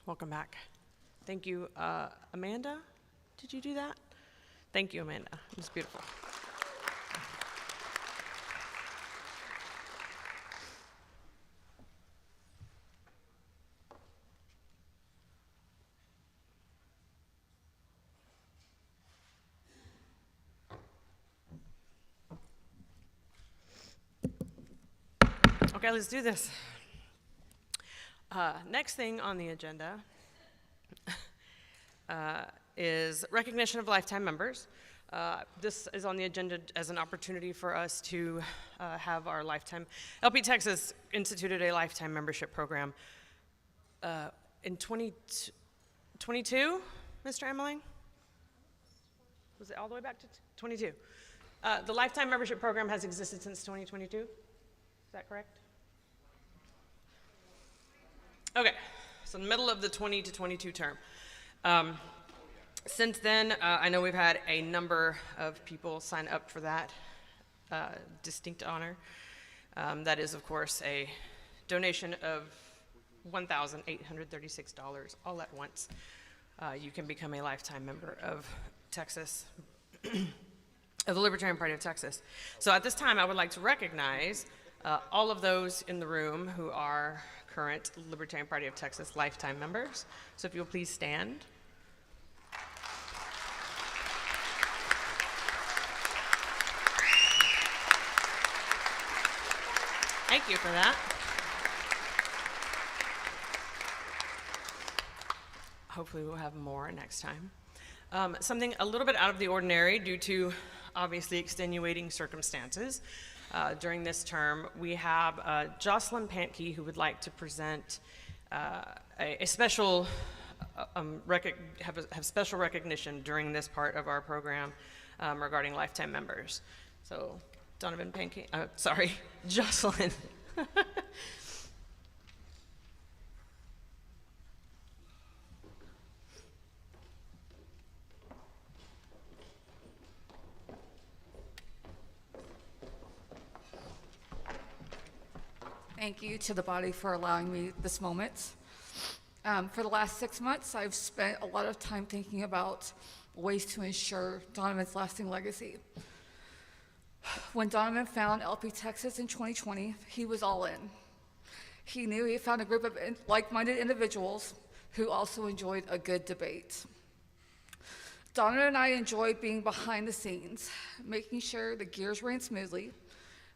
Welcome back. Thank you, Amanda. Did you do that? Thank you, Amanda. It was beautiful. Okay, let's do this. Next thing on the agenda is recognition of lifetime members. This is on the agenda as an opportunity for us to have our lifetime. LP Texas instituted a lifetime membership program in 2022, Mr. Emmeling? Was it all the way back to 22? The lifetime membership program has existed since 2022. Is that correct? Okay, so in the middle of the 20 to 22 term. Since then, I know we've had a number of people sign up for that distinct honor. That is, of course, a donation of $1,836 all at once. You can become a lifetime member of Texas, of the Libertarian Party of Texas. So at this time, I would like to recognize all of those in the room who are current Libertarian Party of Texas lifetime members. So if you'll please stand. Thank you for that. Hopefully we'll have more next time. Something a little bit out of the ordinary due to obviously extenuating circumstances. During this term, we have Jocelyn Pankey, who would like to present a special have special recognition during this part of our program regarding lifetime members. So, Donovan Pankey, Jocelyn. Thank you to the body for allowing me this moment. For the last 6 months, I've spent a lot of time thinking about ways to ensure Donovan's lasting legacy. When Donovan found LP Texas in 2020, he was all in. He knew he found a group of like-minded individuals who also enjoyed a good debate. Donovan and I enjoy being behind the scenes, making sure the gears ran smoothly.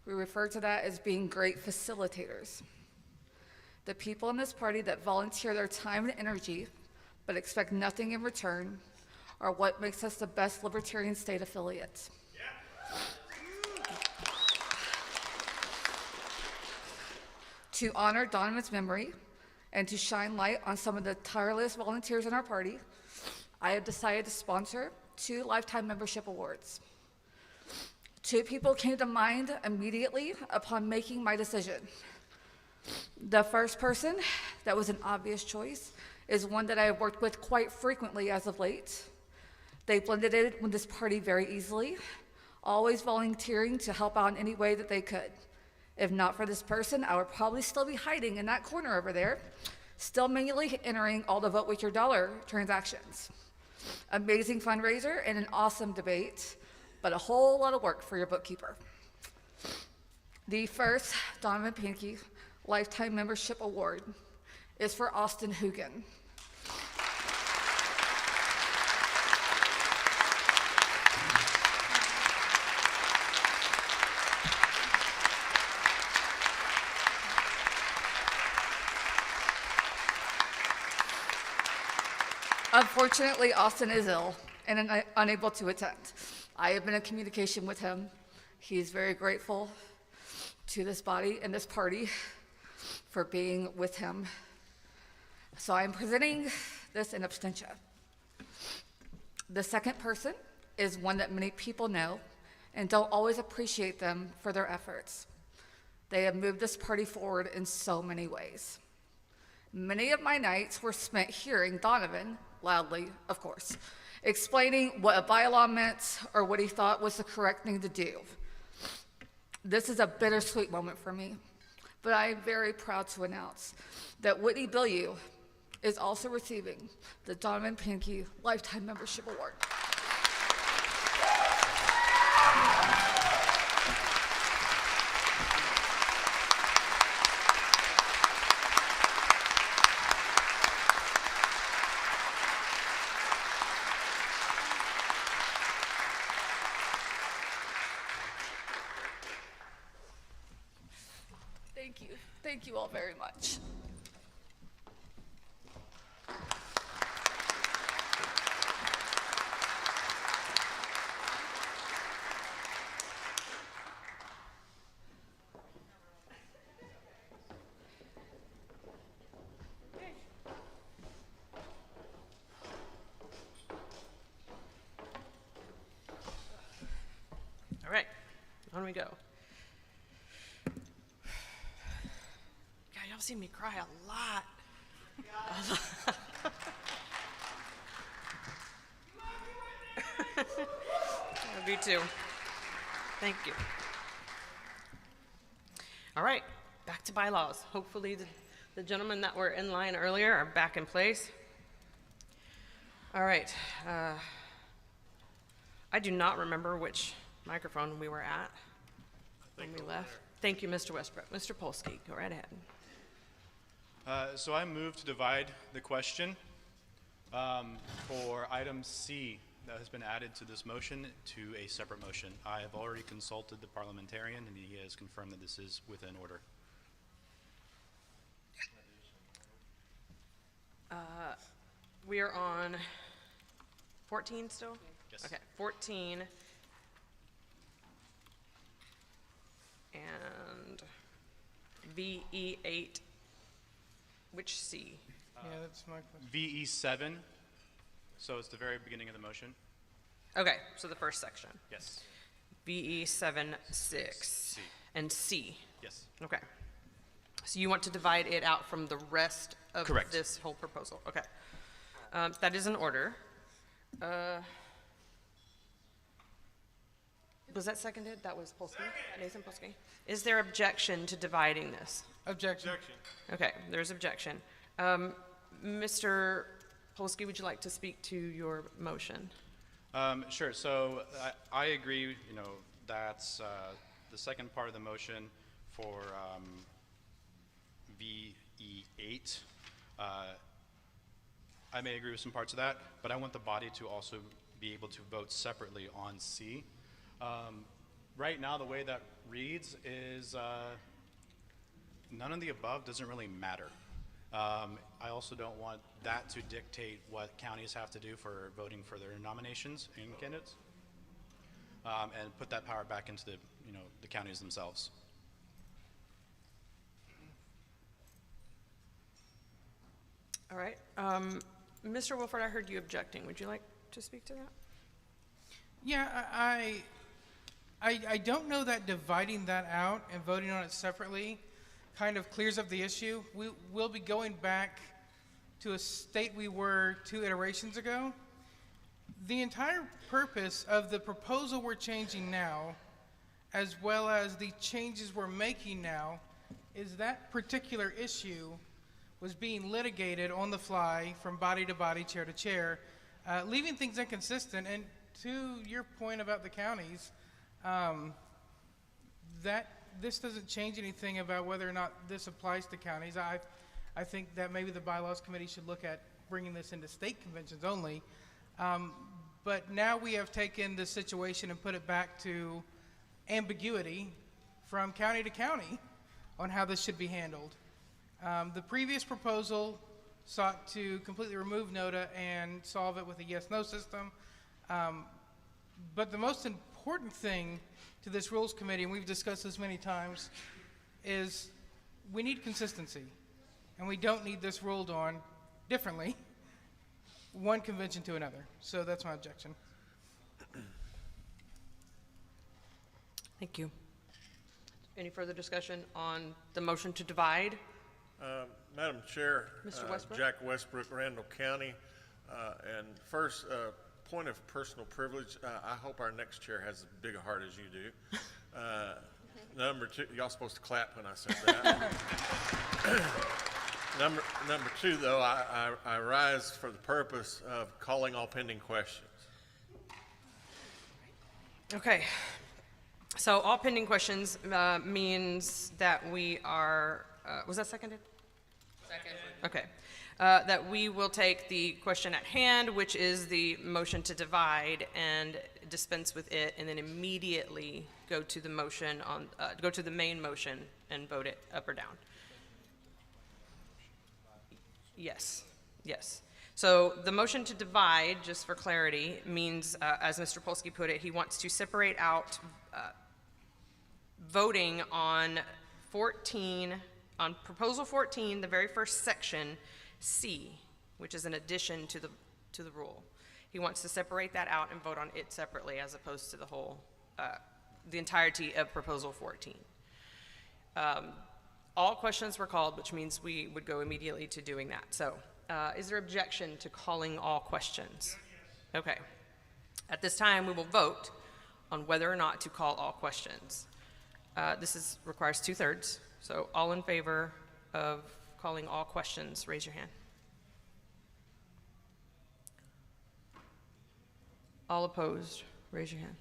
We refer to that as being great facilitators. The people in this party that volunteer their time and energy, but expect nothing in return, are what makes us the best Libertarian state affiliate. Yeah. To honor Donovan's memory and to shine light on some of the tireless volunteers in our party, I have decided to sponsor 2 lifetime membership awards. 2 people came to mind immediately upon making my decision. The first person, that was an obvious choice, is one that I have worked with quite frequently as of late. They blended in with this party very easily, always volunteering to help out in any way that they could. If not for this person, I would probably still be hiding in that corner over there, still manually entering all the vote with your dollar transactions. Amazing fundraiser and an awesome debate, but a whole lot of work for your bookkeeper. The first Donovan Pankey Lifetime Membership Award is for Austin Hugan. Unfortunately, Austin is ill and unable to attend. I have been in communication with him. He's very grateful to this body and this party for being with him. So I'm presenting this in absentia. The second person is one that many people know and don't always appreciate them for their efforts. They have moved this party forward in so many ways. Many of my nights were spent hearing Donovan, loudly, of course, explaining what a bylaw meant or what he thought was the correct thing to do. This is a bittersweet moment for me, but I am very proud to announce that Whitney Bilyeu is also receiving the Donovan Pankey Lifetime Membership Award. Thank you. Thank you all very much. All right, on we go. God, y'all seen me cry a lot. I do too. Thank you. All right, back to bylaws. Hopefully the gentlemen that were in line earlier are back in place. All right. I do not remember which microphone we were at when we left. Thank you, Mr. Westbrook. Mr. Polsky, go right ahead. So I move to divide the question for item C that has been added to this motion to a separate motion. I have already consulted the parliamentarian, and he has confirmed that this is within order. We are on 14 still? Yes. Okay, 14. And VE8, which C? Yeah, that's my question. VE7, so it's the very beginning of the motion. Okay, so the first section. Yes. VE7, 6. C. And C. Yes. Okay. So you want to divide it out from the rest of Correct. this whole proposal? Okay. That is in order. Was that seconded? That was Polsky? Nathan Polsky? Is there objection to dividing this? Objection. Okay, there's objection. Mr. Polsky, would you like to speak to your motion? Sure. So I agree. You know, that's the second part of the motion for VE8. I may agree with some parts of that, but I want the body to also be able to vote separately on C. Right now, the way that reads is none of the above doesn't really matter. I also don't want that to dictate what counties have to do for voting for their nominations and candidates, and put that power back into the counties themselves. All right. Mr. Wilford, I heard you objecting. Would you like to speak to that? Yeah, I don't know that dividing that out and voting on it separately kind of clears up the issue. We'll be going back to a state we were 2 iterations ago. The entire purpose of the proposal we're changing now, as well as the changes we're making now, is that particular issue was being litigated on the fly from body to body, chair to chair, leaving things inconsistent. And to your point about the counties, that this doesn't change anything about whether or not this applies to counties. I think that maybe the Bylaws Committee should look at bringing this into state conventions only. But now we have taken this situation and put it back to ambiguity from county to county on how this should be handled. The previous proposal sought to completely remove NOTA and solve it with a yes-no system. But the most important thing to this Rules Committee, and we've discussed this many times, is we need consistency. And we don't need this ruled on differently, one convention to another. So that's my objection. Thank you. Any further discussion on the motion to divide? Madam Chair, Mr. Westbrook? Jack Westbrook, Randall County. And first, point of personal privilege, I hope our next chair has as big a heart as you do. Number 2, y'all supposed to clap when I said that. Number two, though, I rise for the purpose of calling all pending questions. Okay. So all pending questions means that we are, was that seconded? Second. Okay. That we will take the question at hand, which is the motion to divide, and dispense with it, and then immediately go to the motion on, go to the main motion and vote it up or down. Yes, yes. So the motion to divide, just for clarity, means, as Mr. Polsky put it, he wants to separate out voting on 14, on proposal 14, the very first section, C, which is an addition to the rule. He wants to separate that out and vote on it separately, as opposed to the whole, the entirety of proposal 14. All questions were called, which means we would go immediately to doing that. So, is there objection to calling all questions? Okay. At this time, we will vote on whether or not to call all questions. This requires 2/3. So, all in favor of calling all questions, raise your hand. All opposed, raise your hand.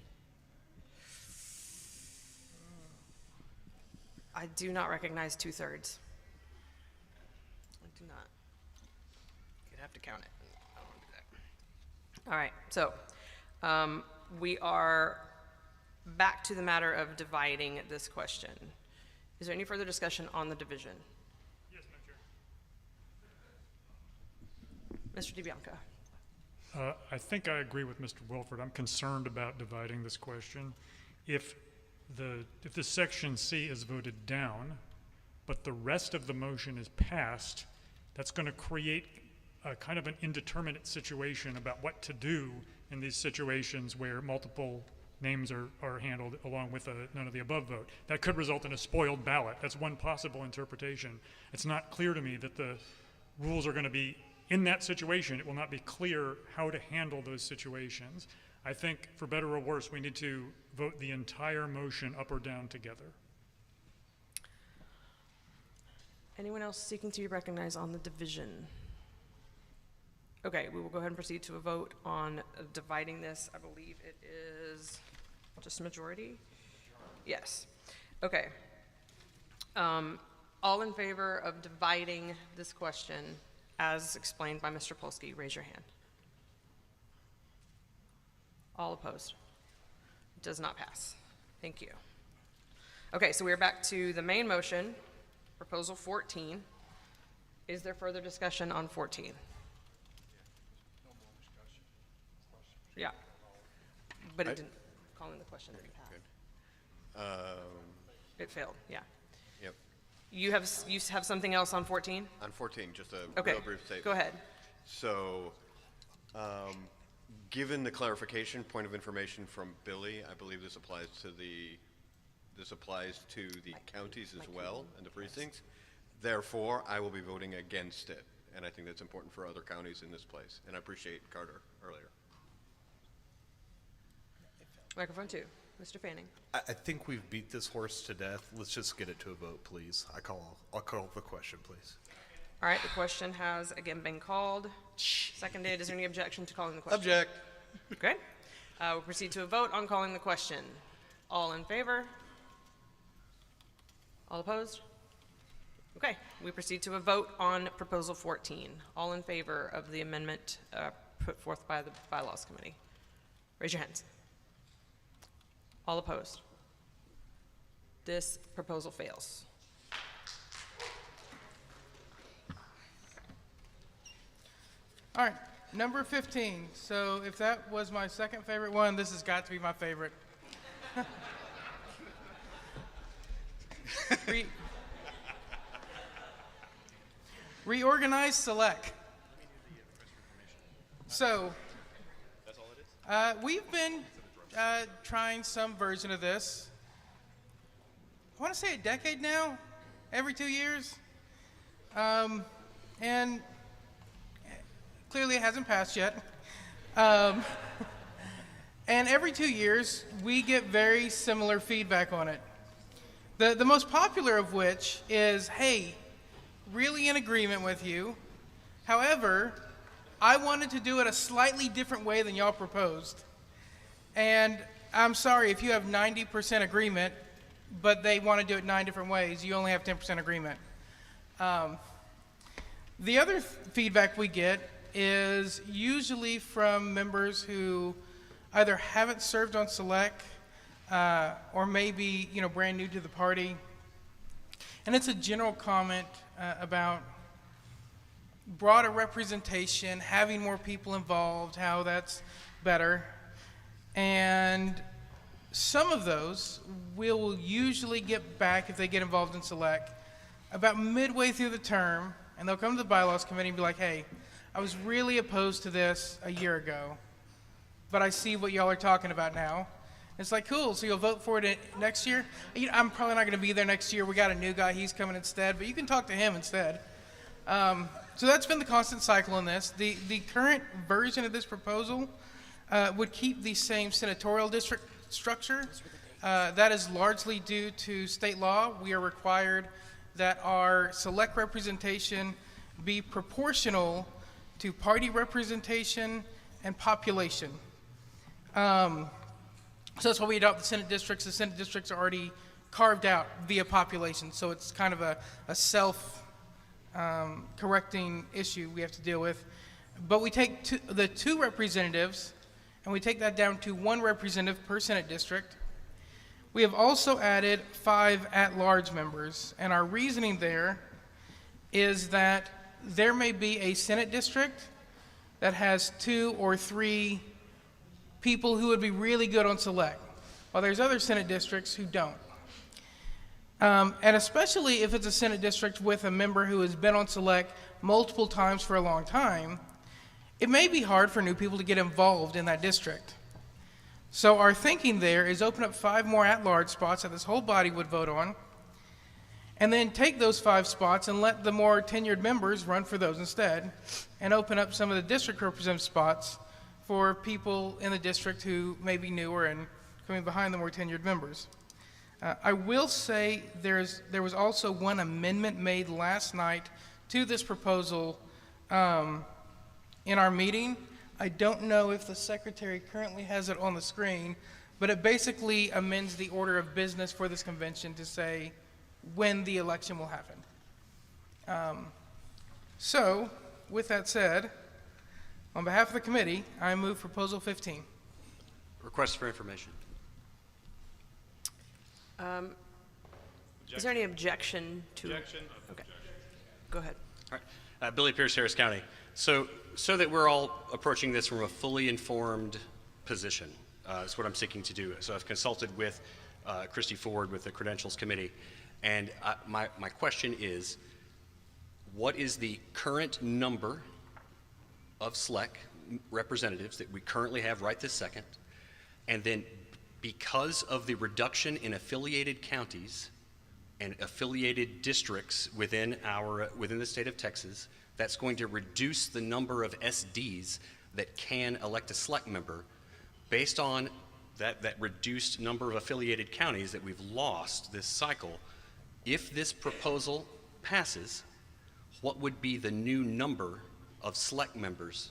I do not recognize 2/3. I do not. You'd have to count it. I don't want to do that. All right, so we are back to the matter of dividing this question. Is there any further discussion on the division? Yes, Madam Chair. Mr. DiBianca. I think I agree with Mr. Wilford. I'm concerned about dividing this question. If the section C is voted down, but the rest of the motion is passed, that's going to create a kind of an indeterminate situation about what to do in these situations where multiple names are handled along with a none of the above vote. That could result in a spoiled ballot. That's one possible interpretation. It's not clear to me that the rules are going to be in that situation. It will not be clear how to handle those situations. I think, for better or worse, we need to vote the entire motion up or down together. Anyone else seeking to be recognized on the division? Okay, we will go ahead and proceed to a vote on dividing this. I believe it is just a majority? Yes. Okay. All in favor of dividing this question as explained by Mr. Polsky, raise your hand. All opposed? It does not pass. Thank you. Okay, so we're back to the main motion, proposal 14. Is there further discussion on 14? Yeah, but it didn't, calling the question didn't pass. It failed, yeah. Yep. You have something else on 14? On 14, just a Okay, real brief statement. go ahead. So, given the clarification, point of information from Billy, I believe this applies to the counties as well and the precincts. Therefore, I will be voting against it, and I think that's important for other counties in this place. And I appreciate Carter earlier. Microphone 2, Mr. Fanning. I think we've beat this horse to death. Let's just get it to a vote, please. I'll call the question, please. All right, the question has again been called. Seconded. Is there any objection to calling the question? Object. Okay. We'll proceed to a vote on calling the question. All in favor? All opposed? Okay, we proceed to a vote on proposal 14. All in favor of the amendment put forth by the Bylaws Committee? Raise your hands. All opposed? This proposal fails. All right, number 15. So if that was my second favorite one, this has got to be my favorite. Reorganize select. So we've been trying some version of this. I want to say a decade now, every 2 years. And clearly it hasn't passed yet. And every 2 years, we get very similar feedback on it. The most popular of which is, hey, really in agreement with you. However, I wanted to do it a slightly different way than y'all proposed. And I'm sorry if you have 90% agreement, but they want to do it 9 different ways, you only have 10% agreement. The other feedback we get is usually from members who either haven't served on Select or maybe, brand new to the party. And it's a general comment about broader representation, having more people involved, how that's better. And some of those will usually get back, if they get involved in Select, about midway through the term, and they'll come to the Bylaws Committee and be like, hey, I was really opposed to this a year ago, but I see what y'all are talking about now. It's like, cool, so you'll vote for it next year? I'm probably not going to be there next year. We got a new guy, he's coming instead, but you can talk to him instead. So that's been the constant cycle in this. The current version of this proposal would keep the same senatorial district structure. That is largely due to state law. We are required that our Select representation be proportional to party representation and population. So that's why we adopt the Senate districts. The Senate districts are already carved out via population, so it's kind of a self-correcting issue we have to deal with. But we take the 2 representatives, and we take that down to 1 representative per Senate district. We have also added 5 at-large members, and our reasoning there is that there may be a Senate district that has 2 or 3 people who would be really good on Select, while there's other Senate districts who don't. And especially if it's a Senate district with a member who has been on Select multiple times for a long time, it may be hard for new people to get involved in that district. So our thinking there is open up 5 more at-large spots that this whole body would vote on, and then take those 5 spots and let the more tenured members run for those instead, and open up some of the district representative spots for people in the district who may be newer and coming behind the more tenured members. I will say there was also one amendment made last night to this proposal in our meeting. I don't know if the secretary currently has it on the screen, but it basically amends the order of business for this convention to say when the election will happen. So, with that said, on behalf of the committee, I move proposal 15. Request for information. Is there any objection to? Objection. Okay. Go ahead. All right. Billy Pierce, Harris County. So that we're all approaching this from a fully informed position, is what I'm seeking to do. So I've consulted with Christy Ford with the Credentials Committee, and my question is, what is the current number of SLEC representatives that we currently have right this second? And then because of the reduction in affiliated counties and affiliated districts within the state of Texas, that's going to reduce the number of SDs that can elect a SLEC member. Based on that reduced number of affiliated counties that we've lost this cycle, if this proposal passes, what would be the new number of SLEC members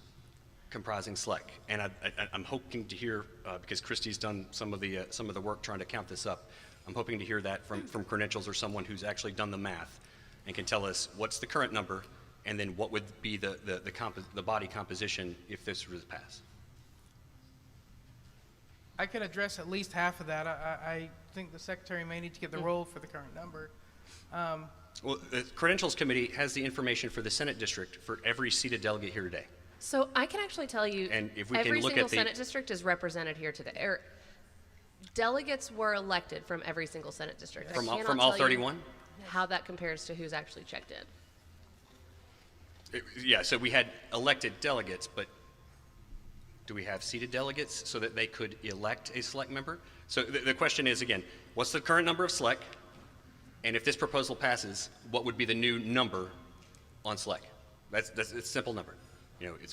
comprising SLEC? And I'm hoping to hear, because Christy's done some of the work trying to count this up, I'm hoping to hear that from Credentials or someone who's actually done the math and can tell us what's the current number, and then what would be the body composition if this was passed. I can address at least half of that. I think the secretary may need to get the roll for the current number. Well, the Credentials Committee has the information for the Senate district for every seated delegate here today. So I can actually tell you, And if we can every look single at the- Senate district is represented here today. Delegates were elected from every single Senate district. I From all cannot tell you 31? how that compares to who's actually checked in. Yeah, so we had elected delegates, but do we have seated delegates so that they could elect a SLEC member? So the question is, again, what's the current number of SLEC? And if this proposal passes, what would be the new number on SLEC? That's it's a simple number.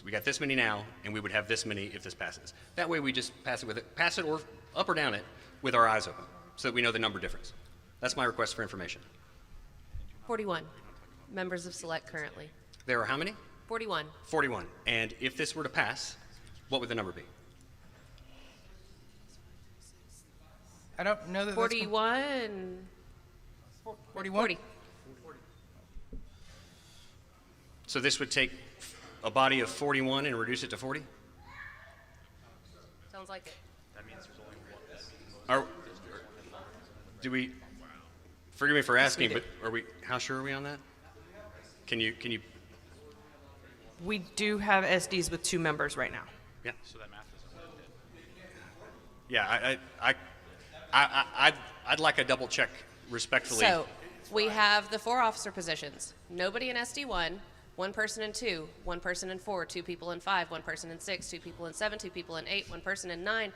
We got this many now, and we would have this many if this passes. That way we just pass it or up or down it with our eyes open so that we know the number difference. That's my request for information. 41. members of select currently. There are how many? 41. 41. And if this were to pass, what would the number be? I don't know that 41. 41? 40. So this would take a body of 41 and reduce it to 40? Sounds like it. Are, do we, forgive me for asking, but are we, how sure are we on that? Can you, We do have SDs with 2 members right now. yeah. So that math doesn't work. Yeah, I'd like a double check respectfully. So we have the 4 officer positions. Nobody in SD1, 1 person in 2, 1 person in 4, 2 people in 5, 1 person in 6, 2 people in 7, 2 people in 8, 1 person in 9,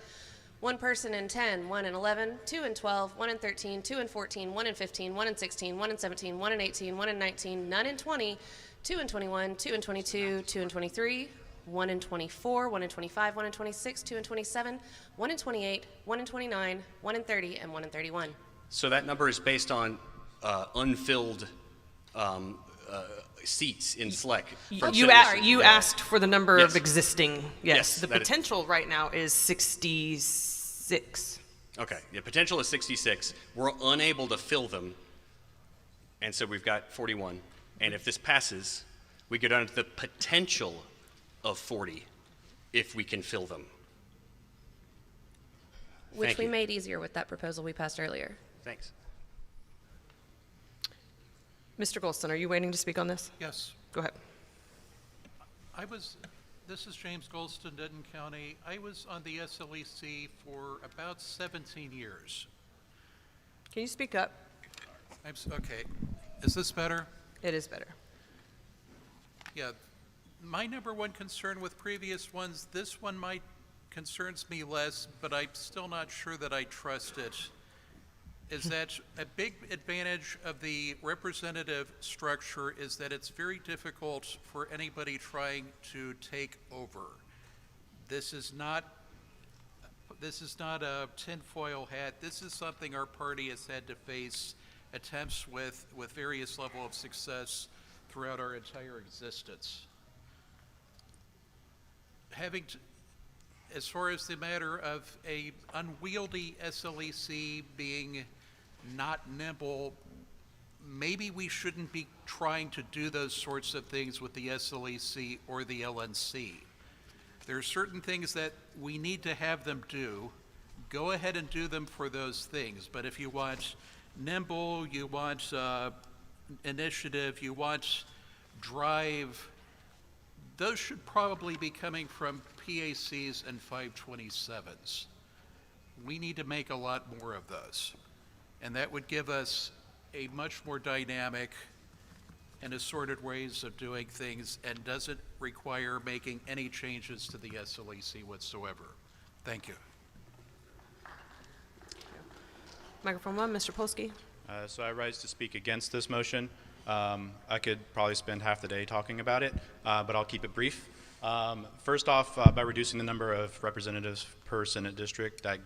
1 person in 10, 1 in 11, 2 in 12, 1 in 13, 2 in 14, 1 in 15, 1 in 16, 1 in 17, 1 in 18, 1 in 19, none in 20, 2 in 21, 2 in 22, 2 in 23, 1 in 24, 1 in 25, 1 in 26, 2 in 27, 1 in 28, 1 in 29, 1 in 30, and 1 in 31. So that number is based on unfilled seats in select. from You, citizens. you asked for the number Yes. of existing. Yes, Yes, the that is- potential right now is 66. Okay, the potential is 66. We're unable to fill them, and so we've got 41. And if this passes, we go down to the potential of 40 if we can fill them. Which Thank we you. made easier with that proposal we passed earlier. Thanks. Mr. Golston, are you waiting to speak on this? Yes, Go ahead. this is James Goldston, Denton County. I was on the SLEC for about 17 years. Can you speak up? Okay, is this better? It is better. Yeah, my number one concern with previous ones, this one concerns me less, but I'm still not sure that I trust it, is that a big advantage of the representative structure is that it's very difficult for anybody trying to take over. This is not a tinfoil hat. This is something our party has had to face attempts with various level of success throughout our entire existence. As far as the matter of a unwieldy SLEC being not nimble, maybe we shouldn't be trying to do those sorts of things with the SLEC or the LNC. There are certain things that we need to have them do. Go ahead and do them for those things. But if you want nimble, you want initiative, you want drive, those should probably be coming from PACs and 527s. We need to make a lot more of those. And that would give us a much more dynamic and assorted ways of doing things and doesn't require making any changes to the SLEC whatsoever. Thank you. Microphone 1, Mr. Polsky. So I rise to speak against this motion. I could probably spend half the day talking about it, but I'll keep it brief. First off, by reducing the number of representatives per Senate district, that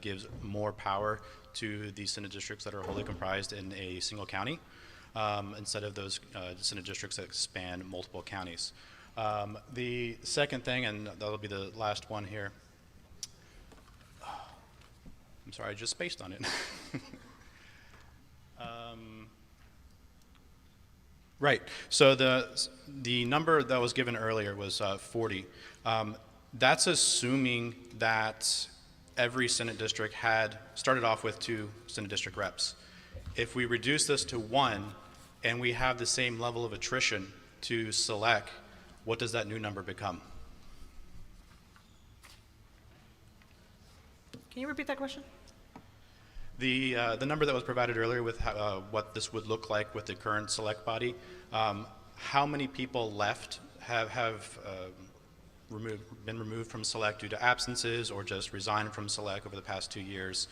gives more power to the Senate districts that are wholly comprised in a single county, instead of those Senate districts that span multiple counties. The second thing, and that'll be the last one here. I'm sorry, I just spaced on it. Right. So the number that was given earlier was 40. That's assuming that every Senate district had started off with 2 Senate district reps. If we reduce this to 1 and we have the same level of attrition to select, what does that new number become? Can you repeat that question? The number that was provided earlier with what this would look like with the current select body, how many people left have been removed from select due to absences or just resigned from select over the past 2 years?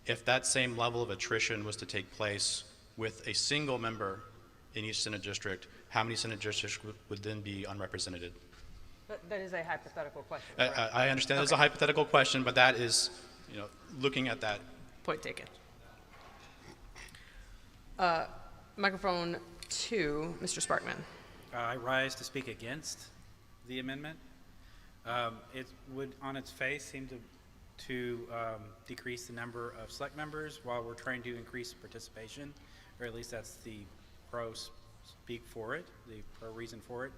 If that same level of attrition was to take place with a single member in each Senate district, how many Senate districts would then be unrepresented? That is a hypothetical question. I understand it's a hypothetical question, but that is, looking at that. Point taken. Microphone 2, Mr. Sparkman. I rise to speak against the amendment. It would, on its face, seem to decrease the number of select members while we're trying to increase participation, or at least that's the pro speak for it, the pro reason for it.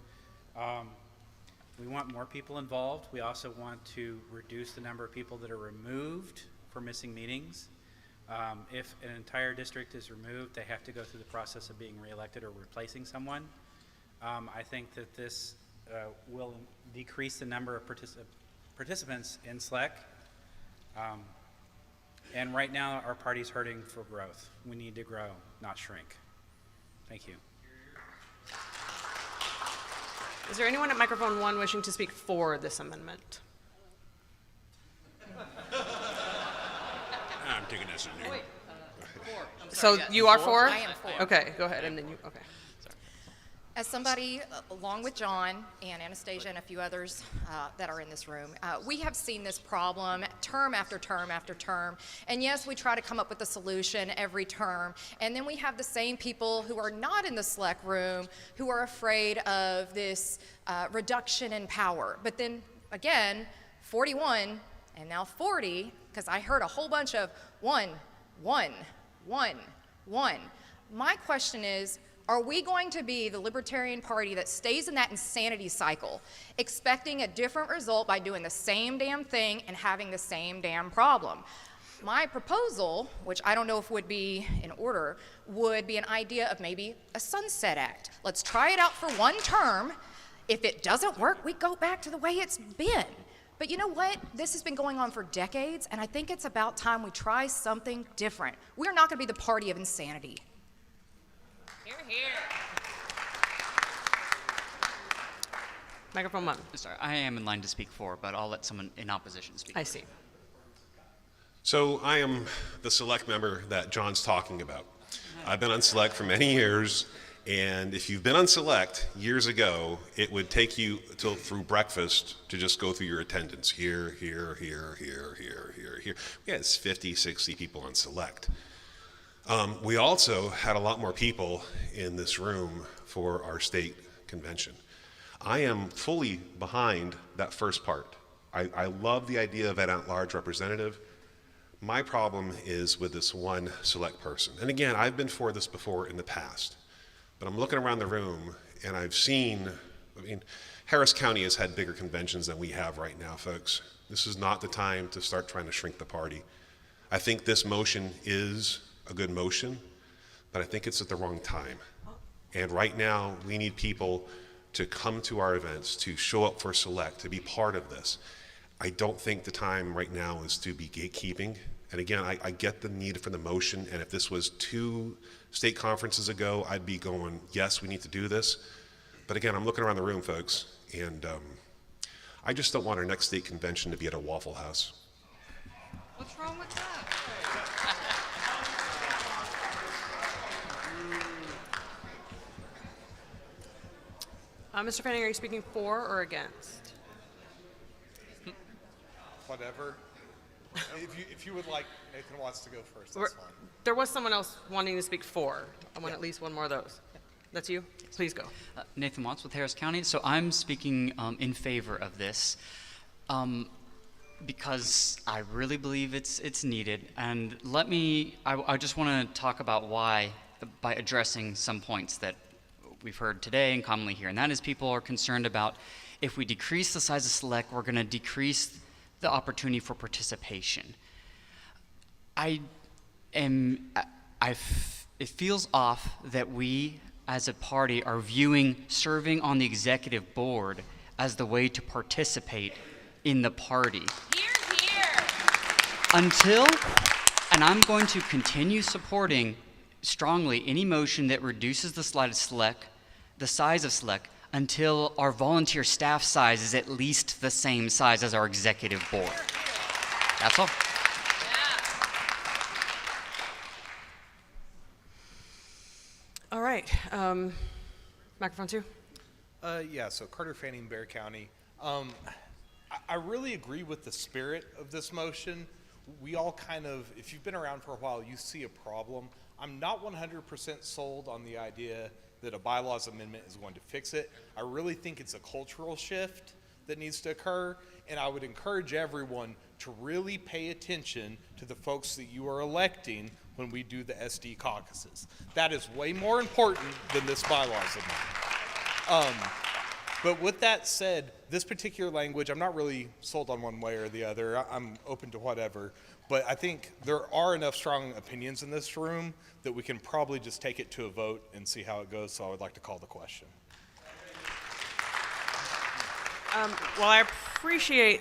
We want more people involved. We also want to reduce the number of people that are removed for missing meetings. If an entire district is removed, they have to go through the process of being reelected or replacing someone. I think that this will decrease the number of participants in SLEC. And right now, our party's hurting for growth. We need to grow, not shrink. Thank you. Is there anyone at microphone 1 wishing to speak for this amendment? I'm taking this in here. So you are for? I am for. Okay, go ahead, and then you, okay. As somebody, along with John and Anastasia and a few others that are in this room, we have seen this problem term after term after term. And yes, we try to come up with a solution every term. And then we have the same people who are not in the select room who are afraid of this reduction in power. But then again, 41 and now 40, because I heard a whole bunch of one. My question is, are we going to be the Libertarian Party that stays in that insanity cycle, expecting a different result by doing the same damn thing and having the same damn problem? My proposal, which I don't know if would be in order, would be an idea of maybe a sunset act. Let's try it out for one term. If it doesn't work, we go back to the way it's been. But you know what? This has been going on for decades, and I think it's about time we try something different. We're not going to be the party of insanity. Hear, hear. Microphone 1. Sorry, I am in line to speak for, but I'll let someone in opposition speak. I see. So I am the select member that John's talking about. I've been on select for many years, and if you've been on select years ago, it would take you through breakfast to just go through your attendance. Here. We had 50, 60 people on select. We also had a lot more people in this room for our state convention. I am fully behind that first part. I love the idea of an at-large representative. My problem is with this one select person. And again, I've been for this before in the past, but I'm looking around the room and I've seen, Harris County has had bigger conventions than we have right now, folks. This is not the time to start trying to shrink the party. I think this motion is a good motion, but I think it's at the wrong time. And right now, we need people to come to our events, to show up for select, to be part of this. I don't think the time right now is to be gatekeeping. And again, I get the need for the motion, and if this was 2 state conferences ago, I'd be going, yes, we need to do this. But again, I'm looking around the room, folks, and I just don't want our next state convention to be at a Waffle House. What's wrong with that? Mr. Fanning, are you speaking for or against? Whatever. If you would like, Nathan wants to go first, that's fine. There was someone else wanting to speak for. I want at least one more of those. That's you? Please go. Nathan Watts with Harris County. So I'm speaking in favor of this because I really believe it's needed. And I just want to talk about why by addressing some points that we've heard today and commonly here. And that is people are concerned about if we decrease the size of select, we're going to decrease the opportunity for participation. It feels off that we as a party are viewing serving on the executive board as the way to participate in the party. Hear, hear. And I'm going to continue supporting strongly any motion that reduces the size of select, until our volunteer staff size is at least the same size as our executive board. That's all. All right. Microphone 2. Yeah, so Carter Fanning, Bear County. I really agree with the spirit of this motion. We all kind of, if you've been around for a while, you see a problem. I'm not 100% sold on the idea that a bylaws amendment is going to fix it. I really think it's a cultural shift that needs to occur, and I would encourage everyone to really pay attention to the folks that you are electing when we do the SD caucuses. That is way more important than this bylaws amendment. But with that said, this particular language, I'm not really sold on one way or the other. I'm open to whatever. But I think there are enough strong opinions in this room that we can probably just take it to a vote and see how it goes. So I would like to call the question. Well, I appreciate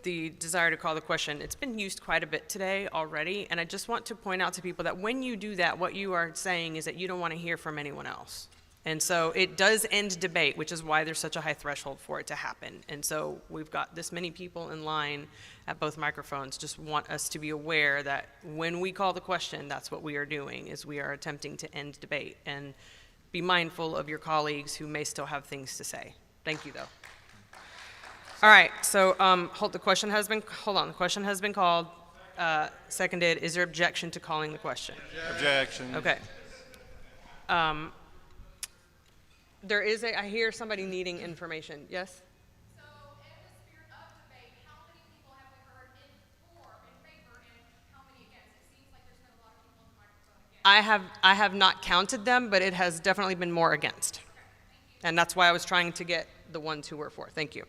the desire to call the question. It's been used quite a bit today already, and I just want to point out to people that when you do that, what you are saying is that you don't want to hear from anyone else. And so it does end debate, which is why there's such a high threshold for it to happen. And so we've got this many people in line at both microphones. Just want us to be aware that when we call the question, that's what we are doing, is we are attempting to end debate. And be mindful of your colleagues who may still have things to say. Thank you, though. All right, so the question has been called, seconded. Is there objection to calling the question? Objection. Okay. There is I hear somebody needing information. Yes? So, in the spirit of debate, how many people have we heard in favor, and how many against? It seems like there's been a lot of people on the microphone against. I have not counted them, but it has definitely been more against. And that's why I was trying to get the ones who were for. Thank you.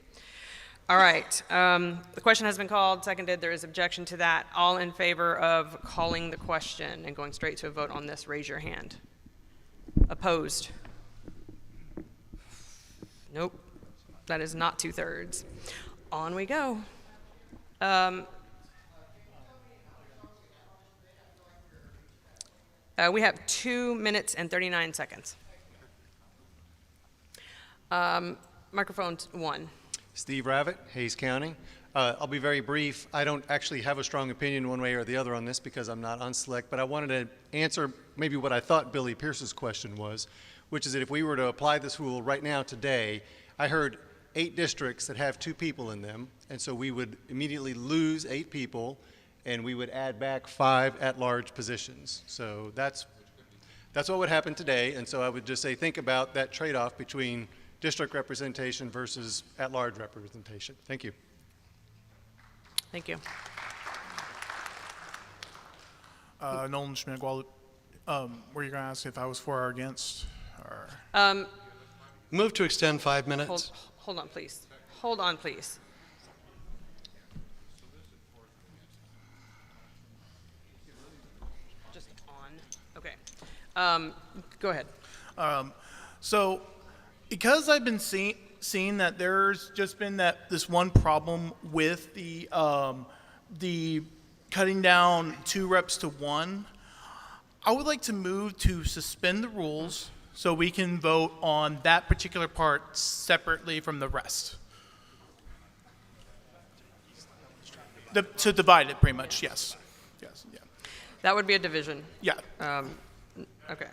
All right. The question has been called, seconded. There is objection to that. All in favor of calling the question and going straight to a vote on this, raise your hand. Opposed? Nope. That is not 2/3. On we go. We have 2 minutes and 39 seconds. Microphone 1. Steve Ravitt, Hayes County. I'll be very brief. I don't actually have a strong opinion one way or the other on this because I'm not on select, but I wanted to answer maybe what I thought Billy Pierce's question was, which is that if we were to apply this rule right now today, I heard 8 districts that have 2 people in them, and so we would immediately lose 8 people, and we would add back 5 at-large positions. So that's what would happen today, and so I would just say think about that trade-off between district representation versus at-large representation. Thank you. Thank you. Nolan Schmidt, were you going to ask if I was for or against? Or? Move to extend 5 minutes. Hold on, please. Hold on, please. Just on. Okay. Go ahead. So, because I've been seeing that there's just been this one problem with the cutting down 2 reps to 1, I would like to move to suspend the rules so we can vote on that particular part separately from the rest. To divide it, pretty much, yes. Yes, yeah. That would be a division. Yeah. Okay.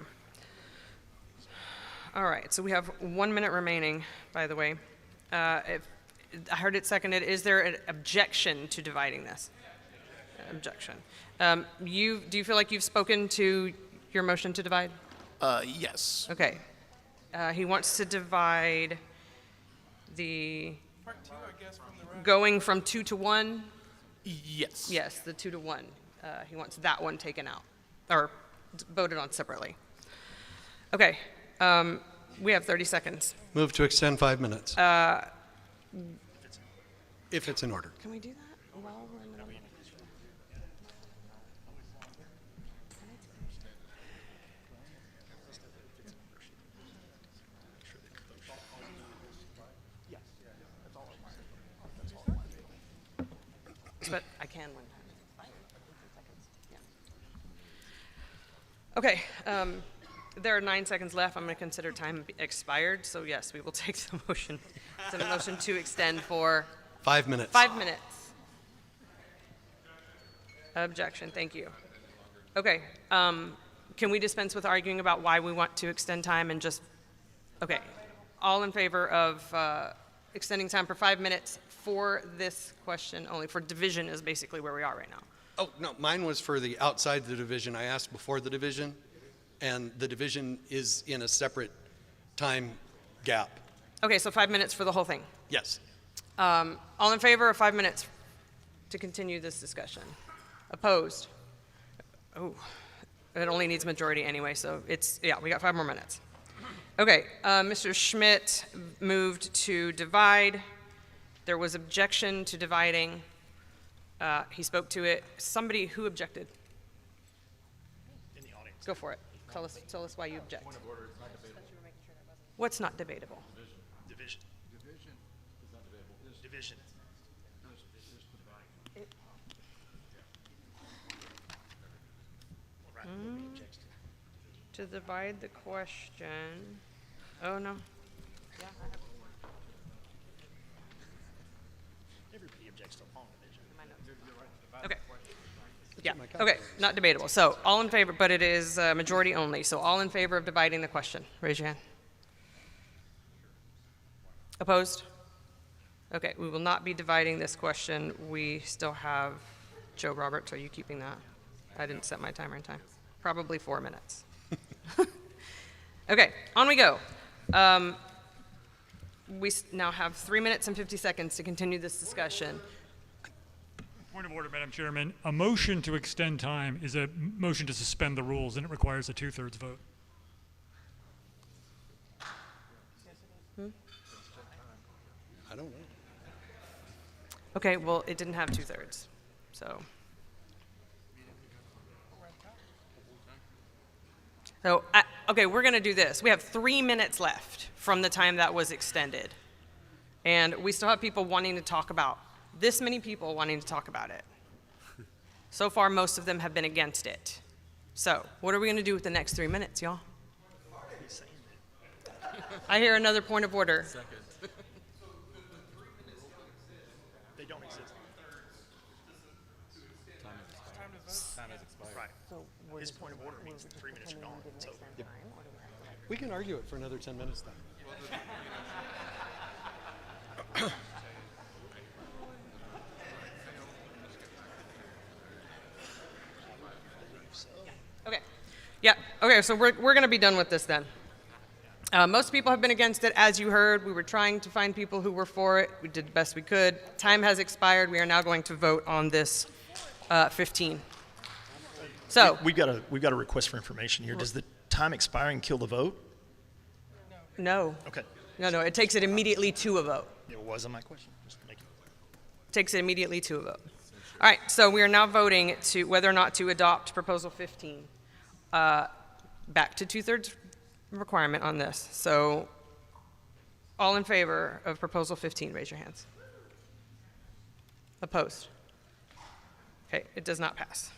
All right, so we have 1 minute remaining, by the way. If I heard it seconded. Is there an objection to dividing this? Objection. Do you feel like you've spoken to your motion to divide? Yes. Okay. He wants to divide the Part 2, I guess, from the rest. going from 2 to 1. Yes. Yes, the 2 to 1. He wants that one taken out or voted on separately. Okay. We have 30 seconds. Move to extend 5 minutes. If it's in order. Can we do that while we're in the middle? But I can one time. Yeah. Okay. There are 9 seconds left. I'm going to consider time expired. So yes, we will take the motion. The motion to extend for 5 minutes. 5 minutes. Objection. Thank you. Okay. Can we dispense with arguing about why we want to extend time and just? Okay. All in favor of extending time for 5 minutes for this question only? For division is basically where we are right now. Oh, no, mine was for the outside the division. I asked before the division. and the division is in a separate time gap. Okay, so 5 minutes for the whole thing. Yes. All in favor of 5 minutes to continue this discussion? Opposed? Oh, it only needs majority anyway, so yeah, we got 5 more minutes. Okay, Mr. Schmidt moved to divide. There was objection to dividing. He spoke to it. Somebody who objected? In the audience. Go for it. Tell us why you object. Point of order, it's not debatable. What's not debatable? Division. Division is not debatable. Division. To divide the question. Oh, no. Everybody objects to long division. Okay. Yeah, okay, not debatable. So all in favor, but it is majority only. So all in favor of dividing the question, raise your hand. Opposed? Okay, we will not be dividing this question. We still have, Joe Roberts, are you keeping that? I didn't set my timer in time. Probably 4 minutes. Okay, on we go. We now have 3 minutes and 50 seconds to continue this discussion. Point of order, Madam Chairman. A motion to extend time is a motion to suspend the rules, and it requires a 2/3 vote. I don't know. Okay, well, it didn't have 2/3, so. Okay, we're going to do this. We have 3 minutes left from the time that was extended. And we still have people wanting to talk about, this many people wanting to talk about it. So far, most of them have been against it. So, what are we going to do with the next 3 minutes, y'all? I hear another point of order. They don't exist. Time has expired. Right. His point of order means that 3 minutes are gone. So. We can argue it for another 10 minutes then. Okay. Yeah. Okay. So we're going to be done with this then. Most people have been against it, as you heard. We were trying to find people who were for it. We did the best we could. Time has expired. We are now going to vote on this 15. So we've got a request for information here. Does the time expiring kill the vote? No. Okay. No. It takes it immediately to a vote. It wasn't my question. Just making. Takes it immediately to a vote. All right. So we are now voting to whether or not to adopt Proposal 15. Back to 2/3 requirement on this. So all in favor of Proposal 15, raise your hands. Opposed? Okay, it does not pass.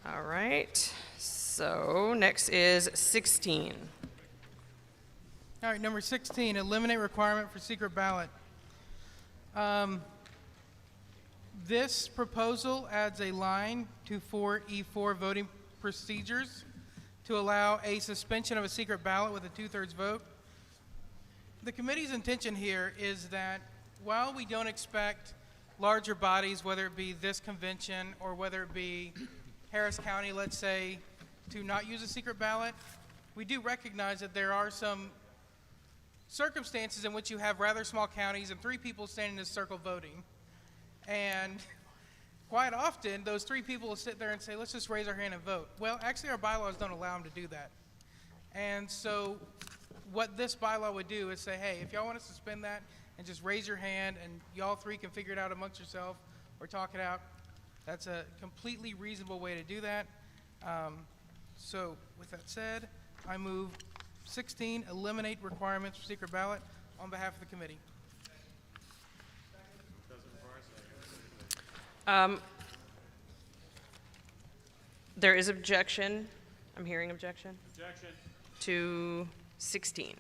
All right, so next is 16. All right, number 16, eliminate requirement for secret ballot. This proposal adds a line to 4E4 voting procedures to allow a suspension of a secret ballot with a 2/3 vote. The committee's intention here is that while we don't expect larger bodies, whether it be this convention or whether it be Harris County, let's say, to not use a secret ballot, we do recognize that there are some circumstances in which you have rather small counties and 3 people standing in a circle voting. And quite often, those 3 people will sit there and say, let's just raise our hand and vote. Well, actually, our bylaws don't allow them to do that. And so what this bylaw would do is say, hey, if y'all want to suspend that and just raise your hand and y'all 3 can figure it out amongst yourself or talk it out, that's a completely reasonable way to do that. So with that said, I move 16, eliminate requirements for secret ballot on behalf of the committee. There is objection. I'm hearing objection. Objection. To 16.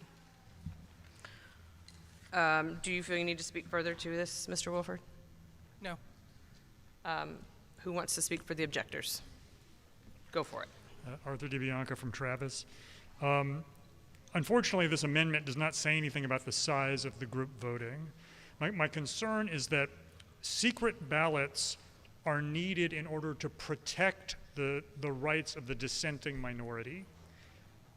Do you feel you need to speak further to this, Mr. Wilford? No. Who wants to speak for the objectors? Go for it. Arthur DiBianca from Travis. Unfortunately, this amendment does not say anything about the size of the group voting. My concern is that secret ballots are needed in order to protect the rights of the dissenting minority.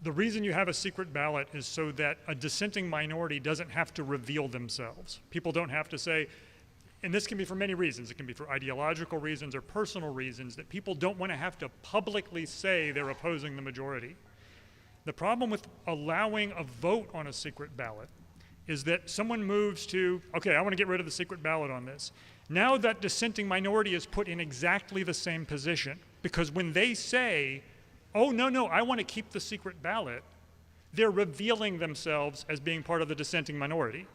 The reason you have a secret ballot is so that a dissenting minority doesn't have to reveal themselves. People don't have to say, and this can be for many reasons. It can be for ideological reasons or personal reasons, that people don't want to have to publicly say they're opposing the majority. The problem with allowing a vote on a secret ballot is that someone moves to, okay, I want to get rid of the secret ballot on this. Now that dissenting minority is put in exactly the same position, because when they say, oh, no, I want to keep the secret ballot, they're revealing themselves as being part of the dissenting minority.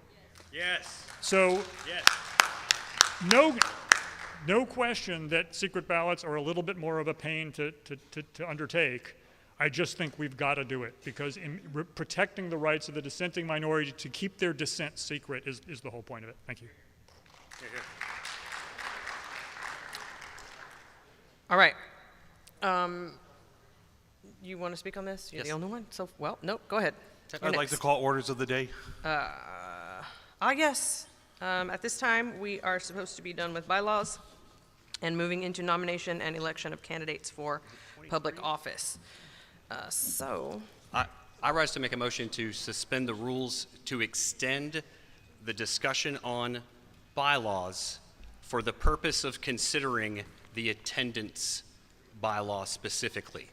Yes. So, Yes. no question that secret ballots are a little bit more of a pain to undertake. I just think we've got to do it, because in protecting the rights of the dissenting minority to keep their dissent secret is the whole point of it. Thank you. All right. You want to speak on this? You're Yes. the only one? So, well, nope, go ahead. I'd like to call orders of the day. Yes. At this time, we are supposed to be done with bylaws and moving into nomination and election of candidates for public office. I rise to make a motion to suspend the rules to extend the discussion on bylaws for the purpose of considering the attendance bylaw specifically.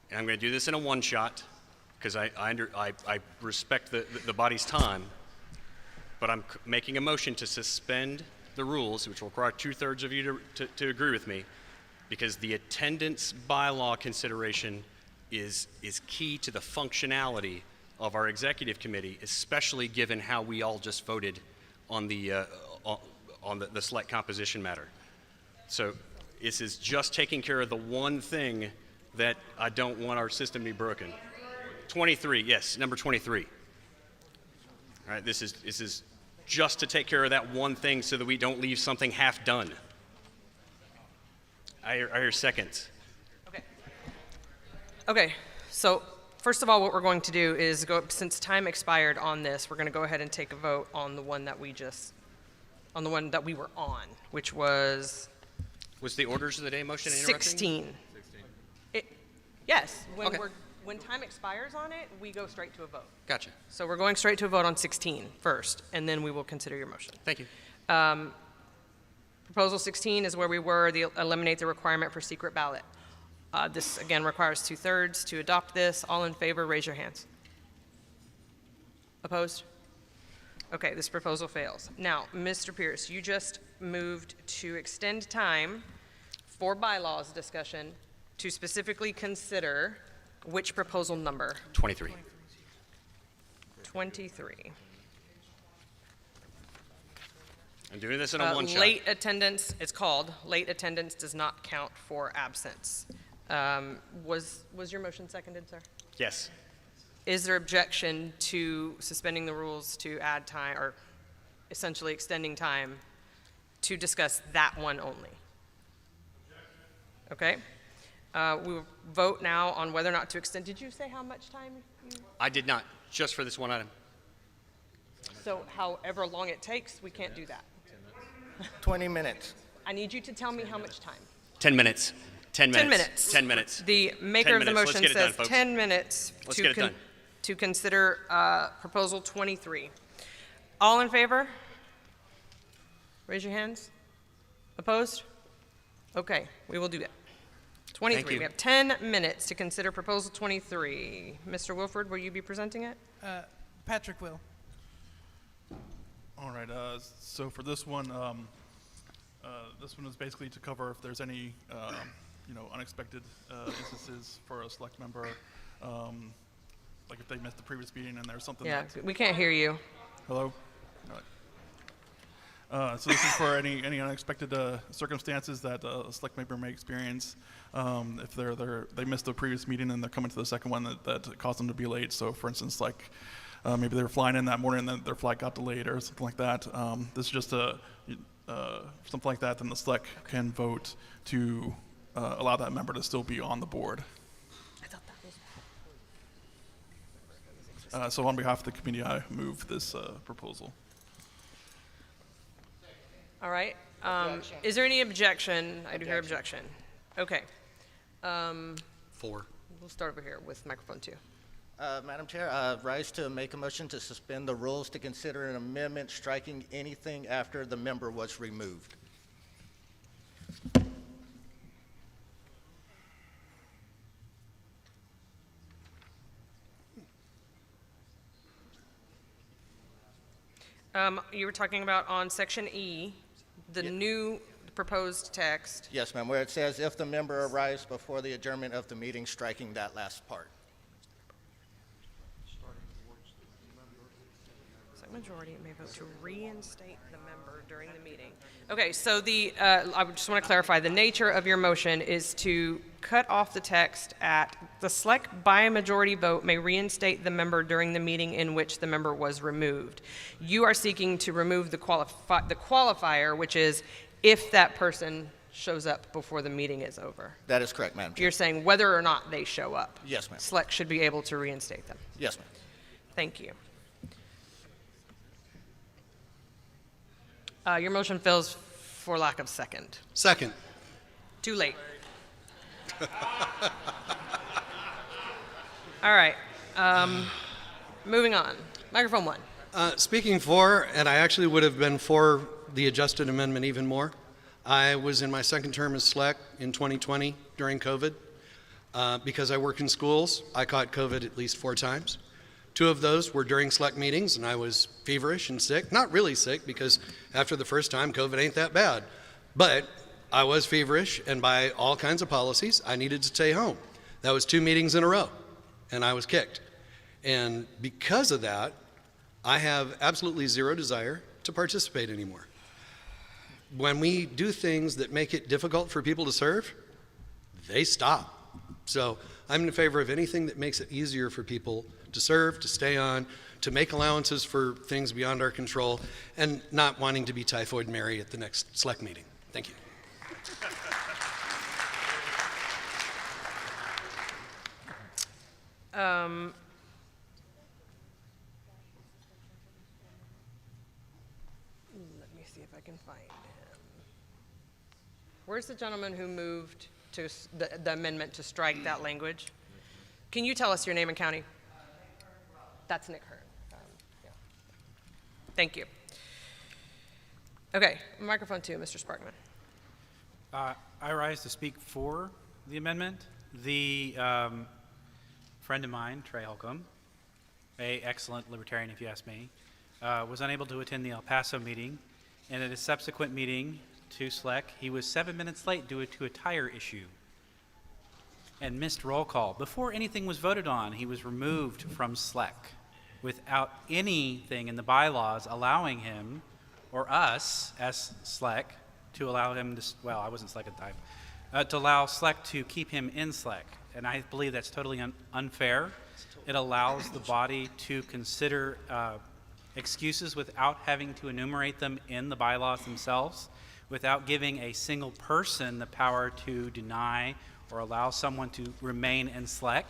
And I'm going to do this in a one-shot because I respect the body's time, but I'm making a motion to suspend the rules, which will require 2/3 of you to agree with me, because the attendance bylaw consideration is key to the functionality of our executive committee, especially given how we all just voted on the select composition matter. So this is just taking care of the one thing that I don't want our system to be broken. 23, yes, number 23. All right, this is just to take care of that one thing so that we don't leave something half done. I hear seconds. Okay, so first of all, what we're going to do is since time expired on this, we're going to go ahead and take a vote on the one that we were on, which was the orders of the day motion interrupting? 16. Yes, Okay. when time expires on it, we go straight to a vote. Gotcha. So we're going straight to a vote on 16 first, and then we will consider your motion. Thank you. Proposal 16 is where we were, eliminate the requirement for secret ballot. This, again, requires 2/3 to adopt this. All in favor, raise your hands. Opposed? Okay, this proposal fails. Now, Mr. Pierce, you just moved to extend time for bylaws discussion to specifically consider which proposal number? 23. 23. I'm doing this in a one-shot. Late attendance, it's called, late attendance does not count for absence. Was your motion seconded, sir? Yes. Is there objection to suspending the rules to add time, or essentially extending time to discuss that one only? Okay. We will vote now on whether or not to extend. Did you say how much time? I did not, just for this one item. So however long it takes, we can't do that. 20 minutes. I need you to tell me how much time. 10 minutes. 10 minutes. 10 minutes. 10 minutes. The maker 10 of the minutes. motion Let's get it done, says folks. 10 minutes Let's get it done. to consider proposal 23. All in favor? Raise your hands. Opposed? Okay, we will do that. 23. Thank you. We have 10 minutes to consider proposal 23. Mr. Wilford, will you be presenting it? Patrick will. All right, so for this one is basically to cover if there's any, unexpected instances for a select member, like if they missed the previous meeting and there's something Yeah, that... we can't hear you. Hello? All right. So this is for any unexpected circumstances that a select member may experience if they missed the previous meeting and they're coming to the second one that caused them to be late. So for instance, like maybe they were flying in that morning and then their flight got delayed or something like that. This is just something like that, then the select can vote to allow that member to still be on the board. So on behalf of the committee, I move this proposal. All right. Is there any objection? I do hear objection. Okay. 4. We'll start over here with microphone 2. Madam Chair, I rise to make a motion to suspend the rules to consider an amendment striking anything after the member was removed. You were talking about on section E, the new proposed text. Yes, ma'am, where it says if the member arrives before the adjournment of the meeting, striking that last part. Majority may vote to reinstate the member during the meeting. Okay, so I just want to clarify, the nature of your motion is to cut off the text at the select by a majority vote may reinstate the member during the meeting in which the member was removed. You are seeking to remove the qualifier, which is if that person shows up before the meeting is over. That is correct, Madam Chair. You're saying whether or not they show up. Yes, ma'am. Select should be able to reinstate them. Yes, ma'am. Thank you. Your motion fails for lack of second. Second. Too late. All right. Moving on. Microphone 1. Speaking for, and I actually would have been for the adjusted amendment even more. I was in my second term as SLEC in 2020 during COVID. Because I work in schools, I caught COVID at least 4 times. 2 of those were during SLEC meetings, and I was feverish and sick. Not really sick, because after the first time, COVID ain't that bad. But I was feverish, and by all kinds of policies, I needed to stay home. That was 2 meetings in a row, and I was kicked. And because of that, I have absolutely zero desire to participate anymore. When we do things that make it difficult for people to serve, they stop. So I'm in favor of anything that makes it easier for people to serve, to stay on, to make allowances for things beyond our control, and not wanting to be Typhoid Mary at the next SLEC meeting. Thank you. Let me see if I can find him. Where's the gentleman who moved to the amendment to strike that language? Can you tell us your name and county? That's Nick Hearn. Yeah. Thank you. Okay, microphone 2, Mr. Sparkman. I rise to speak for the amendment. The friend of mine, Trey Holcomb, an excellent libertarian if you ask me, was unable to attend the El Paso meeting, and at a subsequent meeting to SLEC, he was 7 minutes late due to a tire issue and missed roll call. Before anything was voted on, he was removed from SLEC without anything in the bylaws allowing him, or us as SLEC, to allow him to, well, I wasn't SLEC at the time, to allow SLEC to keep him in SLEC. And I believe that's totally unfair. It allows the body to consider excuses without having to enumerate them in the bylaws themselves, without giving a single person the power to deny or allow someone to remain in SLEC.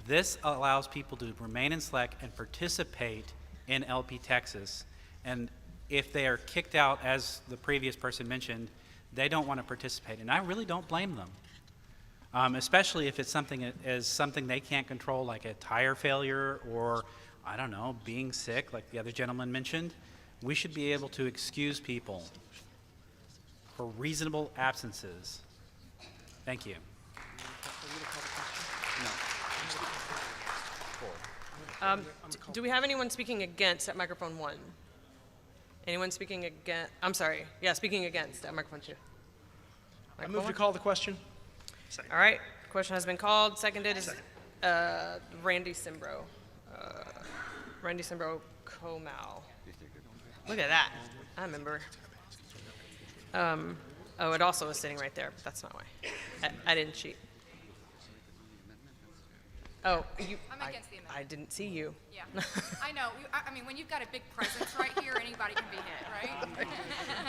This allows people to remain in SLEC and participate in LP Texas. And if they are kicked out, as the previous person mentioned, they don't want to participate. And I really don't blame them, especially if it's something they can't control, like a tire failure or, I don't know, being sick, like the other gentleman mentioned. We should be able to excuse people for reasonable absences. Thank you. Do we have anyone speaking against at microphone 1? Anyone speaking against? I'm sorry. Yeah, speaking against at microphone 2. I move to call the question. All right. Question has been called. Seconded is Randy Simbro. Randy Simbro Comal. Look at that. I remember. Oh, it also is sitting right there, but that's not why. I didn't cheat. Oh, you. I'm against the amendment. I didn't see you. Yeah, I know. I mean, when you've got a big presence right here, anybody can be hit,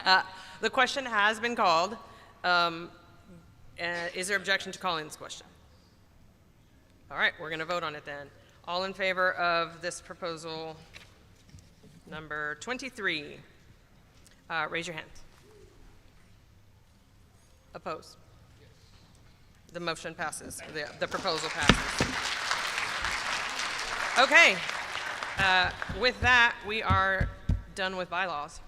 right? The question has been called. Is there objection to calling this question? All right, we're going to vote on it then. All in favor of this proposal number 23, raise your hands. Opposed? The motion passes, the proposal passes. Okay, with that, we are done with bylaws.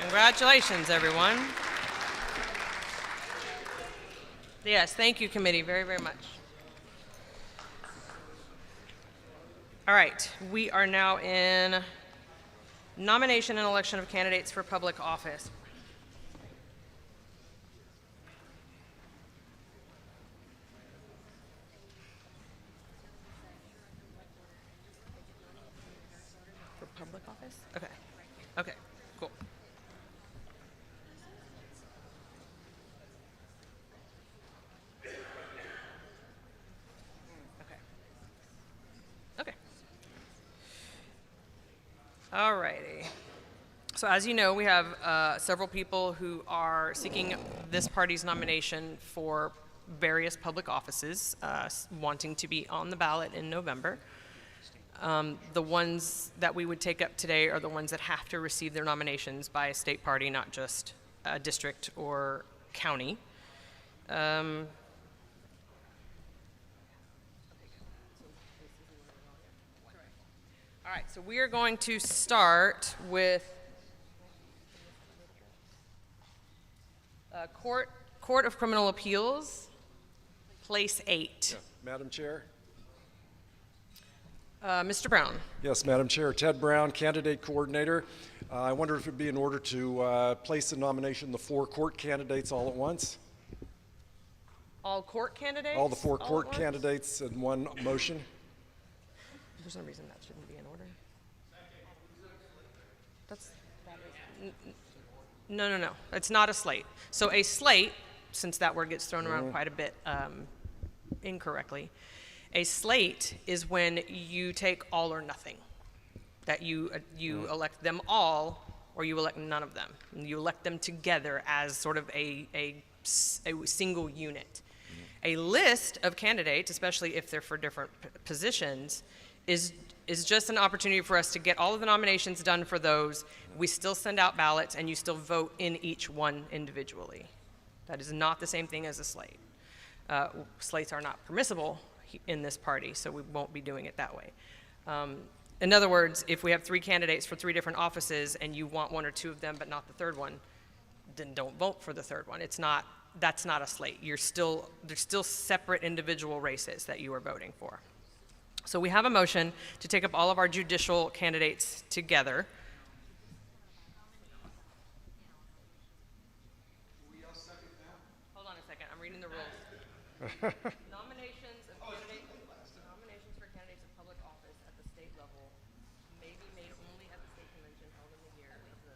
Congratulations, everyone. Yes, thank you, committee, very, very much. All right, we are now in nomination and election of candidates for public office. For public office? Okay. Okay, cool. Okay. All righty. So as you know, we have several people who are seeking this party's nomination for various public offices, wanting to be on the ballot in November. The ones that we would take up today are the ones that have to receive their nominations by a state party, not just a district or county. All right, so we are going to start with Court of Criminal Appeals, Place 8. Madam Chair? Mr. Brown. Yes, Madam Chair. Ted Brown, candidate coordinator. I wonder if it would be in order to place in nomination the 4 court candidates all at once? All court candidates? All the 4 all court at once? candidates in one motion? There's no reason that shouldn't be in order. No. It's not a slate. So a slate, since that word gets thrown around quite a bit incorrectly, a slate is when you take all or nothing. That you elect them all, or you elect none of them. And you elect them together as sort of a single unit. A list of candidates, especially if they're for different positions, is just an opportunity for us to get all of the nominations done for those. We still send out ballots, and you still vote in each one individually. That is not the same thing as a slate. Slates are not permissible in this party, so we won't be doing it that way. In other words, if we have 3 candidates for 3 different offices and you want 1 or 2 of them but not the third one, then don't vote for the third one. That's not a slate. There's still separate individual races that you are voting for. So we have a motion to take up all of our judicial candidates together. Hold on a second, I'm reading the rules. Nominations for candidates of public office at the state level may be made only at the state convention held in the year of the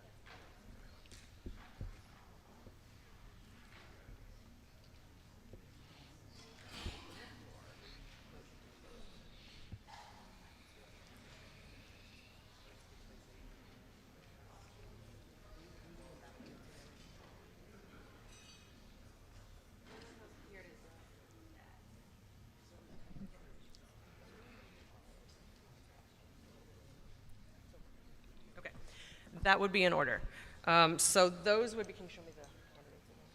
That would be in order. So those would be, can you show me the candidates again?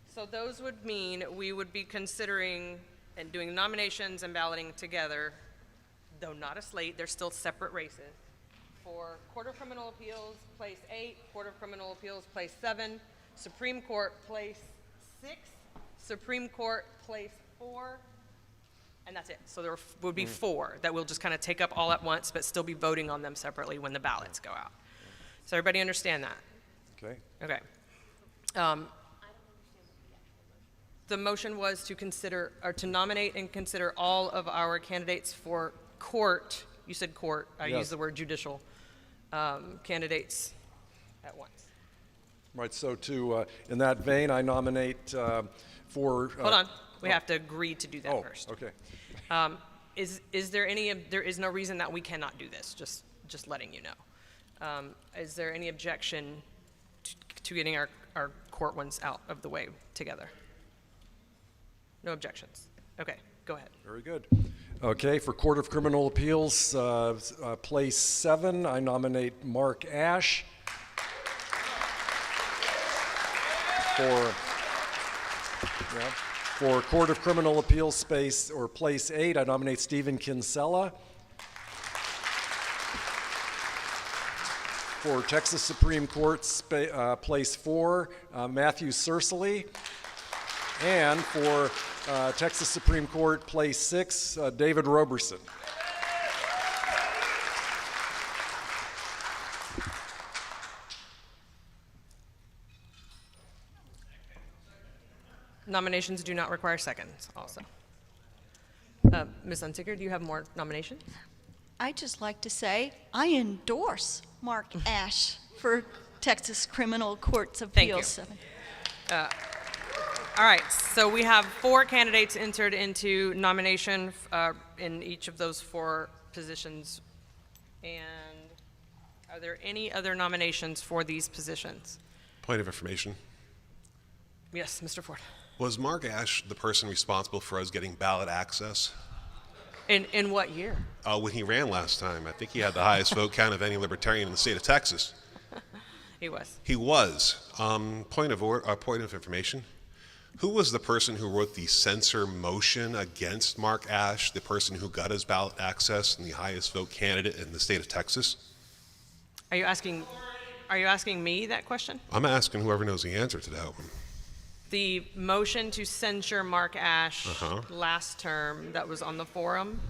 So those would mean we would be considering and doing nominations and balloting together, though not a slate, they're still separate races. For Court of Criminal Appeals, Place 8, Court of Criminal Appeals, Place 7, Supreme Court, Place 6, Supreme Court, Place 4, and that's it. So there would be 4 that we'll just kind of take up all at once, but still be voting on them separately when the ballots go out. Does everybody understand that? Okay. Okay. The motion was to consider, or to nominate and consider all of our candidates for court. You said court. I Yes. used the word judicial. Candidates at once. Right, so in that vein, I nominate for... Hold on. We have to agree to do that first. Okay. Is there any, there is no reason that we cannot do this, just letting you know. Is there any objection to getting our court ones out of the way together? No objections. Okay, go ahead. Very good. Okay, for Court of Criminal Appeals, Place 7, I nominate Mark Ash. For Court of Criminal Appeals space or place 8, I nominate Stephen Kinsella. For Texas Supreme Court place 4, Matthew Searsley. And for Texas Supreme Court place 6, David Roberson. Nominations do not require seconds also. Ms. Unzicker, do you have more nominations? I'd just like to say I endorse Mark Ash for Texas Criminal Courts of Appeals. Thank you. All right, so we have 4 candidates entered into nomination in each of those 4 positions. And are there any other nominations for these positions? Point of information. Yes, Mr. Ford. Was Mark Ash the person responsible for us getting ballot access? In what year? When he ran last time. I think he had the highest vote count of any Libertarian in the state of Texas. He was. He was. Point of information. Who was the person who wrote the censor motion against Mark Ash, the person who got his ballot access and the highest vote candidate in the state of Texas? Are you asking me that question? I'm asking whoever knows the answer to that one. The motion to censure Mark Ash last term that was on the forum.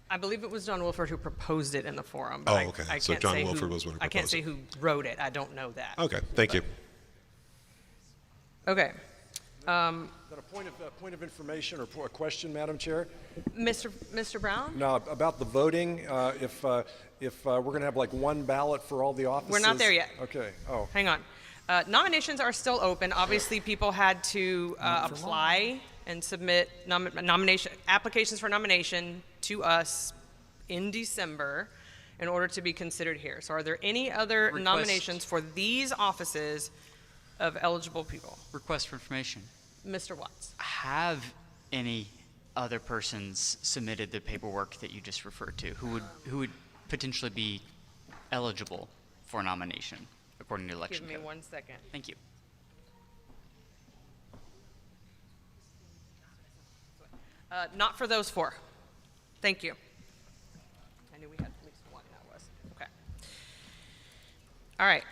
I believe it was John Wilford who proposed it in the forum. But okay. I So can't John say Wilford was one who I can't proposed say it. who wrote it. I don't know that. Okay, thank you. Okay. Is that a point of information or a question, Madam Chair? Mr. Brown? Now, about the voting, if we're going to have like one ballot for all the offices. We're not there yet. Okay. Oh. Hang on. Nominations are still open. Obviously, people had to apply and submit nomination applications for nomination to us in December in order to be considered here. So are there any other nominations for these offices of eligible people? Request for information. Mr. Watts. Have any other persons submitted the paperwork that you just referred to who would potentially be eligible for nomination according to election Give me code? 1 second. Thank you. Not for those 4. Thank you. I knew we had at least one that was. Okay. All right.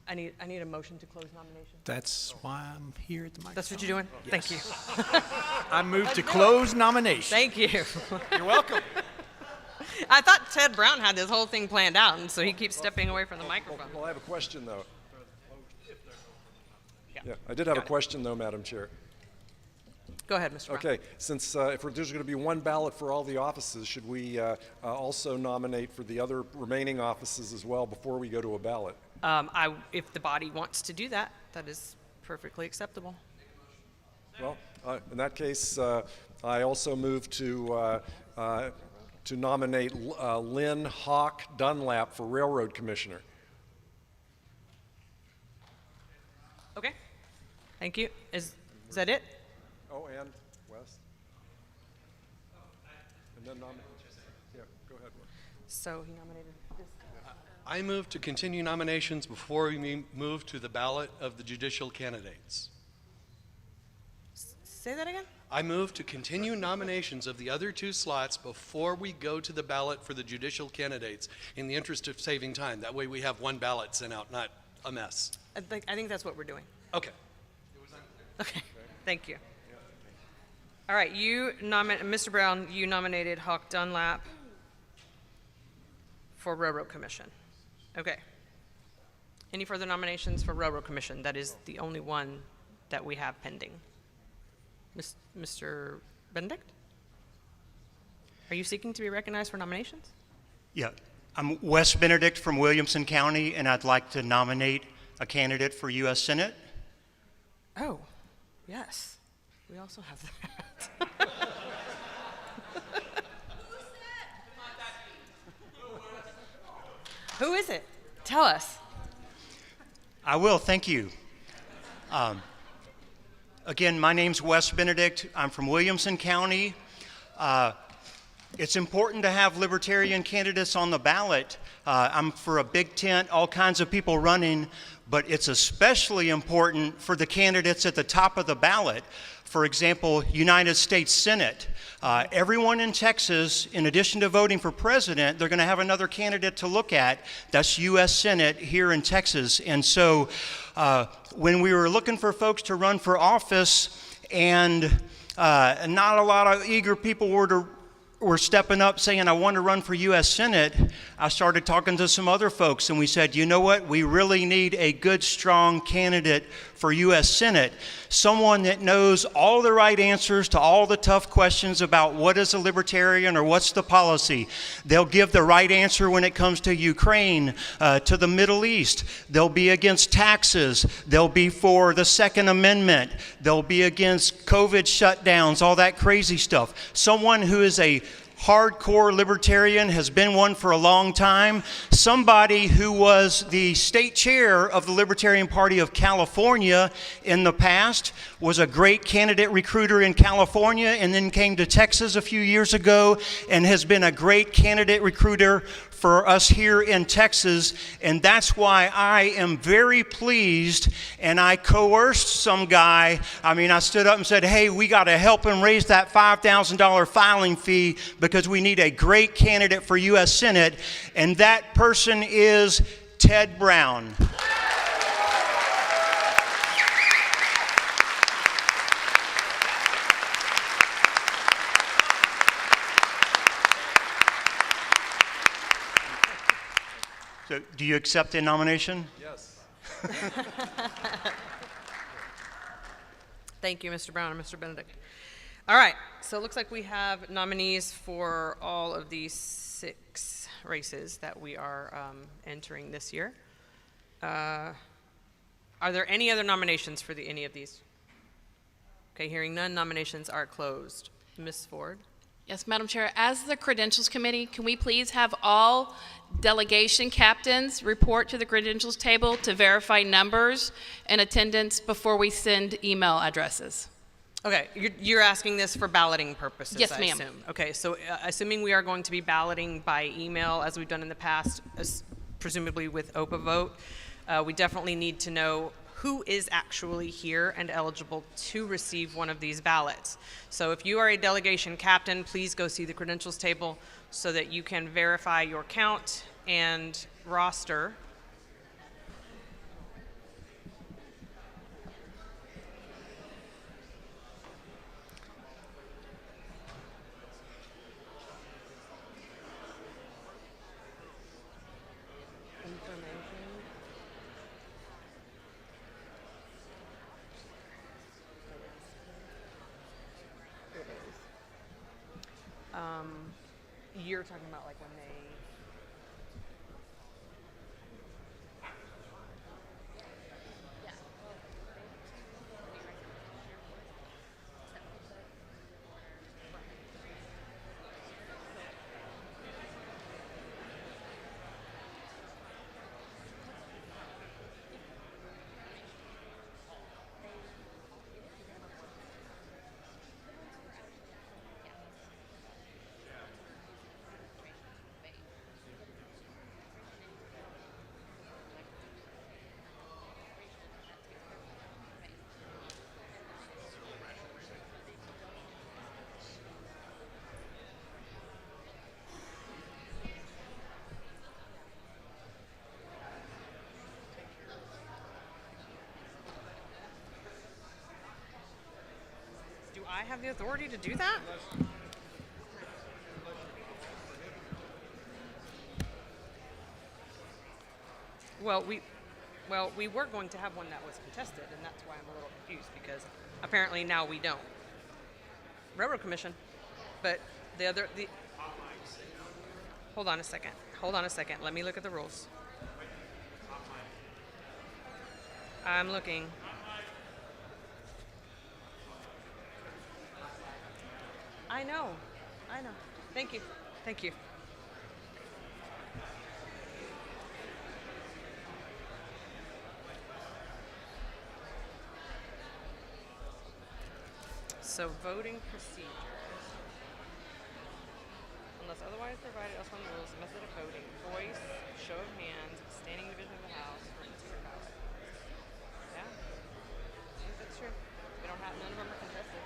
I need a motion to close nominations. That's why I'm here at the microphone. That's what you're doing? Yes. Thank you. I move to close nominations. Thank you. You're welcome. I thought Ted Brown had this whole thing planned out, and so he keeps stepping away from the microphone. Well, I have a question, though. Yeah, I did have a question, though, Madam Chair. Go ahead, Mr. Brown. Okay, since if there's going to be one ballot for all the offices, should we also nominate for the other remaining offices as well before we go to a ballot? If the body wants to do that, that is perfectly acceptable. Well, in that case, I also move to nominate Lynn Hawk Dunlap for Railroad Commissioner. Okay. Thank you. Is that it? Oh, and Wes? And then nominate. Yeah, go ahead, Wes. So he nominated this. I move to continue nominations before we move to the ballot of the judicial candidates. Say that again? I move to continue nominations of the other 2 slots before we go to the ballot for the judicial candidates in the interest of saving time. That way we have one ballot sent out, not a mess. I think that's what we're doing. Okay. Okay. Thank you. All right. Mr. Brown, you nominated Hawk Dunlap for Railroad Commission. Okay. Any further nominations for Railroad Commission? That is the only one that we have pending. Mr. Benedict? Are you seeking to be recognized for nominations? Yeah. I'm Wes Benedict from Williamson County, and I'd like to nominate a candidate for U.S. Senate. Oh, yes. We also have that. Who is it? Tell us. I will, thank you. Again, my name's Wes Benedict. I'm from Williamson County. It's important to have Libertarian candidates on the ballot. I'm for a big tent, all kinds of people running, but it's especially important for the candidates at the top of the ballot. For example, United States Senate. Everyone in Texas, in addition to voting for president, they're going to have another candidate to look at. That's U.S. Senate here in Texas. And so when we were looking for folks to run for office and not a lot of eager people were stepping up saying, I want to run for U.S. Senate, I started talking to some other folks and we said, you know what, we really need a good, strong candidate for U.S. Senate. Someone that knows all the right answers to all the tough questions about what is a libertarian or what's the policy. They'll give the right answer when it comes to Ukraine, to the Middle East. They'll be against taxes. They'll be for the Second Amendment. They'll be against COVID shutdowns, all that crazy stuff. Someone who is a hardcore libertarian, has been one for a long time. Somebody who was the state chair of the Libertarian Party of California in the past, was a great candidate recruiter in California and then came to Texas a few years ago and has been a great candidate recruiter for us here in Texas, and that's why I am very pleased, and I coerced some guy. I stood up and said, hey, we got to help him raise that $5,000 filing fee because we need a great candidate for U.S. Senate, and that person is Ted Brown. So, do you accept the nomination? Yes. Thank you, Mr. Brown and Mr. Benedict. All right, so it looks like we have nominees for all of these 6 races that we are entering this year. Are there any other nominations for any of these? Okay, hearing none, nominations are closed. Ms. Ford? Yes, Madam Chair, as the Credentials Committee, can we please have all delegation captains report to the credentials table to verify numbers and attendance before we send email addresses? Okay, you're asking this for balloting purposes, Yes, I ma'am. assume. Okay, so assuming we are going to be balloting by email, as we've done in the past, presumably with OPA vote, we definitely need to know who is actually here and eligible to receive one of these ballots. So if you are a delegation captain, please go see the credentials table so that you can verify your count and roster. You're talking about like when they... Do I have the authority to do that? Well, we were going to have one that was contested, and that's why I'm a little confused, because apparently now we don't. Railroad Commission, but hold on a second. Hold on a second. Let me look at the rules. I'm looking. I know. Thank you. Thank you. So voting procedures. unless otherwise provided elsewhere in the rules. Method of voting: voice, show of hands, standing division of the House, written secret ballot. Yeah, I think that's true. We don't have, none of them are contested.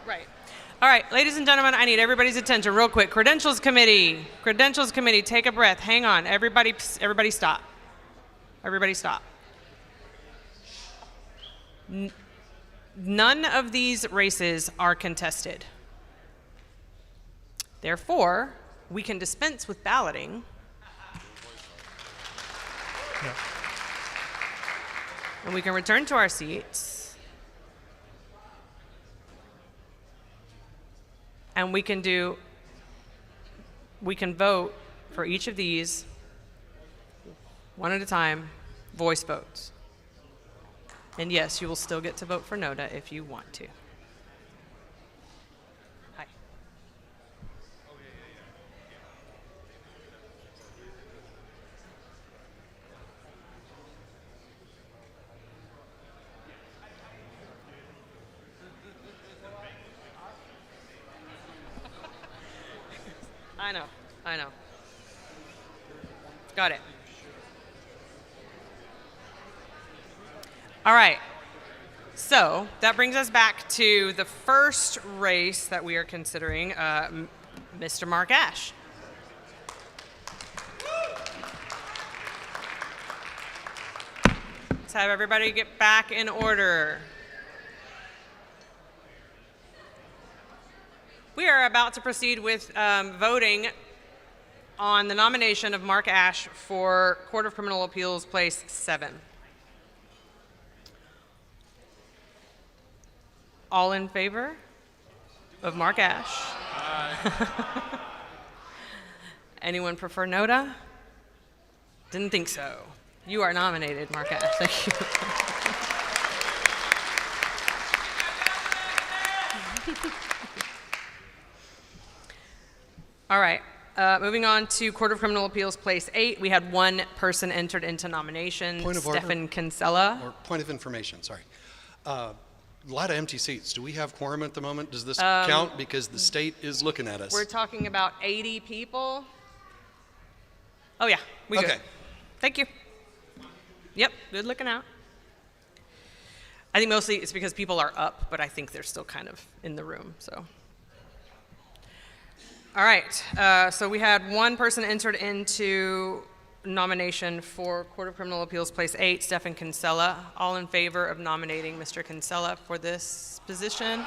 Right. All right, ladies and gentlemen, I need everybody's attention real quick. Credentials Committee, take a breath. Hang on. Everybody stop. Everybody stop. None of these races are contested. Therefore, we can dispense with balloting. Yeah. And we can return to our seats. And we can vote for each of these one at a time, voice votes. And yes, you will still get to vote for Noda if you want to. Hi. I know. Got it. All right. So that brings us back to the first race that we are considering, Mr. Mark Ash. Let's have everybody get back in order. We are about to proceed with voting on the nomination of Mark Ash for Court of Criminal Appeals, Place 7. All in favor of Mark Ash? Aye. Anyone prefer Noda? Didn't think so. You are nominated, Mark Ash. Thank you. All right. Moving on to Court of Criminal Appeals, Place 8. We had one person entered into nomination, Point of order. Stefan Kinsella. Or point of information, sorry. A lot of empty seats. Do we have quorum at the moment? Does this Um, count? Because the state is looking at us. We're talking about 80 people. Oh, yeah. We Okay. good. Thank you. Yep, good looking out. I think mostly it's because people are up, but I think they're still kind of in the room, so. All right, so we had one person entered into nomination for Court of Criminal Appeals, Place 8, Stefan Kinsella. All in favor of nominating Mr. Kinsella for this position?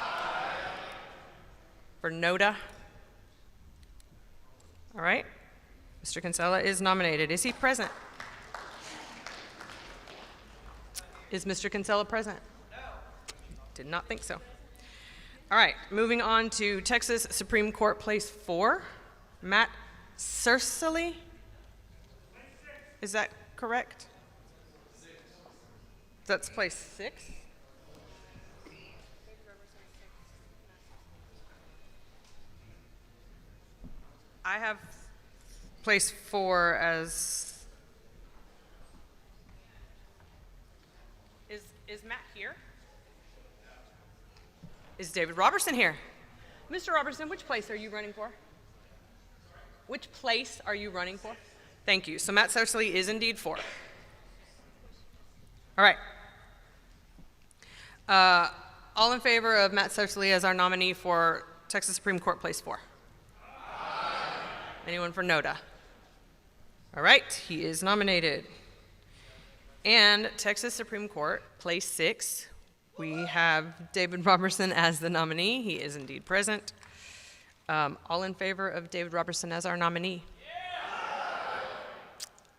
For Noda? All right, Mr. Kinsella is nominated. Is he present? Is Mr. Kinsella present? No. Did not think so. All right, moving on to Texas Supreme Court, Place 4, Matt Cercely. Is that correct? That's Place 6? I have Place 4 as... Is Matt here? Is David Robertson here? Mr. Robertson, which place are you running for? Which place are you running for? Thank you. So Matt Cercely is indeed for. All right. All in favor of Matt Cercely as our nominee for Texas Supreme Court, Place 4? Anyone for Noda? All right, he is nominated. And Texas Supreme Court, Place 6, we have David Robertson as the nominee. He is indeed present. All in favor of David Robertson as our nominee?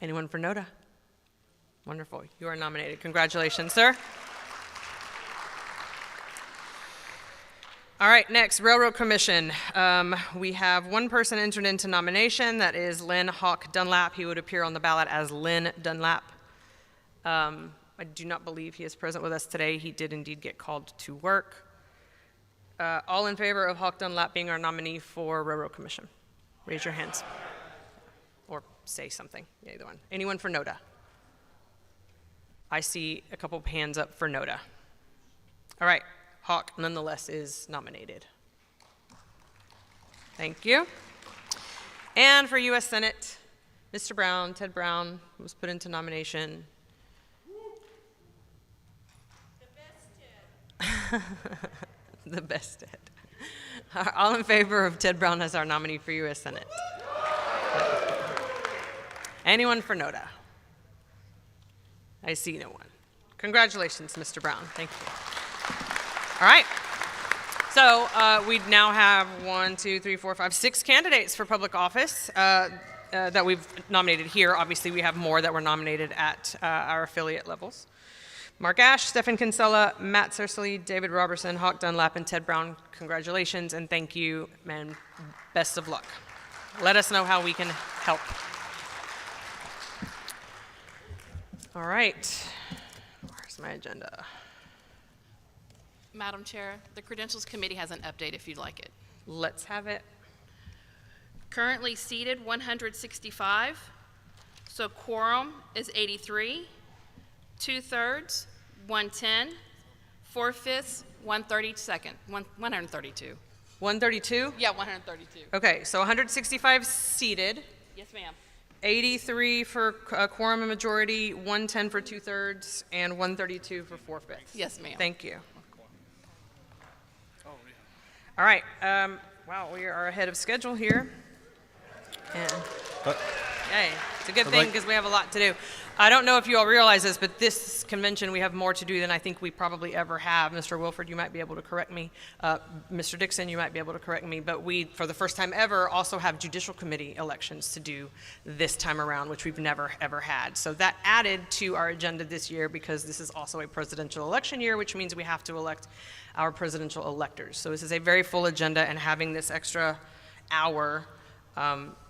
Anyone for Noda? Wonderful. You are nominated. Congratulations, sir. All right, next, Railroad Commission. We have one person entered into nomination. That is Lynn Hawk Dunlap. He would appear on the ballot as Lynn Dunlap. I do not believe he is present with us today. He did indeed get called to work. All in favor of Hawk Dunlap being our nominee for Railroad Commission? Raise your hands. Or say something, either one. Anyone for NODA? I see a couple of hands up for NODA. All right, Hawk nonetheless is nominated. Thank you. And for U.S. Senate, Mr. Brown, Ted Brown, was put into nomination. The best Ted. All in favor of Ted Brown as our nominee for U.S. Senate? Anyone for NODA? I see no one. Congratulations, Mr. Brown. Thank you. All right. So we now have 6 candidates for public office that we've nominated here. Obviously, we have more that were nominated at our affiliate levels. Mark Ash, Stephen Kinsella, Matt Searsley, David Robertson, Hawk Dunlap, and Ted Brown. Congratulations and thank you, and best of luck. Let us know how we can help. All right. Where's my agenda? Madam Chair, the Credentials Committee has an update if you'd like it. Let's have it. Currently seated 165, so quorum is 83, 2/3, 110, 4/5, 132. 132? Yeah, 132. Okay, so 165 seated, Yes, ma'am. 83 for quorum and majority, 110 for 2/3, and 132 for 4/5. Yes, ma'am. Thank you. All right. Wow, we are ahead of schedule here. And yay, it's a good thing because we have a lot to do. I don't know if you all realize this, but this convention we have more to do than I think we probably ever have. Mr. Wilford, you might be able to correct me. Mr. Dixon, you might be able to correct me. But we, for the first time ever, also have judicial committee elections to do this time around, which we've never ever had. So that added to our agenda this year because this is also a presidential election year, which means we have to elect our presidential electors. So this is a very full agenda, and having this extra hour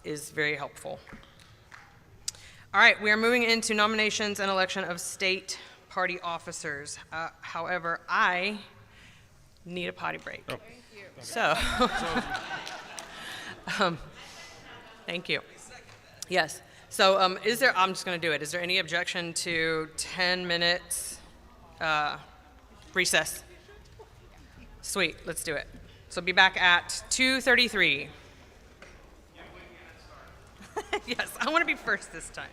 is very helpful. All right, we are moving into nominations and election of state party officers. However, I need a potty break. Oh. Thank you. So, thank you. Yes. So, I'm just going to do it. Is there any objection to 10 minutes recess? Sweet, let's do it. So be back at 2:33. Yes, I want to be first this time.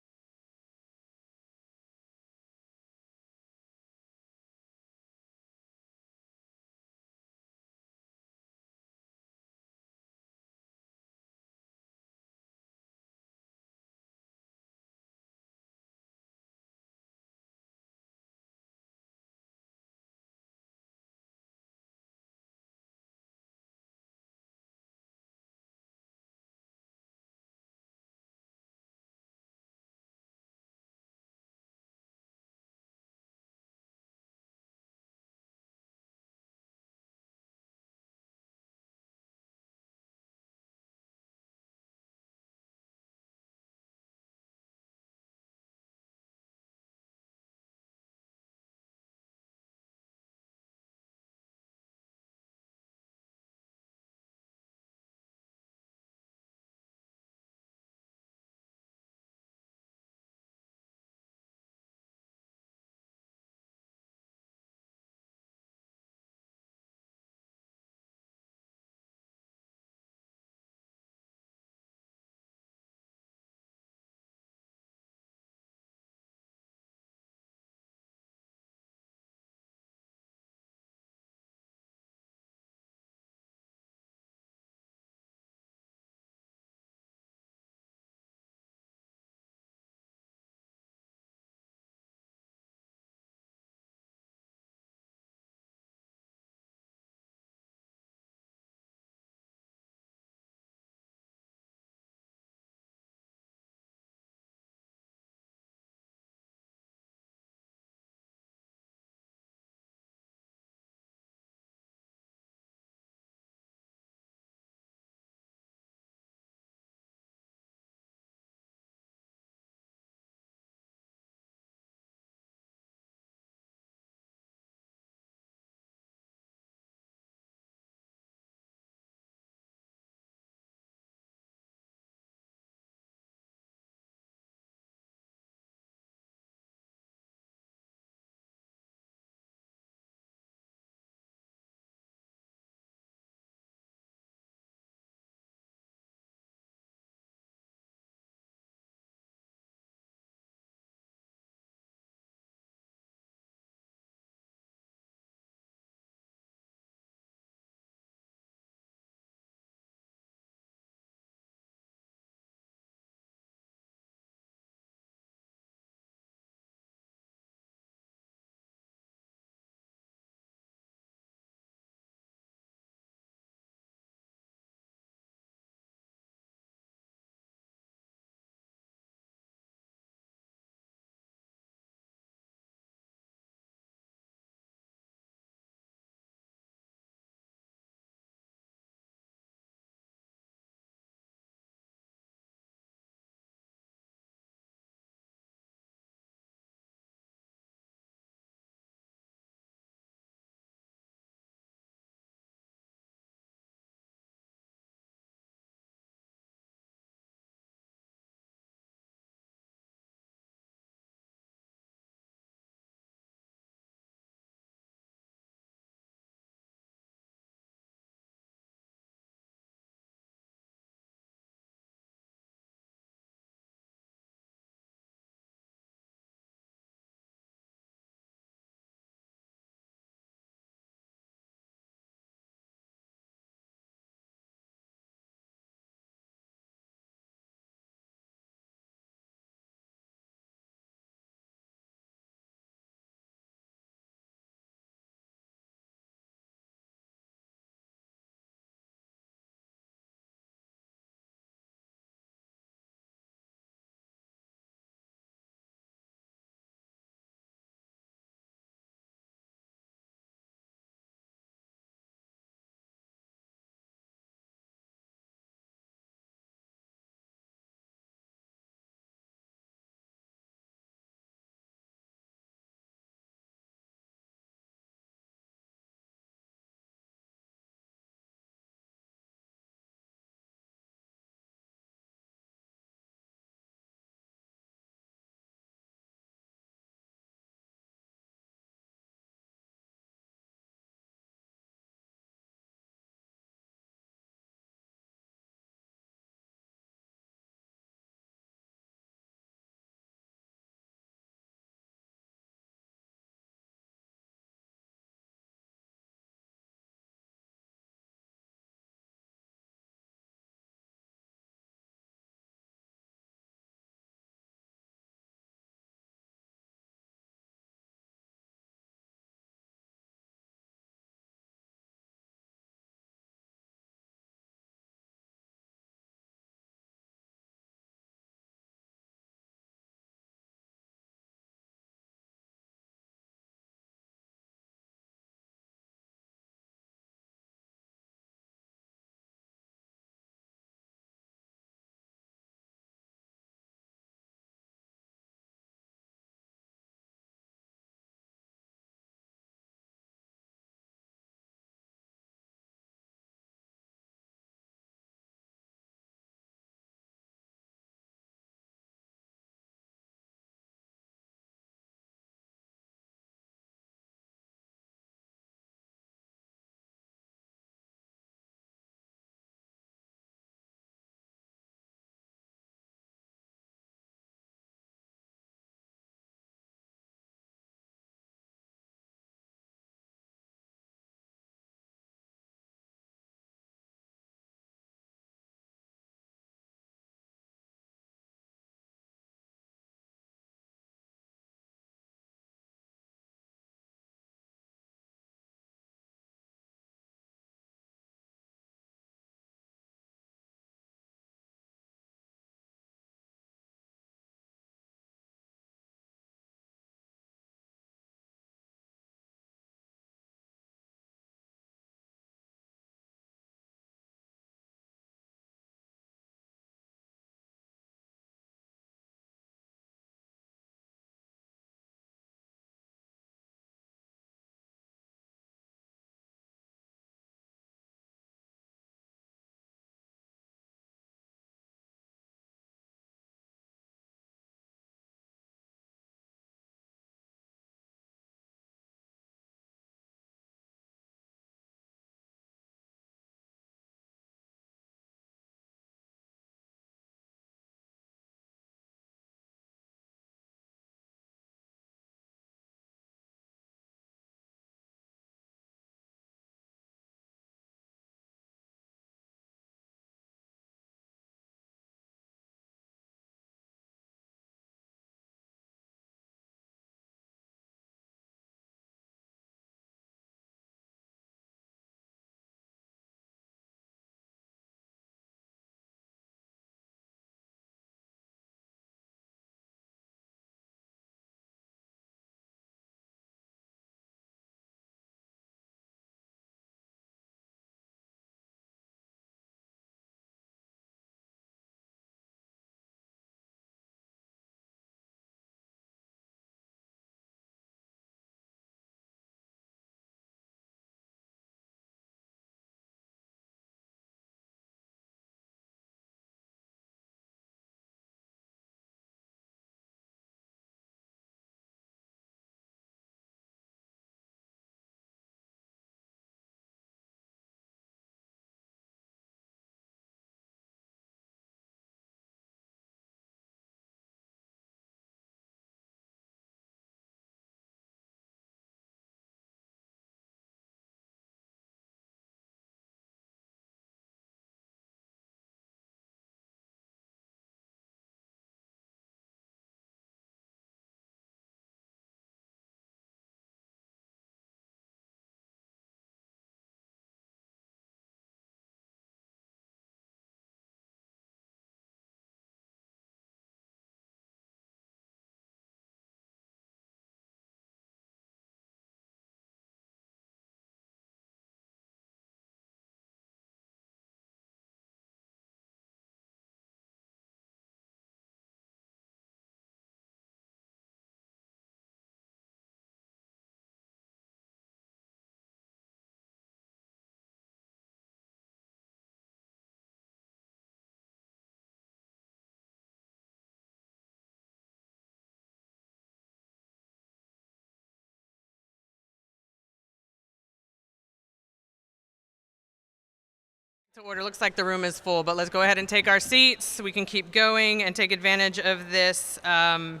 To order. Looks like the room is full, but let's go ahead and take our seats so we can keep going and take advantage of this, the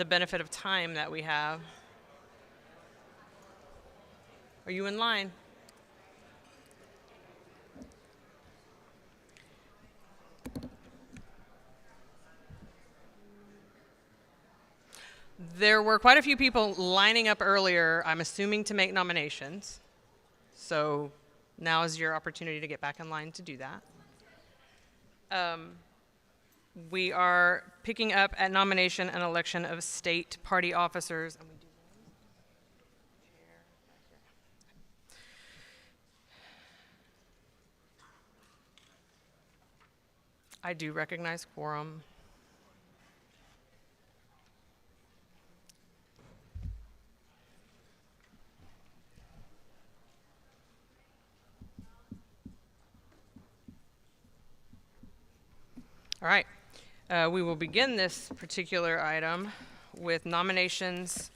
benefit of time that we have. Are you in line? There were quite a few people lining up earlier, I'm assuming to make nominations. So now is your opportunity to get back in line to do that. We are picking up at nomination and election of state party officers. I do recognize quorum. All right, we will begin this particular item with nominations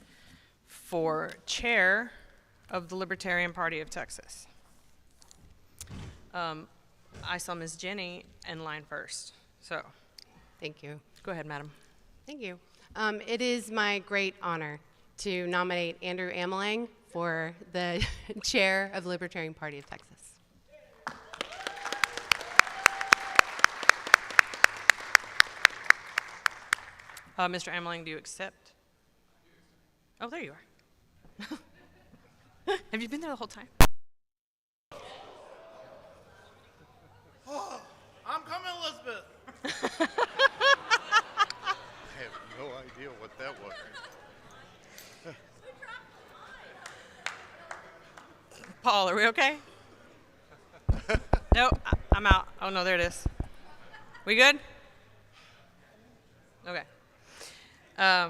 for chair of the Libertarian Party of Texas. I saw Ms. Jenny in line first, so. Thank you. Go ahead, madam. Thank you. It is my great honor to nominate Andrew Ameling for the chair of the Libertarian Party of Texas. Mr. Ameling, do you accept? Oh, there you are. Have you been there the whole time? Oh, I'm coming, Elizabeth. I have no idea what that was. Paul, are we okay? Nope, I'm out. Oh, no, there it is. We good? Okay. All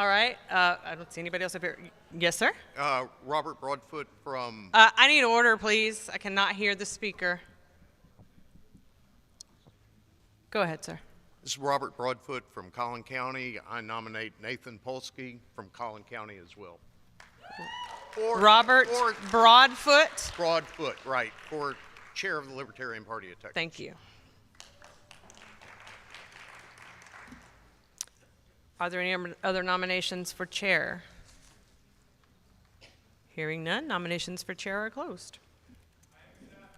right. I don't see anybody else up here. Yes, sir? Robert Broadfoot from... I need order, please. I cannot hear the speaker. Go ahead, sir. This is Robert Broadfoot from Collin County. I nominate Nathan Polsky from Collin County as well. Robert Broadfoot? Broadfoot, right, for chair of the Libertarian Party of Texas. Thank you. Are there any other nominations for chair? Hearing none, nominations for chair are closed.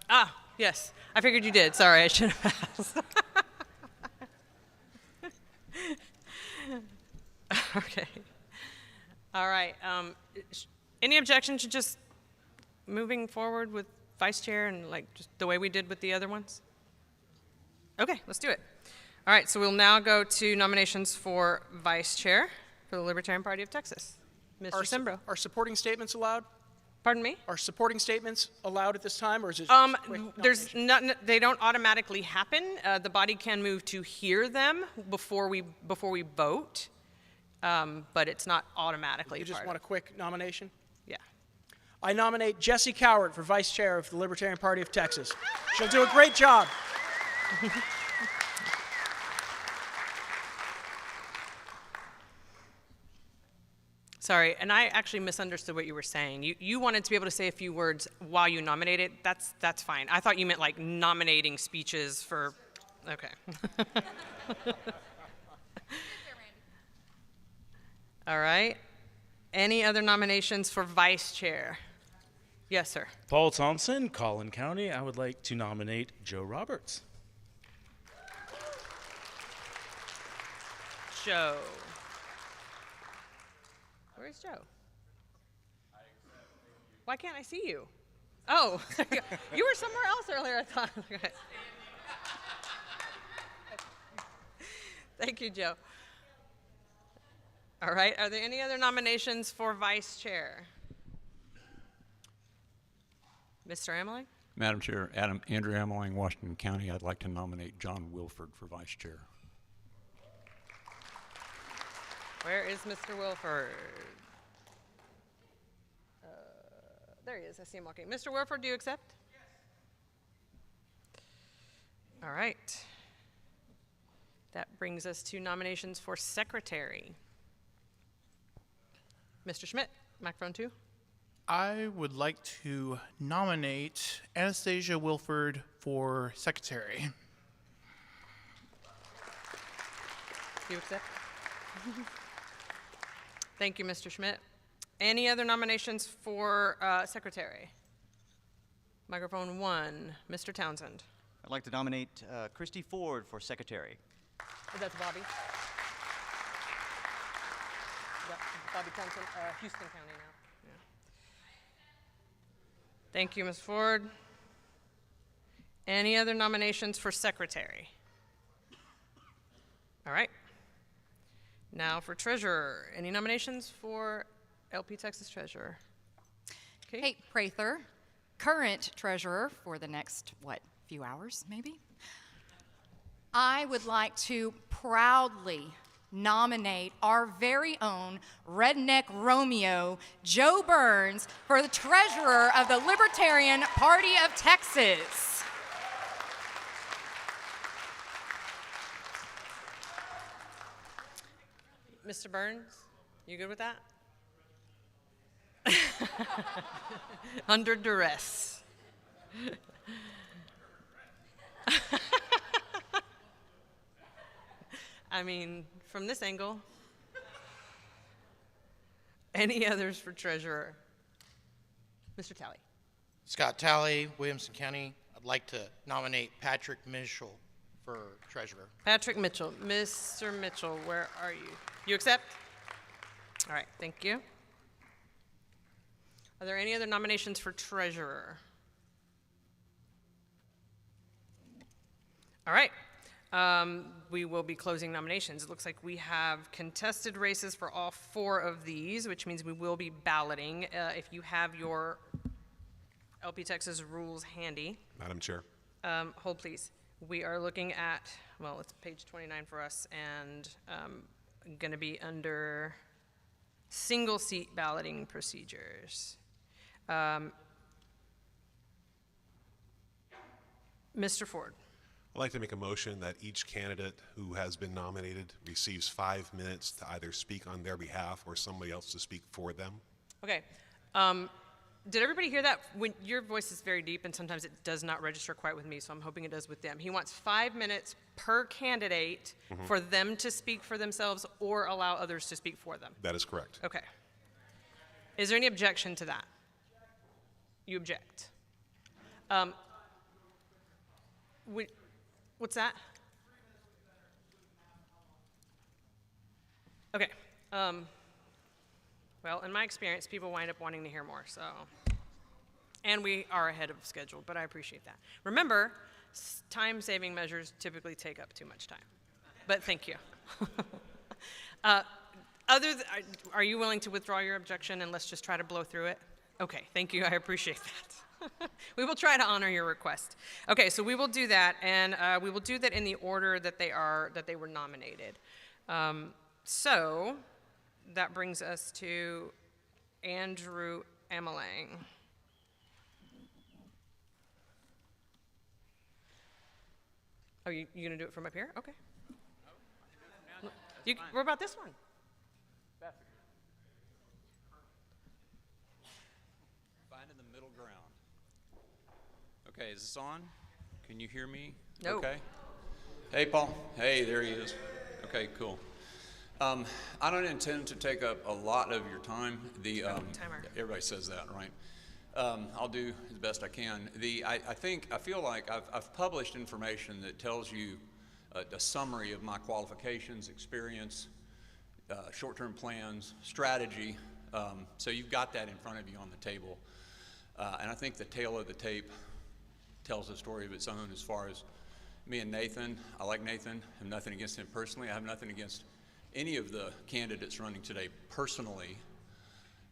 Ah, yes. I figured you did. Sorry, I should have asked. Okay. All right. Any objection to just moving forward with vice chair and like just the way we did with the other ones? Okay, let's do it. All right, so we'll now go to nominations for vice chair for the Libertarian Party of Texas. Mr. Sembro. Are supporting statements allowed? Pardon me? Are supporting statements allowed at this time, or is it? There's not. They don't automatically happen. The body can move to hear them before we vote, but it's not automatically. You just part want a of quick nomination? Yeah. I nominate Jessie Coward for vice chair of the Libertarian Party of Texas. She'll do a great job. Sorry, and I actually misunderstood what you were saying. You wanted to be able to say a few words while you nominated. That's fine. I thought you meant like nominating speeches for. Okay. All right. Any other nominations for vice chair? Yes, sir. Paul Thompson, Collin County. I would like to nominate Joe Roberts. Joe. Where's Joe? Why can't I see you? Oh, you were somewhere else earlier, I thought. Thank you, Joe. All right, are there any other nominations for vice chair? Mr. Ameling? Madam Chair, Andrew Ameling, Washington County. I'd like to nominate John Wilford for vice chair. Where is Mr. Wilford? There he is. I see him walking. Mr. Wilford, do you accept? Yes. All right. That brings us to nominations for secretary. Mr. Schmidt, microphone 2. I would like to nominate Anastasia Wilford for secretary. You accept? Thank you, Mr. Schmidt. Any other nominations for secretary? Microphone 1, Mr. Townsend. I'd like to nominate Christy Ford for secretary. Oh, that's Bobby. Yeah, Bobby Townsend, Houston County now. Yeah. Thank you, Ms. Ford. Any other nominations for secretary? All right. Now for treasurer. Any nominations for LP Texas treasurer? Okay. Kate Prather, current treasurer for the next, few hours maybe? I would like to proudly nominate our very own redneck Romeo, Joe Burns, for the treasurer of the Libertarian Party of Texas. Mr. Burns, you good with that? Under duress. I mean, from this angle. Any others for treasurer? Mr. Talley. Scott Talley, Williamson County. I'd like to nominate Patrick Mitchell for treasurer. Patrick Mitchell. Mr. Mitchell, where are you? You accept? All right, thank you. Are there any other nominations for treasurer? All right. We will be closing nominations. It looks like we have contested races for all 4 of these, which means we will be balloting. If you have your LP Texas rules handy. Madam Chair. Hold, please. We are looking at, well, it's page 29 for us, and going to be under single seat balloting procedures. Mr. Ford. I'd like to make a motion that each candidate who has been nominated receives 5 minutes to either speak on their behalf or somebody else to speak for them. Okay. Did everybody hear that? When your voice is very deep and sometimes it does not register quite with me, so I'm hoping it does with them. He wants 5 minutes per candidate for them to speak for themselves or allow others to speak for them. That is correct. Okay. Is there any objection to that? You object. What's that? Okay. Well, in my experience, people wind up wanting to hear more, so. And we are ahead of schedule, but I appreciate that. Remember, time-saving measures typically take up too much time. But thank you. Are you willing to withdraw your objection and let's just try to blow through it? Okay, thank you. I appreciate that. We will try to honor your request. Okay, so we will do that, and we will do that in the order that they were nominated. So that brings us to Andrew Amelang. Oh, you gonna do it from up here? Okay. What about this one? Finding the middle ground. Okay, is this on? Can you hear me? No. Okay. Hey, Paul. Hey, there he is. Okay, cool. I don't intend to take up a lot of your time. Timer. Everybody says that, right? I'll do as best I can. I feel like I've published information that tells you a summary of my qualifications, experience, short-term plans, strategy. So you've got that in front of you on the table. And I think the tail of the tape tells a story of its own as far as me and Nathan. I like Nathan. I have nothing against him personally. I have nothing against any of the candidates running today personally.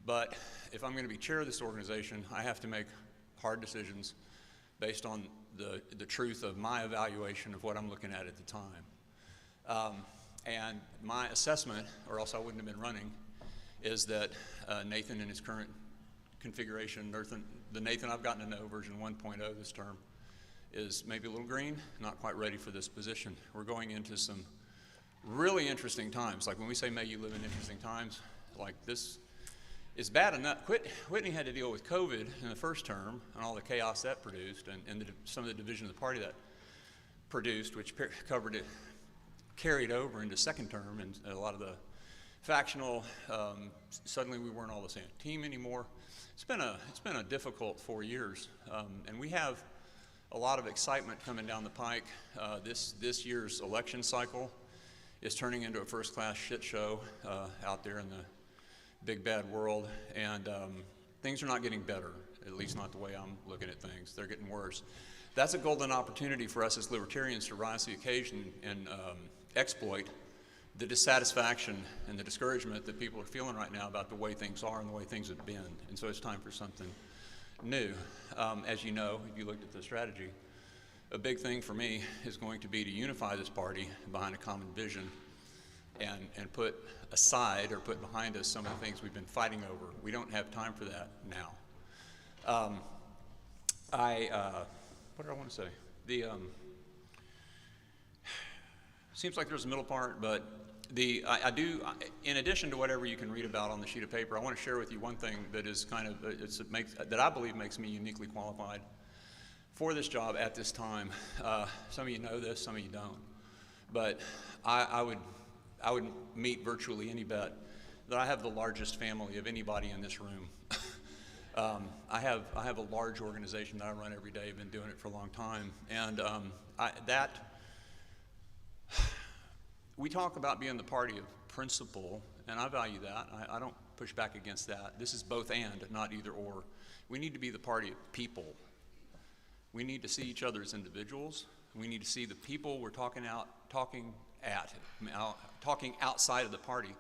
But if I'm going to be chair of this organization, I have to make hard decisions based on the truth of my evaluation of what I'm looking at the time. And my assessment, or else I wouldn't have been running, is that Nathan in his current configuration, the Nathan I've gotten to know, version 1.0 this term, is maybe a little green, not quite ready for this position. We're going into some really interesting times. Like when we say may you live in interesting times, like this is bad enough. Whitney had to deal with COVID in the first term and all the chaos that produced, and some of the division of the party that produced, which carried over into second term, and a lot of the factional, suddenly we weren't all the same team anymore. It's been a difficult 4 years, and we have a lot of excitement coming down the pike. This year's election cycle is turning into a first-class shit show out there in the big bad world, and things are not getting better, at least not the way I'm looking at things. They're getting worse. That's a golden opportunity for us as libertarians to rise to the occasion and exploit the dissatisfaction and the discouragement that people are feeling right now about the way things are and the way things have been. And so it's time for something new. As you know, if you looked at the strategy, a big thing for me is going to be to unify this party behind a common vision and put aside or put behind us some of the things we've been fighting over. We don't have time for that now. What did I want to say? Seems like there's a middle part, but in addition to whatever you can read about on the sheet of paper, I want to share with you one thing that is kind of, that I believe makes me uniquely qualified for this job at this time. Some of you know this, some of you don't. But I would meet virtually any bet that I have the largest family of anybody in this room. I have a large organization that I run every day. I've been doing it for a long time. And we talk about being the party of principle, and I value that. I don't push back against that. This is both and, not either or. We need to be the party of people. We need to see each other as individuals. We need to see the people we're talking outside of the party.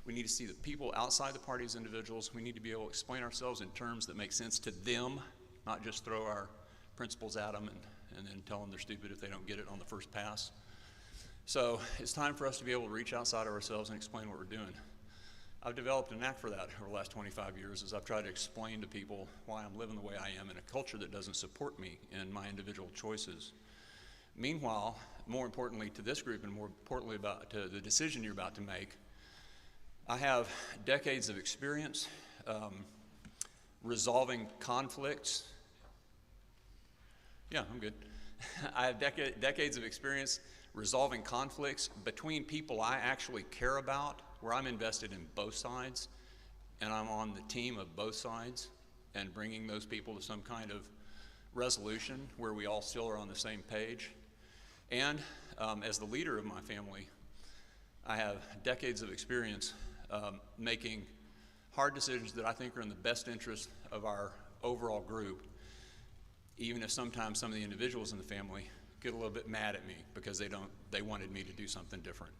We need to see the people outside the party as individuals. We need to be able to explain ourselves in terms that make sense to them, not just throw our principles at them and then tell them they're stupid if they don't get it on the first pass. So it's time for us to be able to reach outside of ourselves and explain what we're doing. I've developed a knack for that over the last 25 years as I've tried to explain to people why I'm living the way I am in a culture that doesn't support me in my individual choices. Meanwhile, more importantly to this group and more importantly to the decision you're about to make, I have decades of experience resolving conflicts. Yeah, I'm good. I have decades of experience resolving conflicts between people I actually care about, where I'm invested in both sides, and I'm on the team of both sides, and bringing those people to some kind of resolution where we all still are on the same page. And as the leader of my family, I have decades of experience making hard decisions that I think are in the best interest of our overall group, even if sometimes some of the individuals in the family get a little bit mad at me because they wanted me to do something different.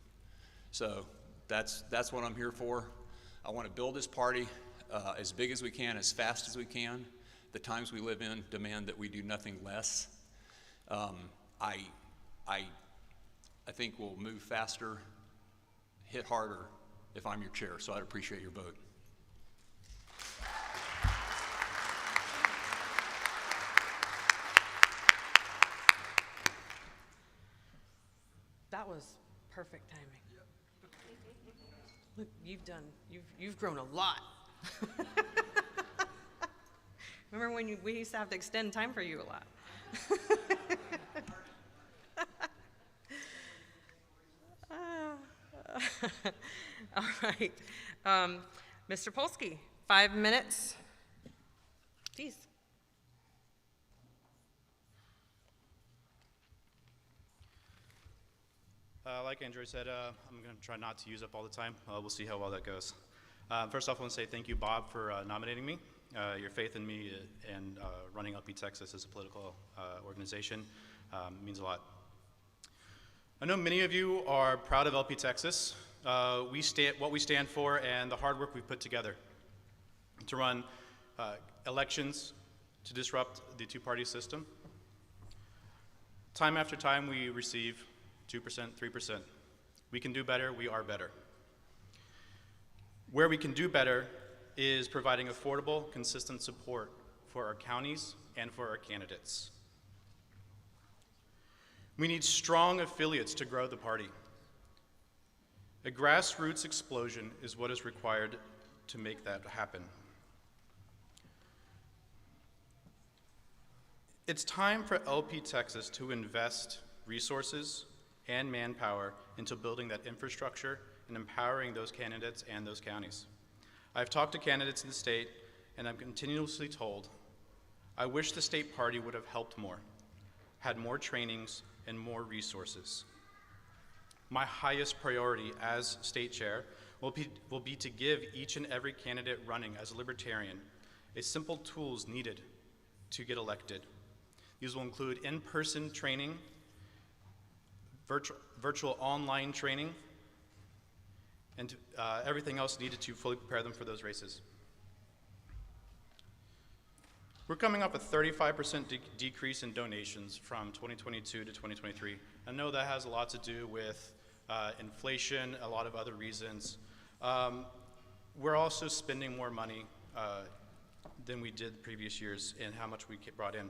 So that's what I'm here for. I want to build this party as big as we can, as fast as we can. The times we live in demand that we do nothing less. I think we'll move faster, hit harder if I'm your chair, so I'd appreciate your vote. That was perfect timing. Look, you've grown a lot. Remember when we used to have to extend time for you a lot? All right. Mr. Polsky, 5 minutes. Please. Like Andrew said, I'm going to try not to use up all the time. We'll see how well that goes. First off, I want to say thank you, Bob, for nominating me. Your faith in me and running LP Texas as a political organization means a lot. I know many of you are proud of LP Texas, what we stand for, and the hard work we've put together to run elections to disrupt the two-party system. Time after time, we receive 2%, 3%. We can do better, we are better. Where we can do better is providing affordable, consistent support for our counties and for our candidates. We need strong affiliates to grow the party. A grassroots explosion is what is required to make that happen. It's time for LP Texas to invest resources and manpower into building that infrastructure and empowering those candidates and those counties. I've talked to candidates in the state, and I'm continuously told, I wish the state party would have helped more, had more trainings and more resources. My highest priority as state chair will be to give each and every candidate running as a Libertarian a simple tools needed to get elected. These will include in-person training, virtual online training, and everything else needed to fully prepare them for those races. We're coming off a 35% decrease in donations from 2022 to 2023. I know that has a lot to do with inflation, a lot of other reasons. We're also spending more money than we did previous years in how much we brought in.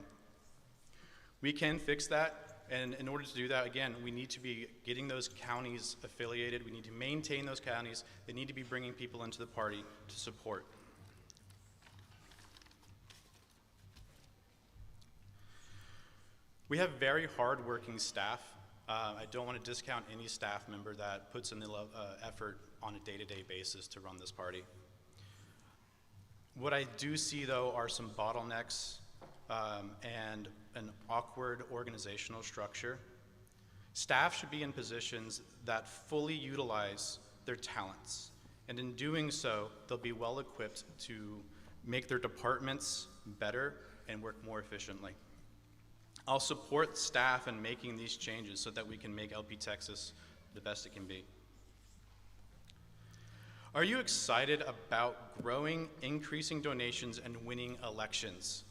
We can fix that, and in order to do that, again, we need to be getting those counties affiliated. We need to maintain those counties. They need to be bringing people into the party to support. We have very hard-working staff. I don't want to discount any staff member that puts in the effort on a day-to-day basis to run this party. What I do see, though, are some bottlenecks and an awkward organizational structure. Staff should be in positions that fully utilize their talents, and in doing so, they'll be well equipped to make their departments better and work more efficiently. I'll support staff in making these changes so that we can make LP Texas the best it can be. Are you excited about growing, increasing donations, and winning elections?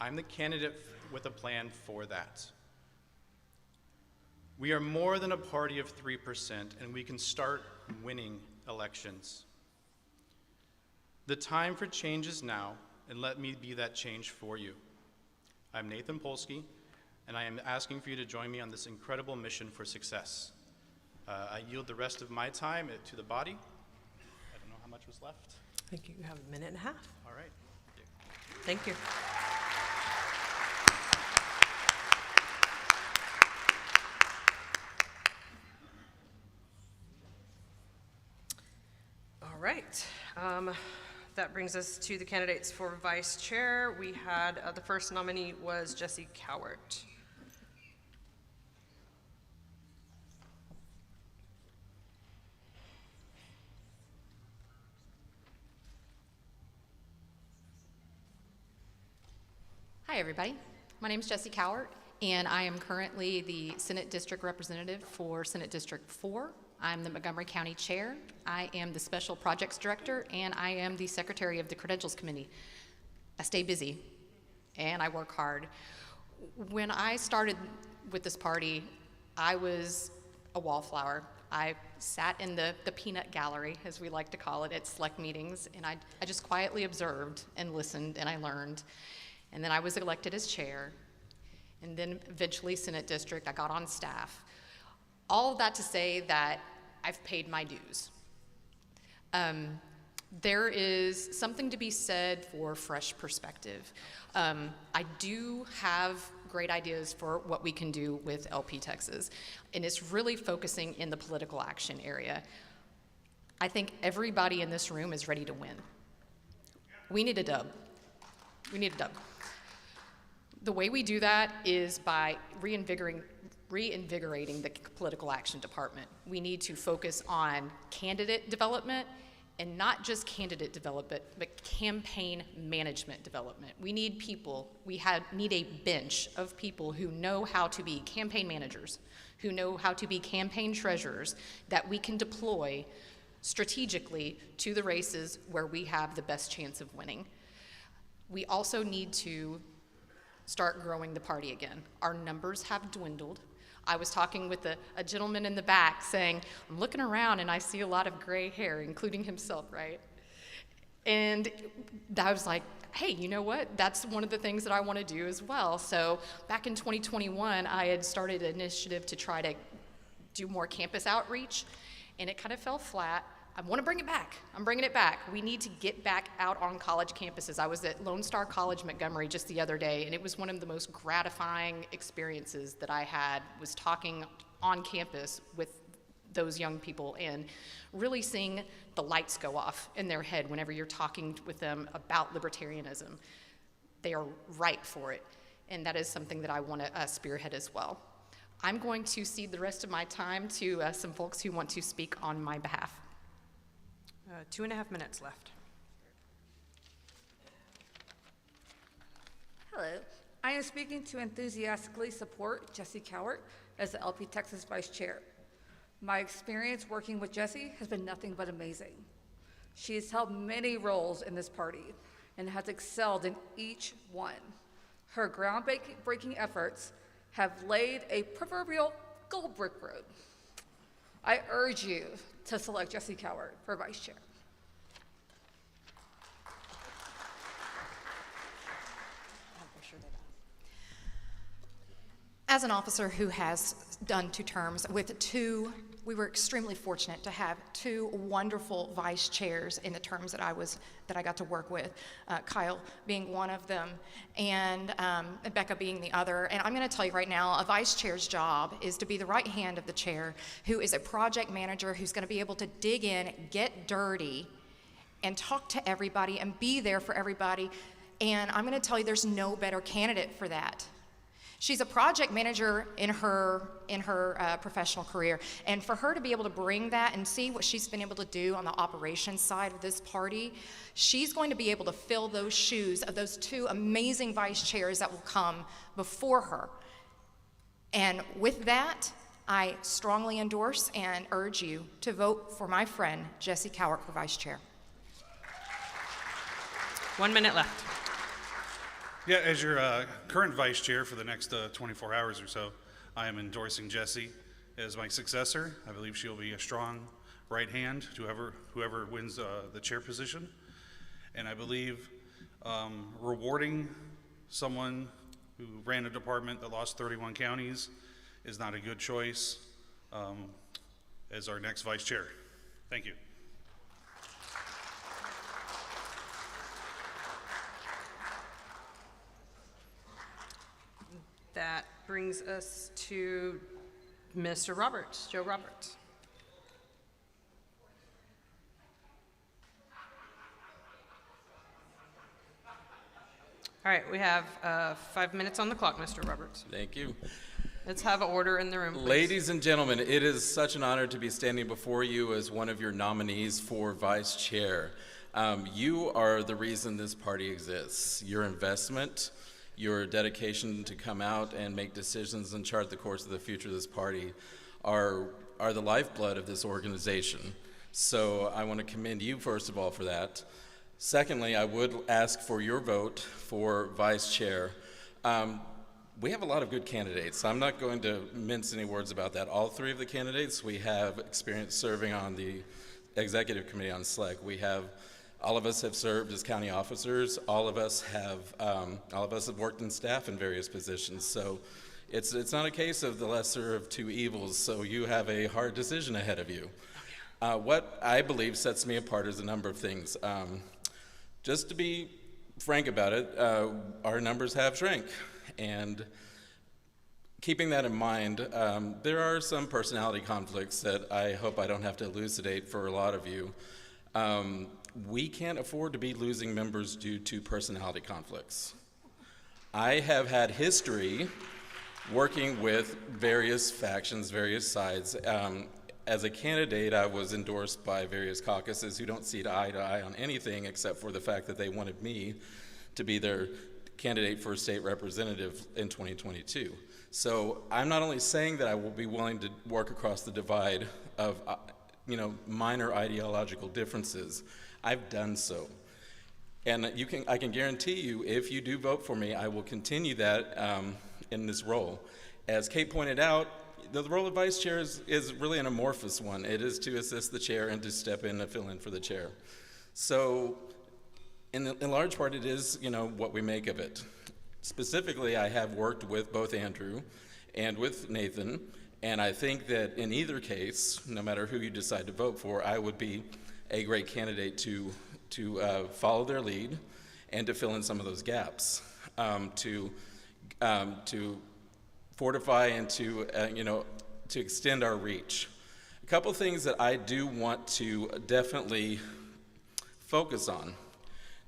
I'm the candidate with a plan for that. We are more than a party of 3%, and we can start winning elections. The time for change is now, and let me be that change for you. I'm Nathan Polsky, and I am asking for you to join me on this incredible mission for success. I yield the rest of my time to the body. I don't know how much was left. I think you have a minute and a half. All right. Thank you. All right. That brings us to the candidates for vice chair. We had the first nominee was Jesse Cowart. Hi, everybody. My name is Jessie Cowart, and I am currently the Senate District Representative for Senate District 4. I'm the Montgomery County Chair. I am the Special Projects Director, and I am the Secretary of the Credentials Committee. I stay busy, and I work hard. When I started with this party, I was a wallflower. I sat in the peanut gallery, as we like to call it, at select meetings, and I just quietly observed and listened, and I learned. And then I was elected as chair, and then eventually Senate District. I got on staff. All of that to say that I've paid my dues. There is something to be said for fresh perspective. I do have great ideas for what we can do with LP Texas, and it's really focusing in the political action area. I think everybody in this room is ready to win. We need a dub. We need a dub. The way we do that is by reinvigorating the political action department. We need to focus on candidate development, and not just candidate development, but campaign management development. We need people, need a bench of people who know how to be campaign managers, who know how to be campaign treasurers, that we can deploy strategically to the races where we have the best chance of winning. We also need to start growing the party again. Our numbers have dwindled. I was talking with a gentleman in the back saying, I'm looking around and I see a lot of gray hair, including himself, right? And I was like, hey, you know what? That's one of the things that I want to do as well. So back in 2021, I had started an initiative to try to do more campus outreach, and it kind of fell flat. I want to bring it back. I'm bringing it back. We need to get back out on college campuses. I was at Lone Star College Montgomery just the other day, and it was one of the most gratifying experiences that I had, was talking on campus with those young people and really seeing the lights go off in their head whenever you're talking with them about libertarianism. They are ripe for it, and that is something that I want to spearhead as well. I'm going to cede the rest of my time to some folks who want to speak on my behalf. 2.5 minutes left. Hello. I am speaking to enthusiastically support Jessie Cowart as the LP Texas Vice Chair. My experience working with Jessie has been nothing but amazing. She has held many roles in this party and has excelled in each one. Her groundbreaking efforts have laid a proverbial gold brick road. I urge you to select Jessie Cowart for Vice Chair. As an officer who has done 2 terms with we were extremely fortunate to have 2 wonderful vice chairs in the terms that I got to work with, Kyle being one of them, and Becca being the other. And I'm going to tell you right now, a vice chair's job is to be the right hand of the chair, who is a project manager, who's going to be able to dig in, get dirty, and talk to everybody and be there for everybody. And I'm going to tell you, there's no better candidate for that. She's a project manager in her professional career, and for her to be able to bring that and see what she's been able to do on the operations side of this party, she's going to be able to fill those shoes of those 2 amazing vice chairs that will come before her. And with that, I strongly endorse and urge you to vote for my friend Jessie Cowart for vice chair. 1 minute left. Yeah, as your current vice chair for the next 24 hours or so, I am endorsing Jessie as my successor. I believe she'll be a strong right hand to whoever wins the chair position. And I believe rewarding someone who ran a department that lost 31 counties is not a good choice as our next vice chair. Thank you. That brings us to Mr. Roberts, Joe Roberts. All right, we have 5 minutes on the clock, Mr. Roberts. Thank you. Let's have order in the room, please. Ladies and gentlemen, it is such an honor to be standing before you as one of your nominees for vice chair. You are the reason this party exists. Your investment, your dedication to come out and make decisions and chart the course of the future of this party are the lifeblood of this organization. So I want to commend you, first of all, for that. Secondly, I would ask for your vote for vice chair. We have a lot of good candidates. I'm not going to mince any words about that. All 3 of the candidates, we have experience serving on the executive committee on SLEC. All of us have served as county officers. All of us have worked in staff in various positions. So it's not a case of the lesser of 2 evils. So you have a hard decision ahead of you. What I believe sets me apart is a number of things. Just to be frank about it, our numbers have shrank. And keeping that in mind, there are some personality conflicts that I hope I don't have to elucidate for a lot of you. We can't afford to be losing members due to personality conflicts. I have had history working with various factions, various sides. As a candidate, I was endorsed by various caucuses who don't see eye to eye on anything except for the fact that they wanted me to be their candidate for state representative in 2022. So I'm not only saying that I will be willing to work across the divide of minor ideological differences, I've done so. And I can guarantee you, if you do vote for me, I will continue that in this role. As Kate pointed out, the role of vice chair is really an amorphous one. It is to assist the chair and to step in and fill in for the chair. So in large part, it is what we make of it. Specifically, I have worked with both Andrew and with Nathan, and I think that in either case, no matter who you decide to vote for, I would be a great candidate to follow their lead and to fill in some of those gaps, to fortify and to extend our reach. A couple things that I do want to definitely focus on.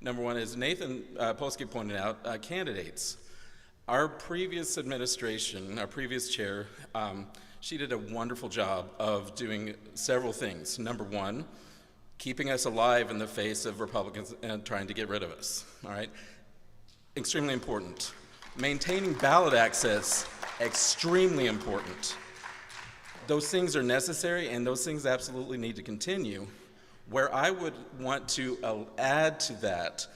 Number one is Nathan Polsky pointed out candidates. Our previous administration, our previous chair, she did a wonderful job of doing several things. Number one, keeping us alive in the face of Republicans trying to get rid of us, all right? Extremely important. Maintaining ballot access, extremely important. Those things are necessary, and those things absolutely need to continue. Where I would want to add to that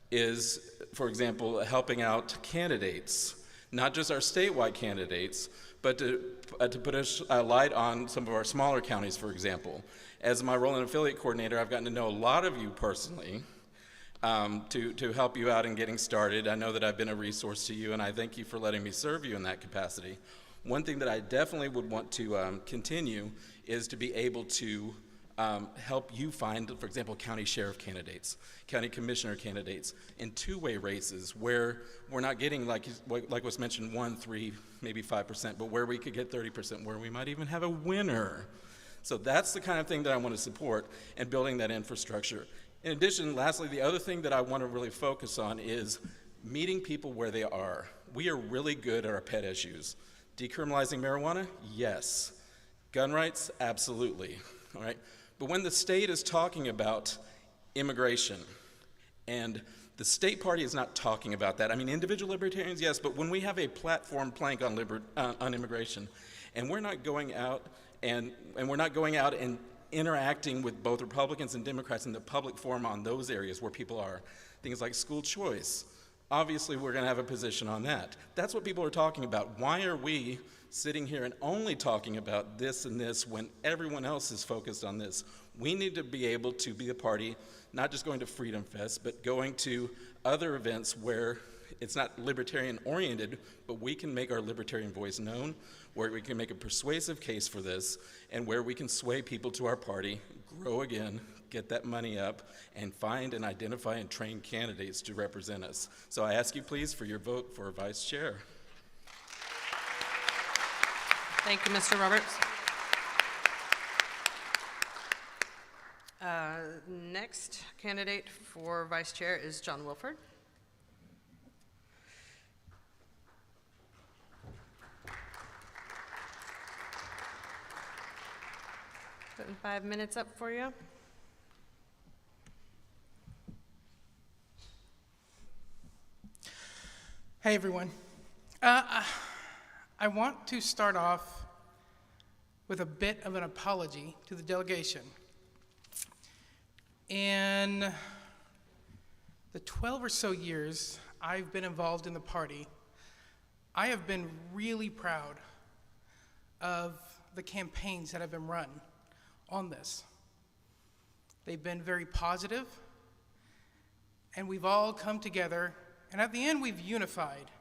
is, for example, helping out candidates, not just our statewide candidates, but to put a light on some of our smaller counties, for example. As my role in affiliate coordinator, I've gotten to know a lot of you personally to help you out in getting started. I know that I've been a resource to you, and I thank you for letting me serve you in that capacity. One thing that I definitely would want to continue is to be able to help you find, for example, county sheriff candidates, county commissioner candidates in two-way races where we're not getting, like was mentioned, 1, 3, maybe 5%, but where we could get 30%, where we might even have a winner. So that's the kind of thing that I want to support and building that infrastructure. In addition, lastly, the other thing that I want to really focus on is meeting people where they are. We are really good at our pet issues. Decriminalizing marijuana? Yes. Gun rights? Absolutely. All right. But when the state is talking about immigration, and the state party is not talking about that, I mean, individual libertarians, yes, but when we have a platform plank on immigration, and we're not going out and interacting with both Republicans and Democrats in the public forum on those areas where people are, things like school choice, obviously we're going to have a position on that. That's what people are talking about. Why are we sitting here and only talking about this and this when everyone else is focused on this? We need to be able to be a party, not just going to Freedom Fest, but going to other events where it's not libertarian oriented, but we can make our libertarian voice known, where we can make a persuasive case for this, and where we can sway people to our party, grow again, get that money up, and find and identify and train candidates to represent us. So I ask you please for your vote for vice chair. Thank you, Mr. Roberts. Next candidate for vice chair is John Wilford. Putting 5 minutes up for you. Hey, everyone. I want to start off with a bit of an apology to the delegation. In the 12 or so years I've been involved in the party, I have been really proud of the campaigns that have been run on this. They've been very positive, and we've all come together, and at the end we've unified.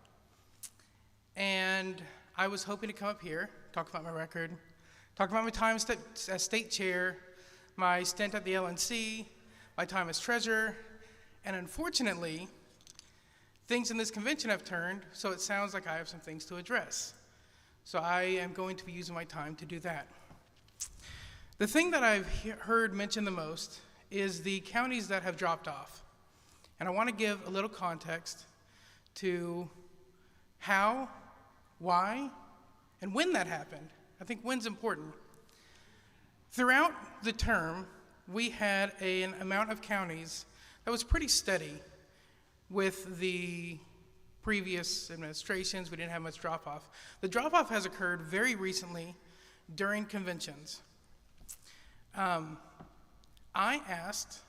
And I was hoping to come up here, talk about my record, talk about my time as state chair, my stint at the LNC, my time as treasurer, and unfortunately, things in this convention have turned, so it sounds like I have some things to address. So I am going to be using my time to do that. The thing that I've heard mentioned the most is the counties that have dropped off. And I want to give a little context to how, why, and when that happened. I think when's important. Throughout the term, we had an amount of counties that was pretty steady with the previous administrations. We didn't have much drop-off. The drop-off has occurred very recently during conventions. I asked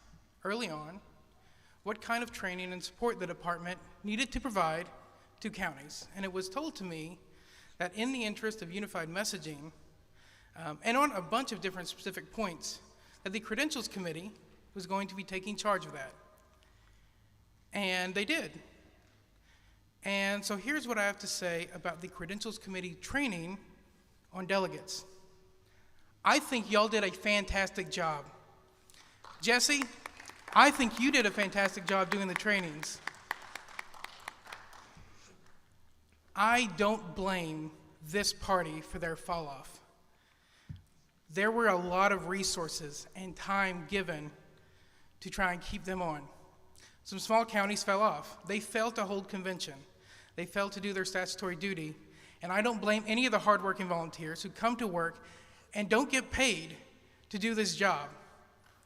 early on what kind of training and support the department needed to provide to counties, and it was told to me that in the interest of unified messaging, and on a bunch of different specific points, that the Credentials Committee was going to be taking charge of that. And they did. And so here's what I have to say about the Credentials Committee training on delegates. I think y'all did a fantastic job. Jesse, I think you did a fantastic job doing the trainings. I don't blame this party for their fall off. There were a lot of resources and time given to try and keep them on. Some small counties fell off. They failed to hold convention. They failed to do their statutory duty. And I don't blame any of the hardworking volunteers who come to work and don't get paid to do this job.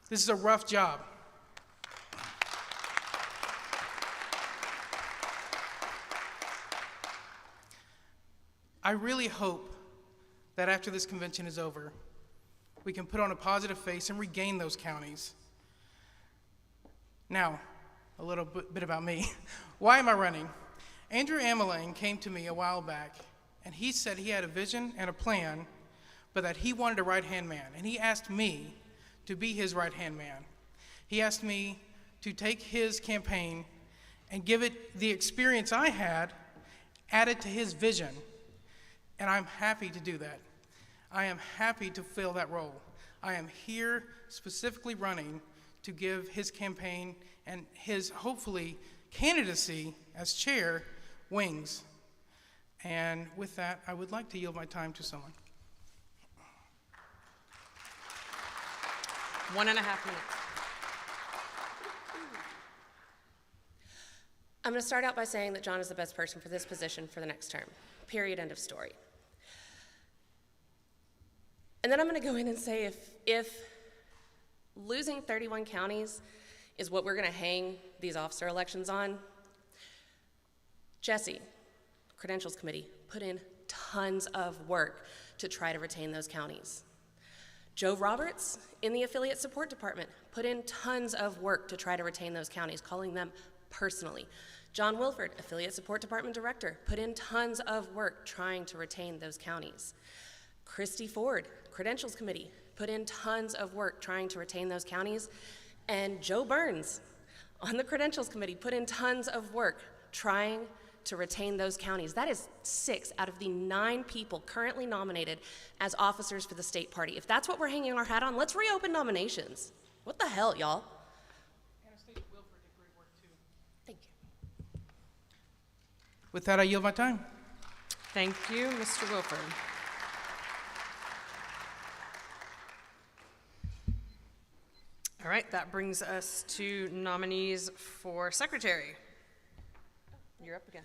This is a rough job. I really hope that after this convention is over, we can put on a positive face and regain those counties. Now, a little bit about me. Why am I running? Andrew Ameling came to me a while back, and he said he had a vision and a plan, but that he wanted a right-hand man, and he asked me to be his right-hand man. He asked me to take his campaign and give it the experience I had, add it to his vision, and I'm happy to do that. I am happy to fill that role. I am here specifically running to give his campaign and his, hopefully, candidacy as chair wings. And with that, I would like to yield my time to someone. 1.5 minutes. I'm going to start out by saying that John is the best person for this position for the next term. Period, end of story. And then I'm going to go in and say if losing 31 counties is what we're going to hang these officer elections on, Jesse, Credentials Committee, put in tons of work to try to retain those counties. Joe Roberts in the Affiliate Support Department put in tons of work to try to retain those counties, calling them personally. John Wilford, Affiliate Support Department Director, put in tons of work trying to retain those counties. Christy Ford, Credentials Committee, put in tons of work trying to retain those counties. And Joe Burns on the Credentials Committee put in tons of work trying to retain those counties. That is 6 out of the 9 people currently nominated as officers for the state party. If that's what we're hanging our hat on, let's reopen nominations. What the hell, y'all? Thank you. With that, I yield my time. Thank you, Mr. Wilford. All right, that brings us to nominees for secretary. You're up again.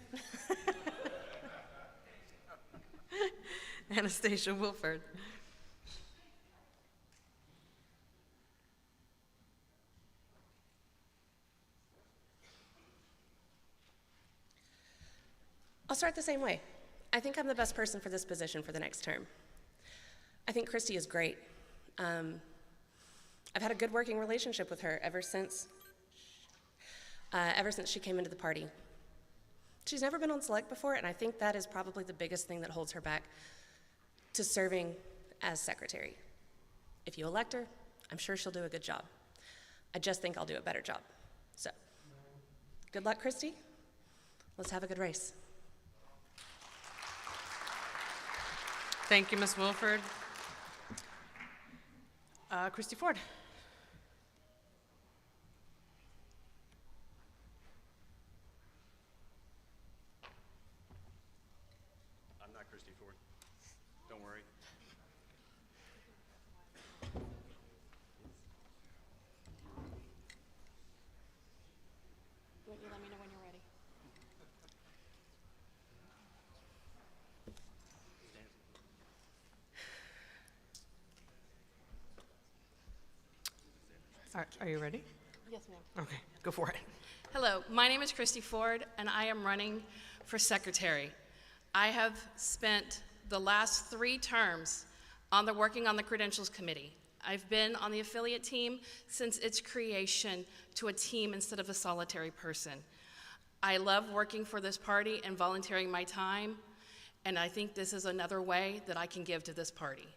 Anastasia Wilford. I'll start the same way. I think I'm the best person for this position for the next term. I think Christy is great. I've had a good working relationship with her ever since she came into the party. She's never been on select before, and I think that is probably the biggest thing that holds her back to serving as secretary. If you elect her, I'm sure she'll do a good job. I just think I'll do a better job. So, good luck, Christy. Let's have a good race. Thank you, Ms. Wilford. Christy Ford. I'm not Christy Ford. Don't worry. Will you let me know when you're ready? Are you ready? Yes, ma'am. Okay, go for it. Hello, my name is Christy Ford, and I am running for secretary. I have spent the last 3 terms working on the Credentials Committee. I've been on the affiliate team since its creation to a team instead of a solitary person. I love working for this party and volunteering my time, and I think this is another way that I can give to this party.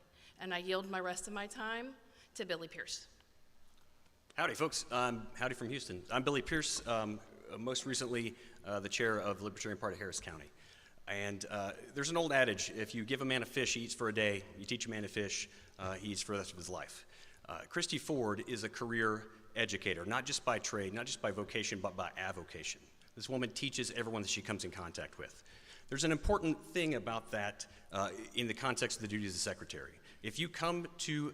And I yield my rest of my time to Billy Pierce. Howdy, folks. Howdy from Houston. I'm Billy Pierce, most recently the chair of the Libertarian Party of Harris County. And there's an old adage, if you give a man a fish, he eats for a day. You teach a man to fish, he eats for the rest of his life. Christy Ford is a career educator, not just by trade, not just by vocation, but by avocation. This woman teaches everyone that she comes in contact with. There's an important thing about that in the context of the duties of the secretary. If you come to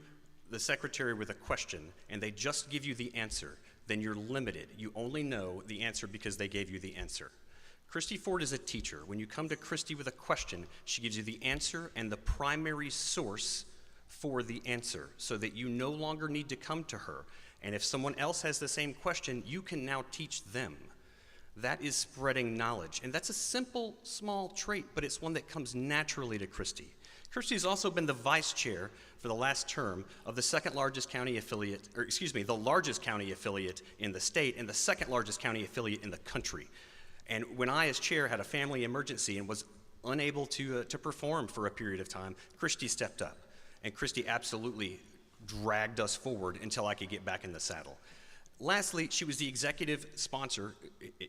the secretary with a question and they just give you the answer, then you're limited. You only know the answer because they gave you the answer. Christy Ford is a teacher. When you come to Christy with a question, she gives you the answer and the primary source for the answer so that you no longer need to come to her. And if someone else has the same question, you can now teach them. That is spreading knowledge. And that's a simple, small trait, but it's one that comes naturally to Christy. Christy has also been the vice chair for the last term of the second largest county affiliate, or excuse me, the largest county affiliate in the state and the second largest county affiliate in the country. And when I, as chair, had a family emergency and was unable to perform for a period of time, Christy stepped up. And Christy absolutely dragged us forward until I could get back in the saddle. Lastly, she was the executive sponsor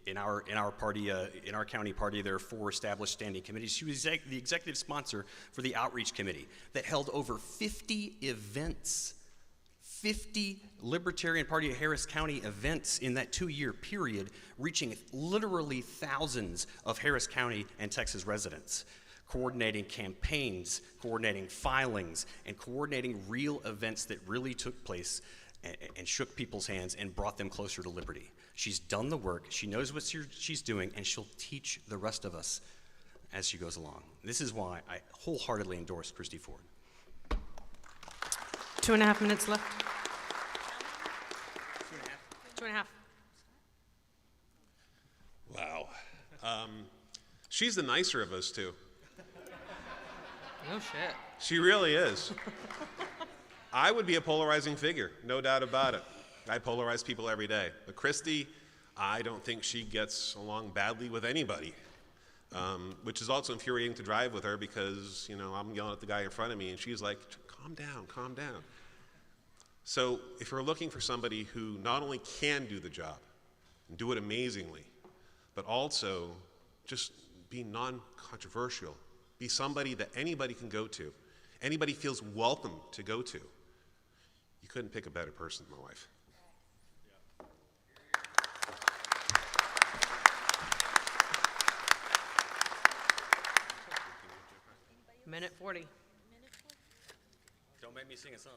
in our party, in our county party. There are 4 established standing committees. She was the executive sponsor for the outreach committee that held over 50 events, 50 Libertarian Party of Harris County events in that 2-year period, reaching literally thousands of Harris County and Texas residents, coordinating campaigns, coordinating filings, and coordinating real events that really took place and shook people's hands and brought them closer to liberty. She's done the work, she knows what she's doing, and she'll teach the rest of us as she goes along. This is why I wholeheartedly endorse Christy Ford. 2.5 minutes left. 2.5. Wow. She's the nicer of us two. No shit. She really is. I would be a polarizing figure, no doubt about it. I polarize people every day. But Christy, I don't think she gets along badly with anybody, which is also infuriating to drive with her because, you know, I'm yelling at the guy in front of me and she's like, calm down, calm down. So if you're looking for somebody who not only can do the job and do it amazingly, but also just be non-controversial, be somebody that anybody can go to, anybody feels welcome to go to, you couldn't pick a better person than my wife. Minute 40. Don't make me sing a song.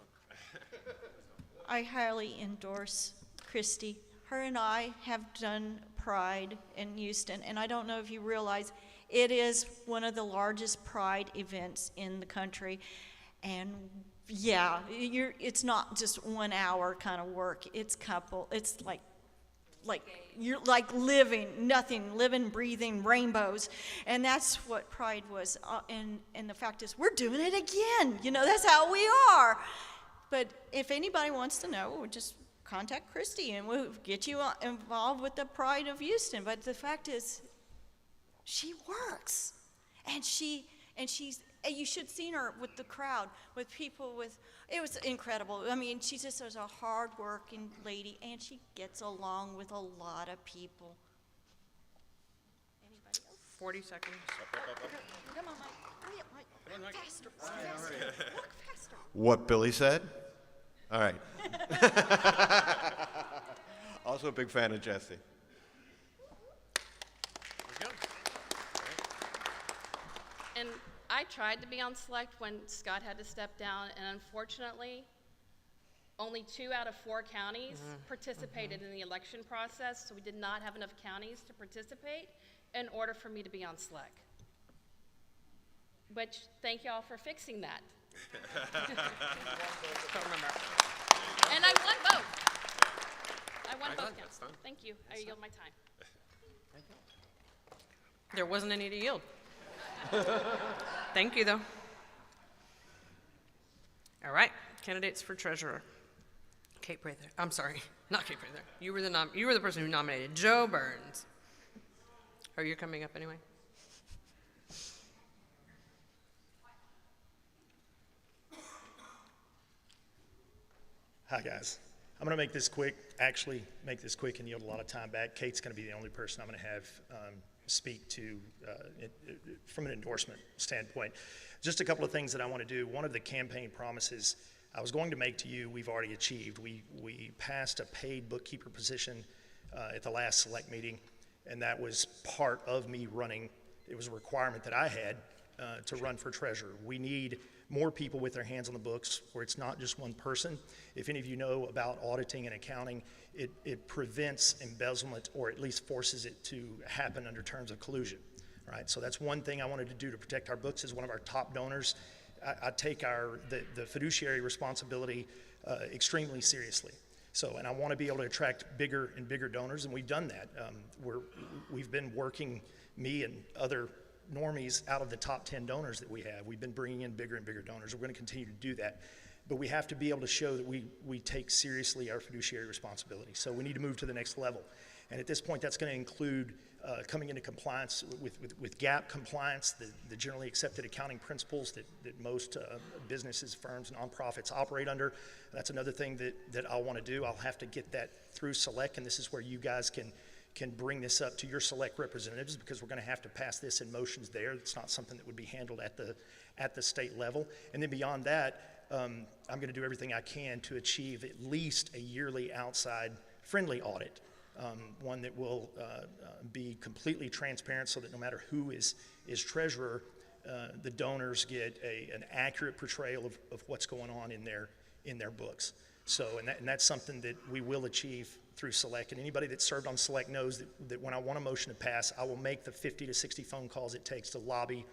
I highly endorse Christy. Her and I have done Pride in Houston, and I don't know if you realize it is one of the largest Pride events in the country. And yeah, it's not just 1 hour kind of work. It's like you're like living, breathing rainbows. And that's what Pride was. And the fact is, we're doing it again. You know, that's how we are. But if anybody wants to know, just contact Christy and we'll get you involved with the Pride of Houston. But the fact is, she works. And you should have seen her with the crowd, with people it was incredible. I mean, she just is a hard-working lady, and she gets along with a lot of people. Anybody else? 40 seconds. Come on, Mike. Faster. Walk faster. What Billy said? All right. Also a big fan of Jesse. And I tried to be on select when Scott had to step down, and unfortunately, only 2 out of 4 counties participated in the election process, so we did not have enough counties to participate in order for me to be on select. Which, thank y'all for fixing that. Don't remember. And I won both. I won both counts. Thank you. I yield my time. There wasn't any to yield. Thank you, though. All right, candidates for treasurer. Kate Prather. I'm sorry, not Kate Prather. You were the person who nominated Joe Burns. Are you coming up anyway? Hi, guys. I'm going to make this quick, and yield a lot of time back. Kate's going to be the only person I'm going to have speak to from an endorsement standpoint. Just a couple of things that I want to do. One of the campaign promises I was going to make to you, we've already achieved. We passed a paid bookkeeper position at the last select meeting, and that was part of me running. It was a requirement that I had to run for treasurer. We need more people with their hands on the books where it's not just one person. If any of you know about auditing and accounting, it prevents embezzlement, or at least forces it to happen under terms of collusion, right? So that's one thing I wanted to do to protect our books. As one of our top donors, I take the fiduciary responsibility extremely seriously. So, and I want to be able to attract bigger and bigger donors, and we've done that. We've been working, me and other normies, out of the top 10 donors that we have. We've been bringing in bigger and bigger donors. We're going to continue to do that. But we have to be able to show that we take seriously our fiduciary responsibility. So we need to move to the next level. And at this point, that's going to include coming into compliance with GAAP compliance, the generally accepted accounting principles that most businesses, firms, nonprofits operate under. That's another thing that I'll want to do. I'll have to get that through Select, and this is where you guys can bring this up to your Select representatives, because we're going to have to pass this in motions there. It's not something that would be handled at the state level. And then beyond that, I'm going to do everything I can to achieve at least a yearly outside friendly audit. One that will be completely transparent, so that no matter who is treasurer, the donors get an accurate portrayal of what's going on in their books. So, and that's something that we will achieve through Select. And anybody that served on Select knows that when I want a motion to pass, I will make the 50 to 60 phone calls it takes to lobby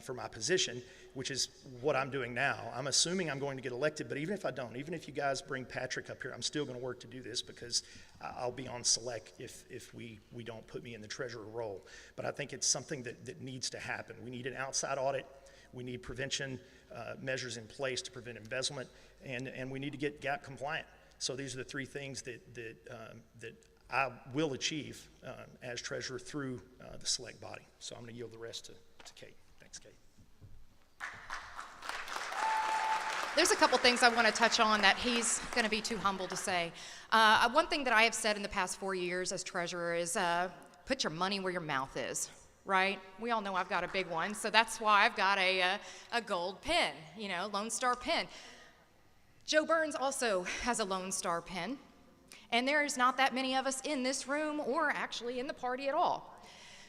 for my position, which is what I'm doing now. I'm assuming I'm going to get elected, but even if I don't, even if you guys bring Patrick up here, I'm still going to work to do this, because I'll be on Select if we don't put me in the treasurer role. But I think it's something that needs to happen. We need an outside audit. We need prevention measures in place to prevent embezzlement, and we need to get GAAP compliant. So these are the three things that I will achieve as treasurer through the Select body. So I'm going to yield the rest to Kate. Thanks, Kate. There's a couple things I want to touch on that he's going to be too humble to say. One thing that I have said in the past 4 years as treasurer is put your money where your mouth is, right? We all know I've got a big one, so that's why I've got a gold pen, Lone Star pen. Joe Burns also has a Lone Star pen, and there's not that many of us in this room or actually in the party at all.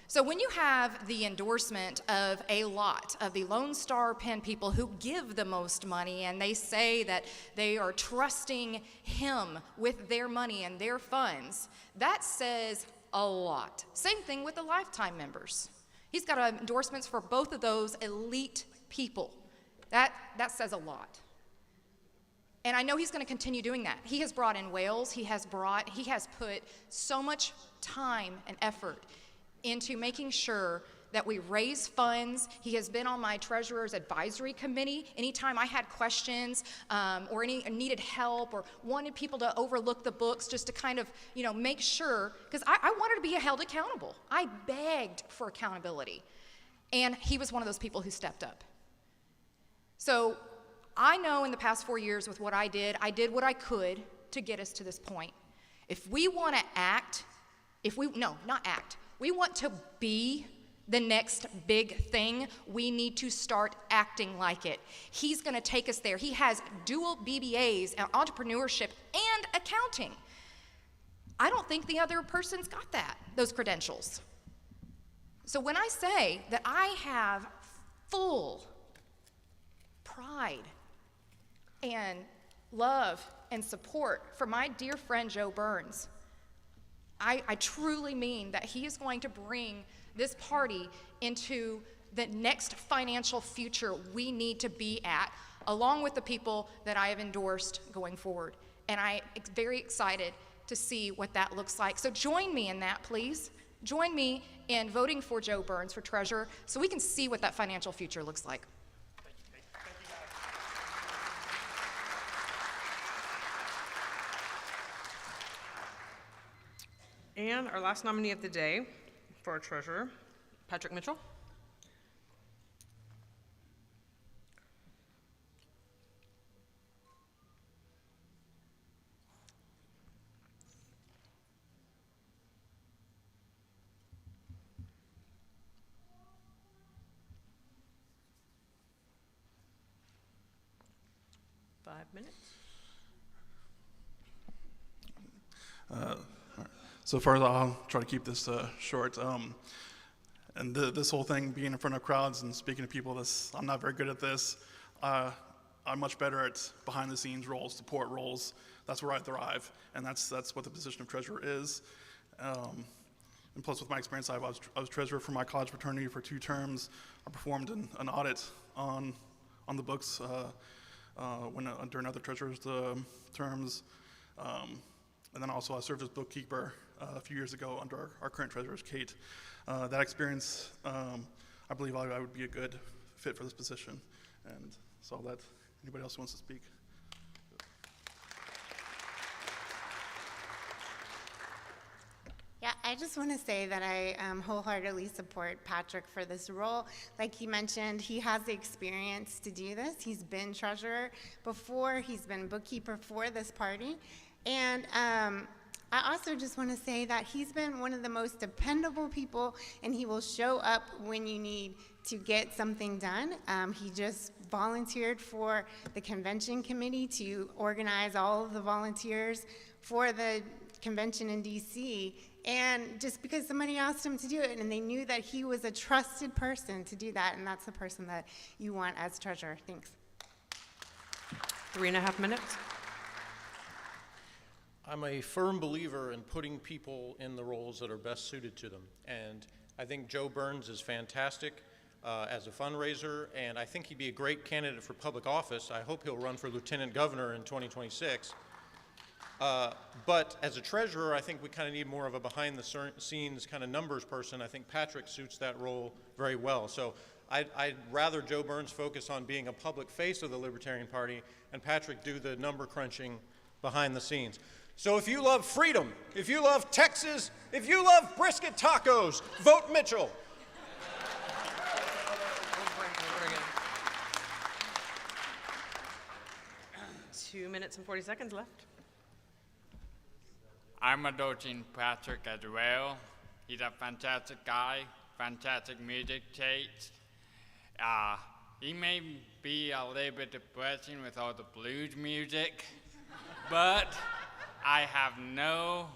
So when you have the endorsement of a lot of the Lone Star pen people who give the most money, and they say that they are trusting him with their money and their funds, that says a lot. Same thing with the Lifetime members. He's got endorsements for both of those elite people. That says a lot. And I know he's going to continue doing that. He has brought in whales. He has put so much time and effort into making sure that we raise funds. He has been on my treasurer's advisory committee. Anytime I had questions or needed help or wanted people to overlook the books, just to kind of, make sure, because I wanted to be held accountable. I begged for accountability. And he was one of those people who stepped up. So I know in the past 4 years with what I did what I could to get us to this point. If we want to act, we want to be the next big thing, we need to start acting like it. He's going to take us there. He has dual BBAs, entrepreneurship and accounting. I don't think the other person's got those credentials. So when I say that I have full pride and love and support for my dear friend Joe Burns, I truly mean that he is going to bring this party into the next financial future we need to be at, along with the people that I have endorsed going forward. And I'm very excited to see what that looks like. So join me in that, please. Join me in voting for Joe Burns for treasurer so we can see what that financial future looks like. And our last nominee of the day for our treasurer, Patrick Mitchell. 5 minutes. So first, I'll try to keep this short. And this whole thing, being in front of crowds and speaking to people, I'm not very good at this. I'm much better at behind-the-scenes roles, support roles. That's where I thrive, and that's what the position of treasurer is. And plus, with my experience, I was treasurer for my college fraternity for 2 terms. I performed an audit on the books during other treasurer's terms. And then also I served as bookkeeper a few years ago under our current treasurer, Kate. That experience, I believe I would be a good fit for this position. And so I'll let anybody else who wants to speak. Yeah, I just want to say that I wholeheartedly support Patrick for this role. Like he mentioned, he has the experience to do this. He's been treasurer before. He's been bookkeeper for this party. And I also just want to say that he's been one of the most dependable people, and he will show up when you need to get something done. He just volunteered for the convention committee to organize all of the volunteers for the convention in DC. And just because somebody asked him to do it, and they knew that he was a trusted person to do that, and that's the person that you want as treasurer. Thanks. 3.5 minutes. I'm a firm believer in putting people in the roles that are best suited to them. And I think Joe Burns is fantastic as a fundraiser, and I think he'd be a great candidate for public office. I hope he'll run for lieutenant governor in 2026. But as a treasurer, I think we kind of need more of a behind-the-scenes kind of numbers person. I think Patrick suits that role very well. So I'd rather Joe Burns focus on being a public face of the Libertarian Party and Patrick do the number crunching behind the scenes. So if you love freedom, if you love Texas, if you love brisket tacos, vote Mitchell. 2 minutes and 40 seconds left. I'm adopting Patrick as well. He's a fantastic guy, fantastic music taste. He may be a little bit depressing with all the blues music, but I have no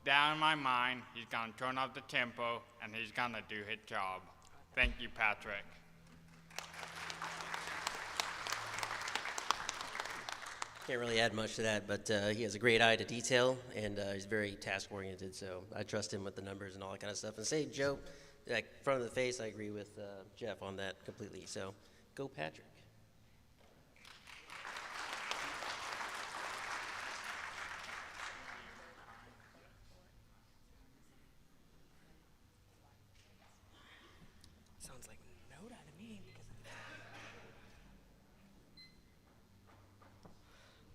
doubt in my mind he's gonna turn up the tempo and he's gonna do his job. Thank you, Patrick. Can't really add much to that, but he has a great eye to detail, and he's very task-oriented, so I trust him with the numbers and all that kind of stuff. And say, Joe, like, front of the face, I agree with Jeff on that completely, so go Patrick. Sounds like no to me.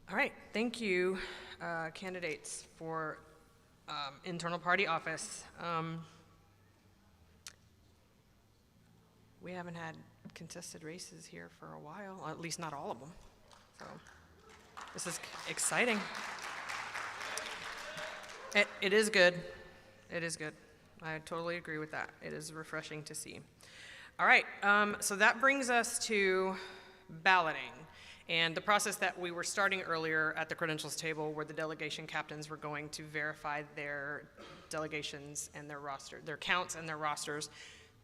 All right, thank you, candidates for internal party office. We haven't had contested races here for a while, at least not all of them. So this is exciting. It is good. It is good. I totally agree with that. It is refreshing to see. All right, so that brings us to balloting. And the process that we were starting earlier at the credentials table, where the delegation captains were going to verify their delegations and their roster, their counts and their rosters,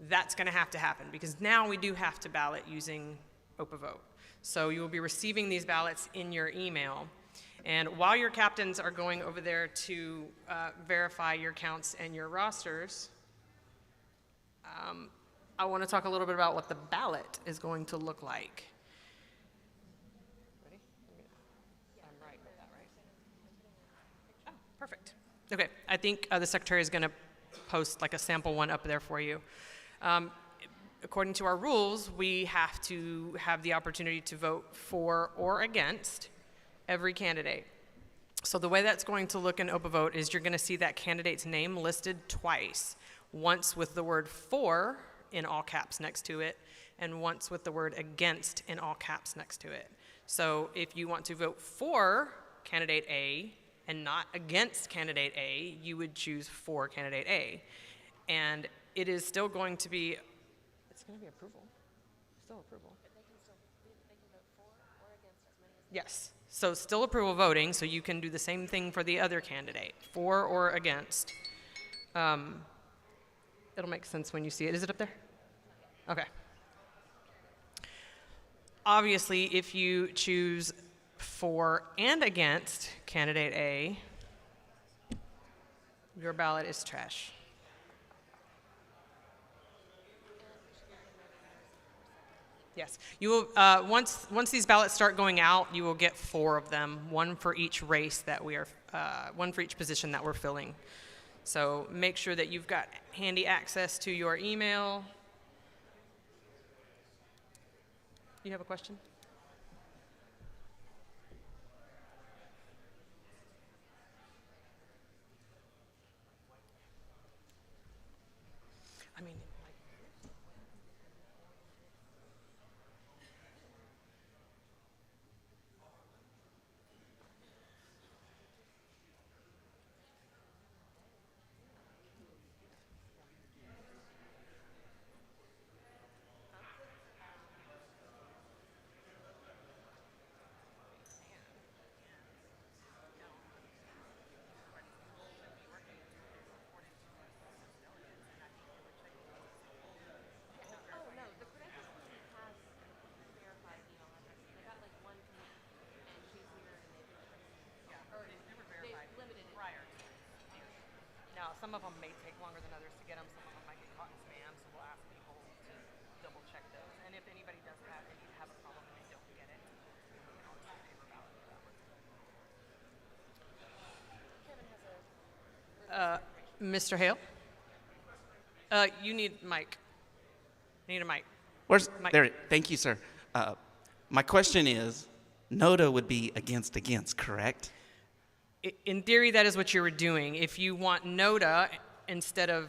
that's going to happen because now we do have to ballot using OPA-vote. So you will be receiving these ballots in your email. And while your captains are going over there to verify your counts and your rosters, I want to talk a little bit about what the ballot is going to look like. Perfect. Okay, I think the secretary is going to post like a sample one up there for you. According to our rules, we have to have the opportunity to vote for or against every candidate. So the way that's going to look in OPA-vote is you're going to see that candidate's name listed twice, once with the word for in all caps next to it, and once with the word against in all caps next to it. So if you want to vote for candidate A, and not against candidate A, you would choose for candidate A. And it is still going to be, it's going to be approval, still approval. But they can vote for or against as many as Yes, So still approval voting, so you can do the same thing for the other candidate, for or against. It'll make sense when you see it. Is it up there? Okay. Obviously, if you choose for and against candidate A, your ballot is trash. Yes, you will. Once these ballots start going out, you will get 4 of them, one for each race that we are, one for each position that we're filling. So make sure that you've got handy access to your email. You have a question? I mean, now, some of them may take longer than others to get them. Some of them might get caught in spam, so we'll ask people to double check those. And if anybody does have a problem and they don't get it, we can always do paper ballot for that one. Mr. Hale? You need mic. Need a mic. Where's Mic. there? Thank you, sir. My question is, NODA would be against, correct? In theory, that is what you were doing. If you want NODA instead of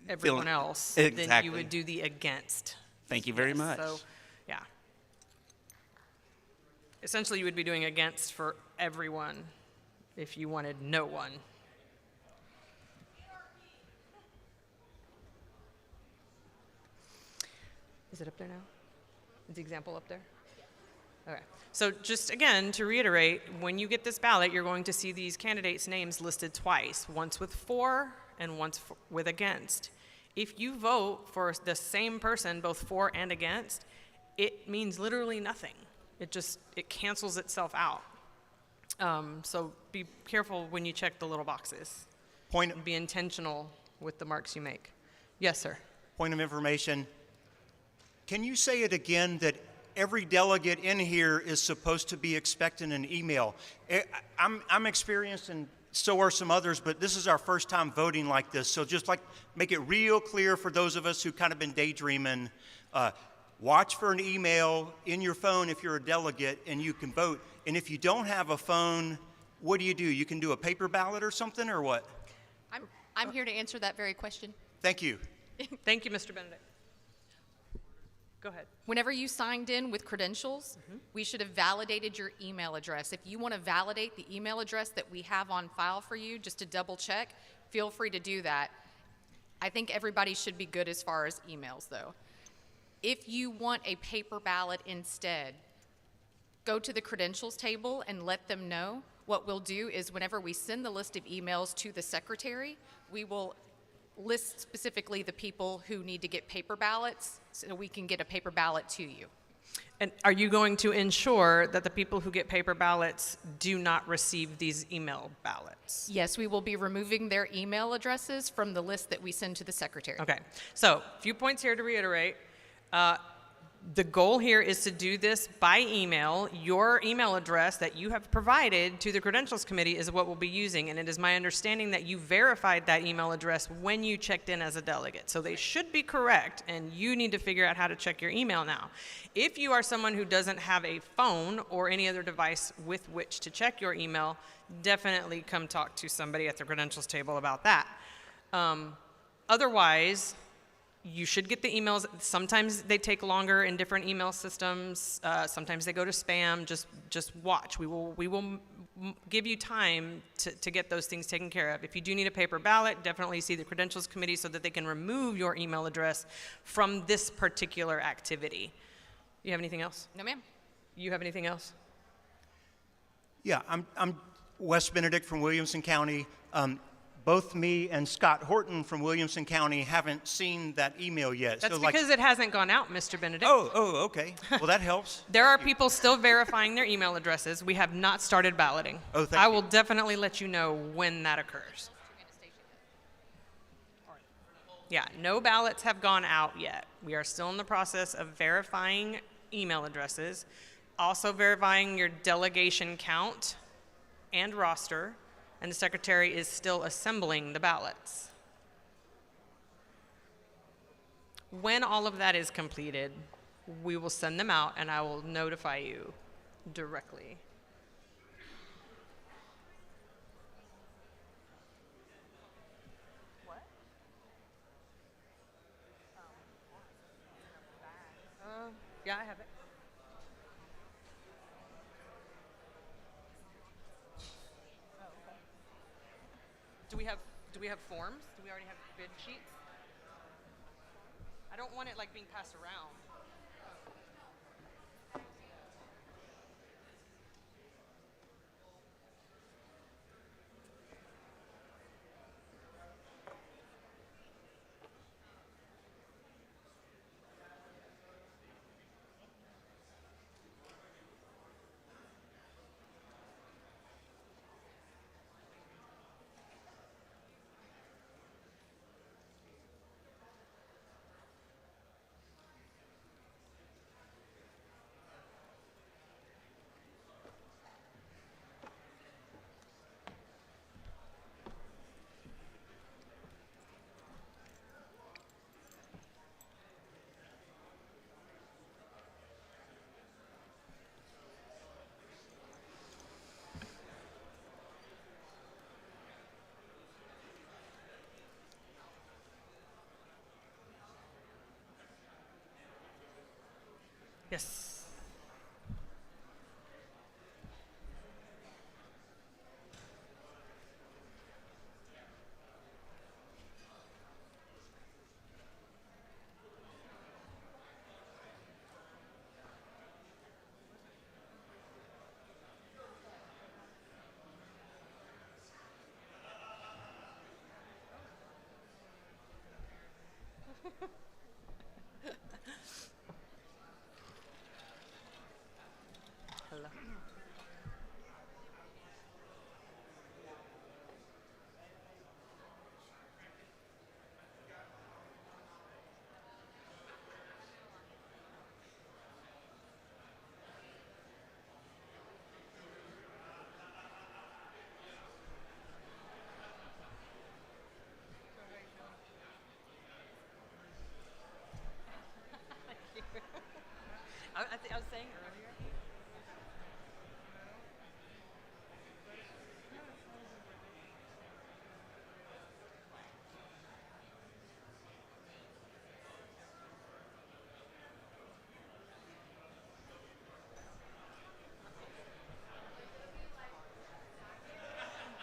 everyone else, then you Exactly. would do the against. Thank you very much. So, yeah. Essentially, you would be doing against for everyone if you wanted no one. Is it up there now? Is the example up there? Okay. So just again, to reiterate, when you get this ballot, you're going to see these candidates' names listed twice, once with for and once with against. If you vote for the same person, both for and against, it means literally nothing. It cancels itself out. So be careful when you check the little boxes. Be intentional with the marks you make. Yes, sir. Point of information. Can you say it again that every delegate in here is supposed to be expecting an email? I'm experienced, and so are some others, but this is our first time voting like this. So just like make it real clear for those of us who kind of been daydreaming. Watch for an email in your phone if you're a delegate and you can vote. And if you don't have a phone, what do? You can do a paper ballot or something, or what? I'm here to answer that very question. Thank you. Thank you, Mr. Benedict. Go ahead. Whenever you signed in with credentials, we should have validated your email address. If you want to validate the email address that we have on file for you, just to double check, feel free to do that. I think everybody should be good as far as emails, though. If you want a paper ballot instead, go to the credentials table and let them know. What we'll do is whenever we send the list of emails to the secretary, we will list specifically the people who need to get paper ballots so we can get a paper ballot to you. And are you going to ensure that the people who get paper ballots do not receive these email ballots? Yes, we will be removing their email addresses from the list that we send to the secretary. Okay, so a few points here to reiterate. The goal here is to do this by email. Your email address that you have provided to the Credentials Committee is what we'll be using, and it is my understanding that you verified that email address when you checked in as a delegate. So they should be correct, and you need to figure out how to check your email now. If you are someone who doesn't have a phone or any other device with which to check your email, definitely come talk to somebody at the Credentials table about that. Otherwise, you should get the emails. Sometimes they take longer in different email systems. Sometimes they go to spam. Just watch. We will give you time to get those things taken care of. If you do need a paper ballot, definitely see the Credentials Committee so that they can remove your email address from this particular activity. You have anything else? No, ma'am. You have anything else? Yeah, I'm Wes Benedict from Williamson County. Both me and Scott Horton from Williamson County haven't seen that email yet. That's so because it hasn't gone out, Mr. Benedict. Oh, okay. Well, that helps. There are people still verifying their email addresses. We have not started balloting. Oh, thank I you. will definitely let you know when that occurs. Yeah, no ballots have gone out yet. We are still in the process of verifying email addresses, also verifying your delegation count and roster, and the secretary is still assembling the ballots. When all of that is completed, we will send them out and I will notify you directly. What? Yeah, I have it. Do we have forms? Do we already have bid sheets? I don't want it like being passed around. Yes. Hello. I was saying earlier.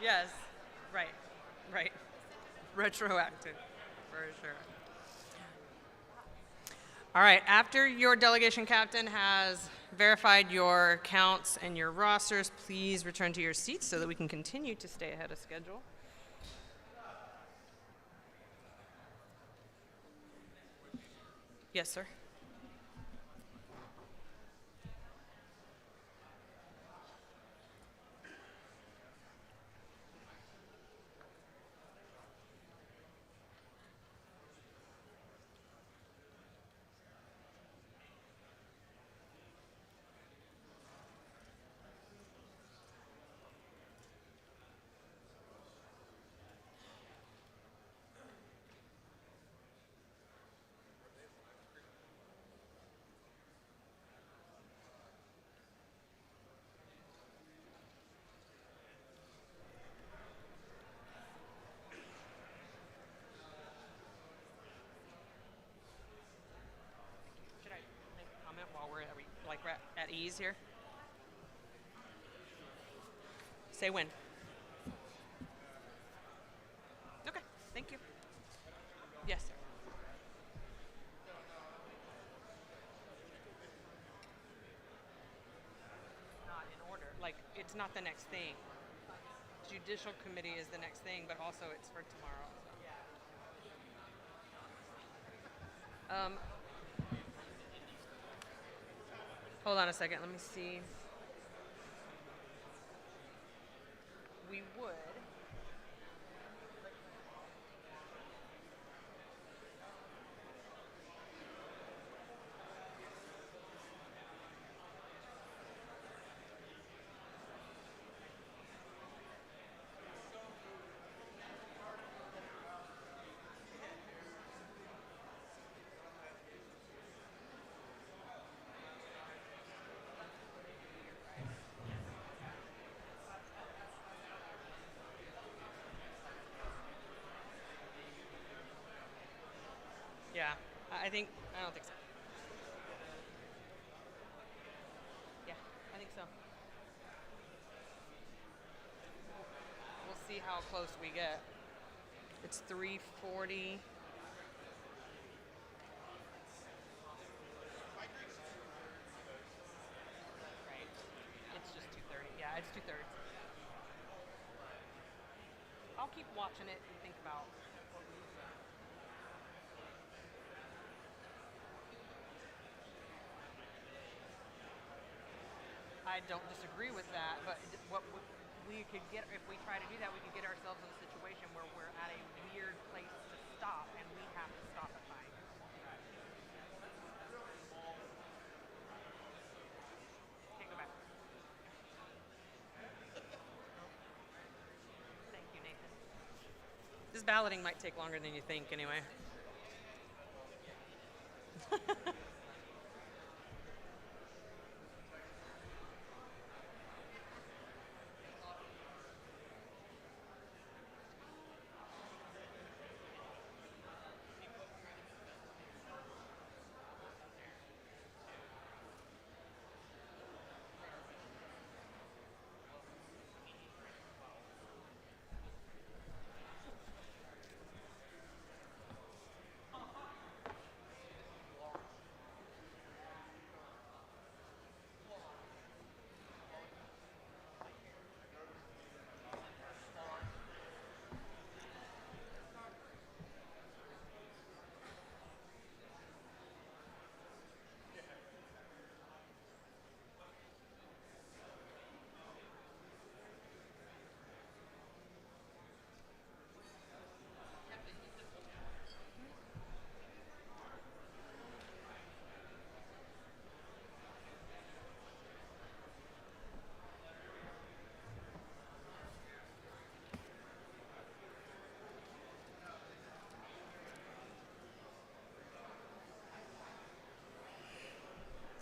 Yes, right. Retroactive, for sure. All right, after your delegation captain has verified your counts and your rosters, please return to your seats so that we can continue to stay ahead of schedule. Yes, sir. Should I make a comment while we're at ease here? Say when. Okay, thank you. Yes, sir. Not in order, like like, it's not the next thing. Judicial committee is the next thing, but also it's for tomorrow. So. Hold on a second, let me see. We would. Yeah, I don't think so. Yeah, I think so. We'll see how close we get. It's 3:40. Right. It's just 2:30. Yeah, it's 2:30. I'll keep watching it and think about what we do. I don't disagree with that, but what we could get, if we try to do that, we could get ourselves in a situation where we're at a weird place to stop, and we have to stop at 5. Can't go back. Thank you, Nathan. This balloting might take longer than you think, anyway.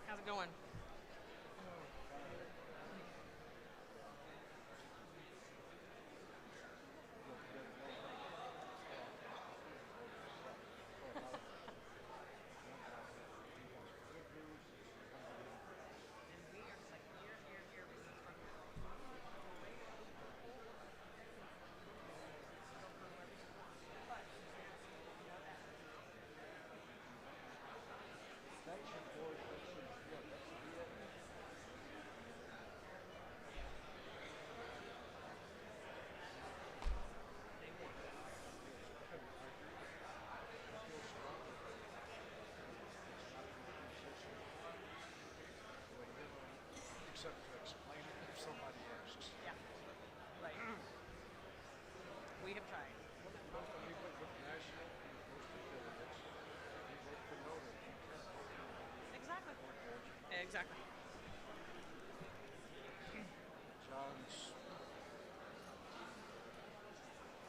How's it going? Except to explain it if somebody asks. Yeah. Right. We have tried. Most of people with national and most affiliates, we vote for no. Exactly. Exactly. John's.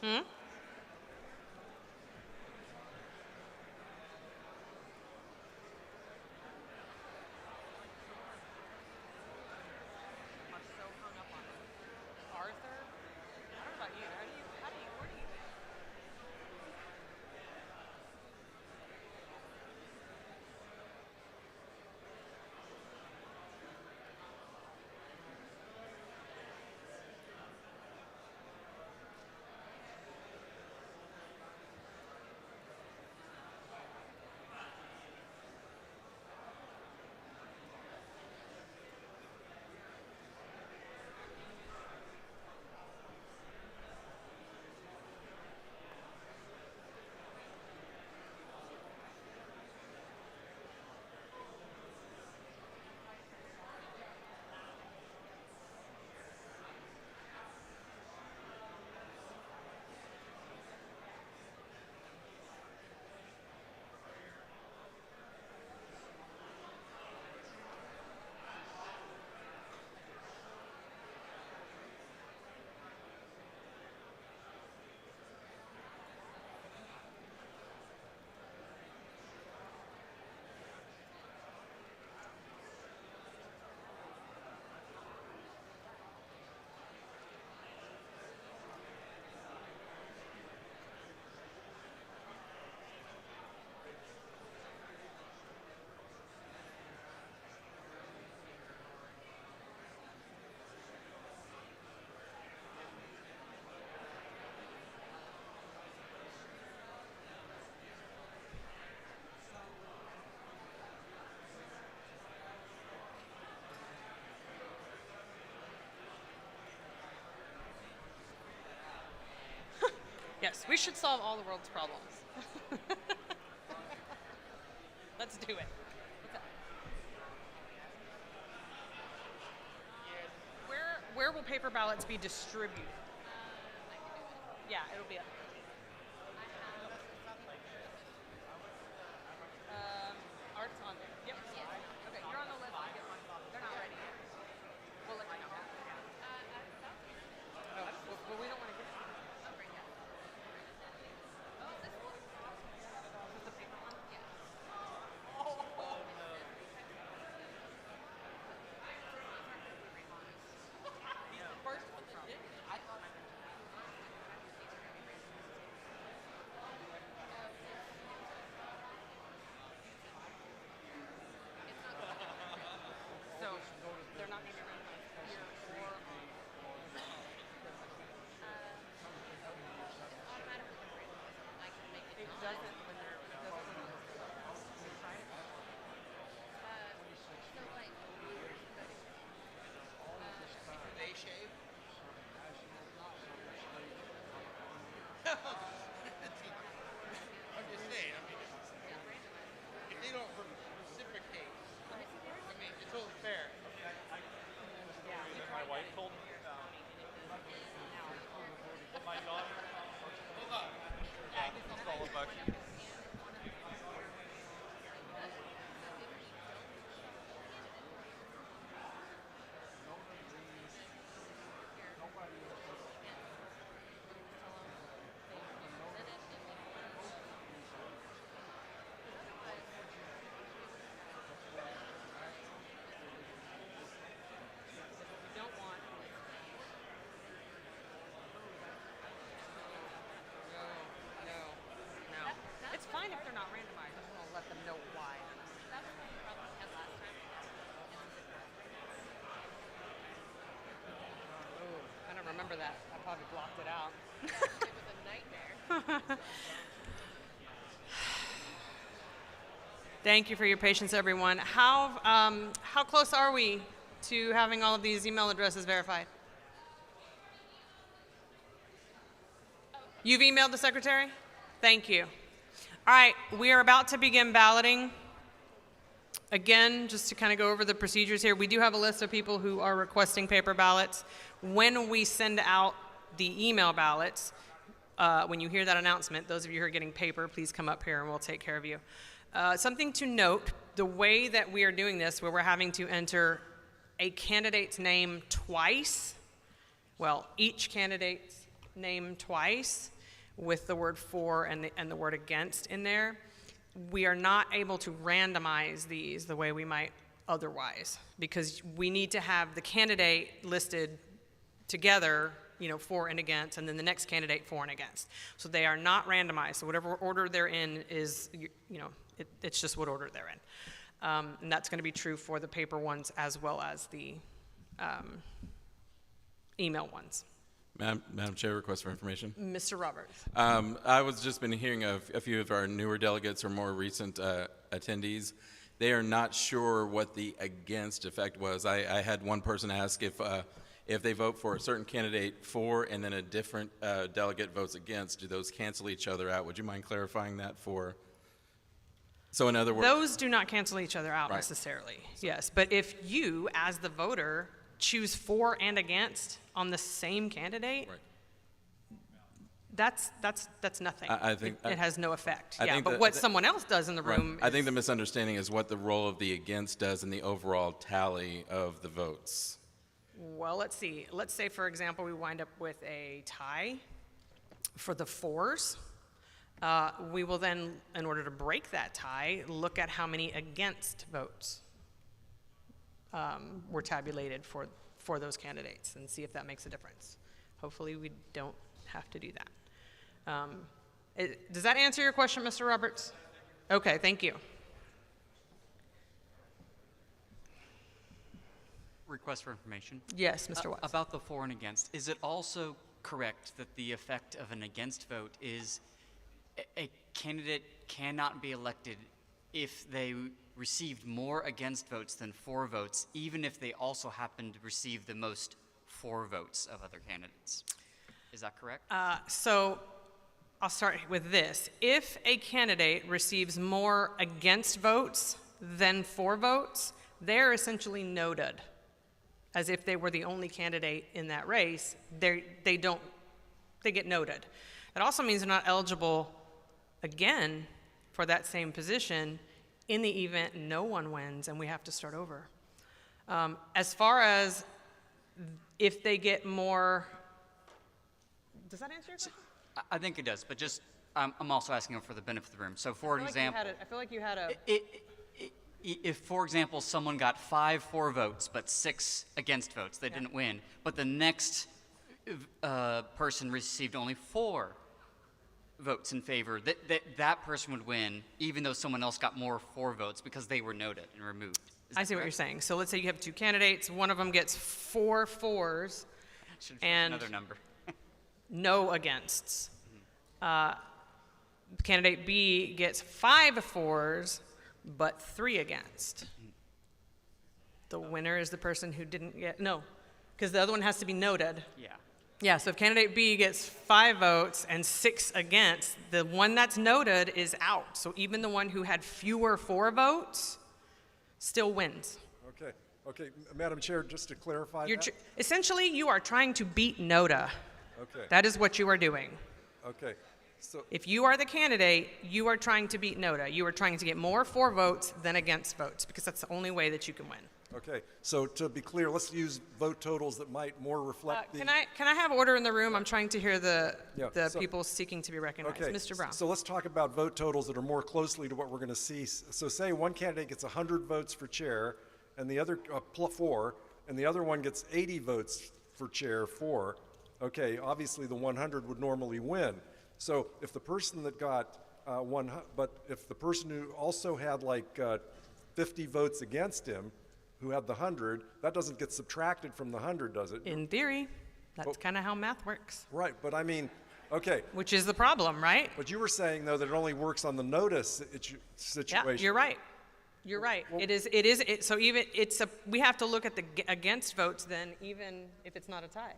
Hmm? I'm so hung up on it. Arthur? I don't know about you. Where do you? We should solve all the world's problems. Let's do it. Where will paper ballots be distributed? Yeah, it'll be up. Art's on there. Yep. Okay, you're on the list. They're not ready yet. We'll let you know. Well, we don't want to get it. Is this the paper one? Yeah. Oh, no. He's the first one that did it. I thought so they're not going to be randomized here or it doesn't when they're they shave. I'm just saying, I mean, if they don't reciprocate, I mean, it's only fair. My wife told me, my daughter, it's all about you. It's fine if they're not randomized. I just want to let them know why. I don't remember that. I probably blocked it out. It was a nightmare. Thank you for your patience, everyone. How close are we to having all of these email addresses verified? You've emailed the secretary? Thank you. All right, we are about to begin balloting. Again, just to kind of go over the procedures here, we do have a list of people who are requesting paper ballots. When we send out the email ballots, when you hear that announcement, those of you who are getting paper, please come up here and we'll take care of you. Something to note, the way that we are doing this, where we're having to enter a candidate's name twice, well, each candidate's name twice, with the word for and the word against in there, we are not able to randomize these the way we might otherwise, because we need to have the candidate listed together, you know, for and against, and then the next candidate for and against. So they are not randomized. So whatever order they're in is, you know, it's just what order they're in. And that's going to be true for the paper ones as well as the email ones. Madam Chair, request for information. Mr. Roberts. I was just been hearing of a few of our newer delegates or more recent attendees. They are not sure what the against effect was. I had one person ask if they vote for a certain candidate for and then a different delegate votes against, do those cancel each other out? Would you mind clarifying that for? So in other words, those do not cancel each other out right. necessarily. Yes, but if you, as the voter, choose for and against on the same candidate, right. that's nothing. I think it has no effect. I Yeah, think but what someone else does in the right. room. I think the misunderstanding is what the role of the against does in the overall tally of the votes. Well, let's see. Let's say, for example, we wind up with a tie for the fours. We will then, in order to break that tie, look at how many against votes were tabulated for those candidates and see if that makes a difference. Hopefully we don't have to do that. Does that answer your question, Mr. Roberts? Okay, thank you. Request for information. Yes, Mr. Watts. About the for and against, is it also correct that the effect of an against vote is a candidate cannot be elected if they received more against votes than for votes, even if they also happen to receive the most for votes of other candidates? Is that correct? So I'll start with this. If a candidate receives more against votes than for votes, they're essentially noted, as if they were the only candidate in that race. They get noted. That also means they're not eligible again for that same position in the event no one wins and we have to start over. As far as if they get more, does that answer your question? I think it does, but just, I'm also asking for the benefit of the room. So for example, I feel like you had a... if, for example, someone got 5 for votes, but 6 against votes, they didn't win, but the next person received only 4 votes in favor, that person would win, even though someone else got more for votes because they were noted and removed. I see what you're saying. So let's say you have 2 candidates, one of them gets 4 fours and another number. no againsts. Candidate B gets 5 fours, but 3 against. The winner is the person who didn't get, no, because the other one has to be noted. Yeah. Yeah, so if candidate B gets 5 votes and 6 against, the one that's noted is out. So even the one who had fewer for votes still wins. Okay, okay, Madam Chair, just to clarify that. Essentially, you are trying to beat NOTA. Okay. That is what you are doing. Okay, so. If you are the candidate, you are trying to beat NOTA. You are trying to get more for votes than against votes, because that's the only way that you can win. Okay, so to be clear, let's use vote totals that might more reflect the... Can I have order in the room? I'm trying to hear the so- people seeking to be recognized. Okay, Mr. Brown. so let's talk about vote totals that are more closely to what we're going to see. So say one candidate gets 100 votes for chair, and the other 4, and the other one gets 80 votes for chair 4. Okay, obviously the 100 would normally win. So if the person that got but if the person who also had like 50 votes against him, who had the 100, that doesn't get subtracted from the 100, does it? In theory, that's kind of how math works. Right, but I mean, okay. Which is the problem, right? But you were saying, though, that it only works on the notice situation. Yeah, you're right. You're right. So even we have to look at the against votes then, even if it's not a tie.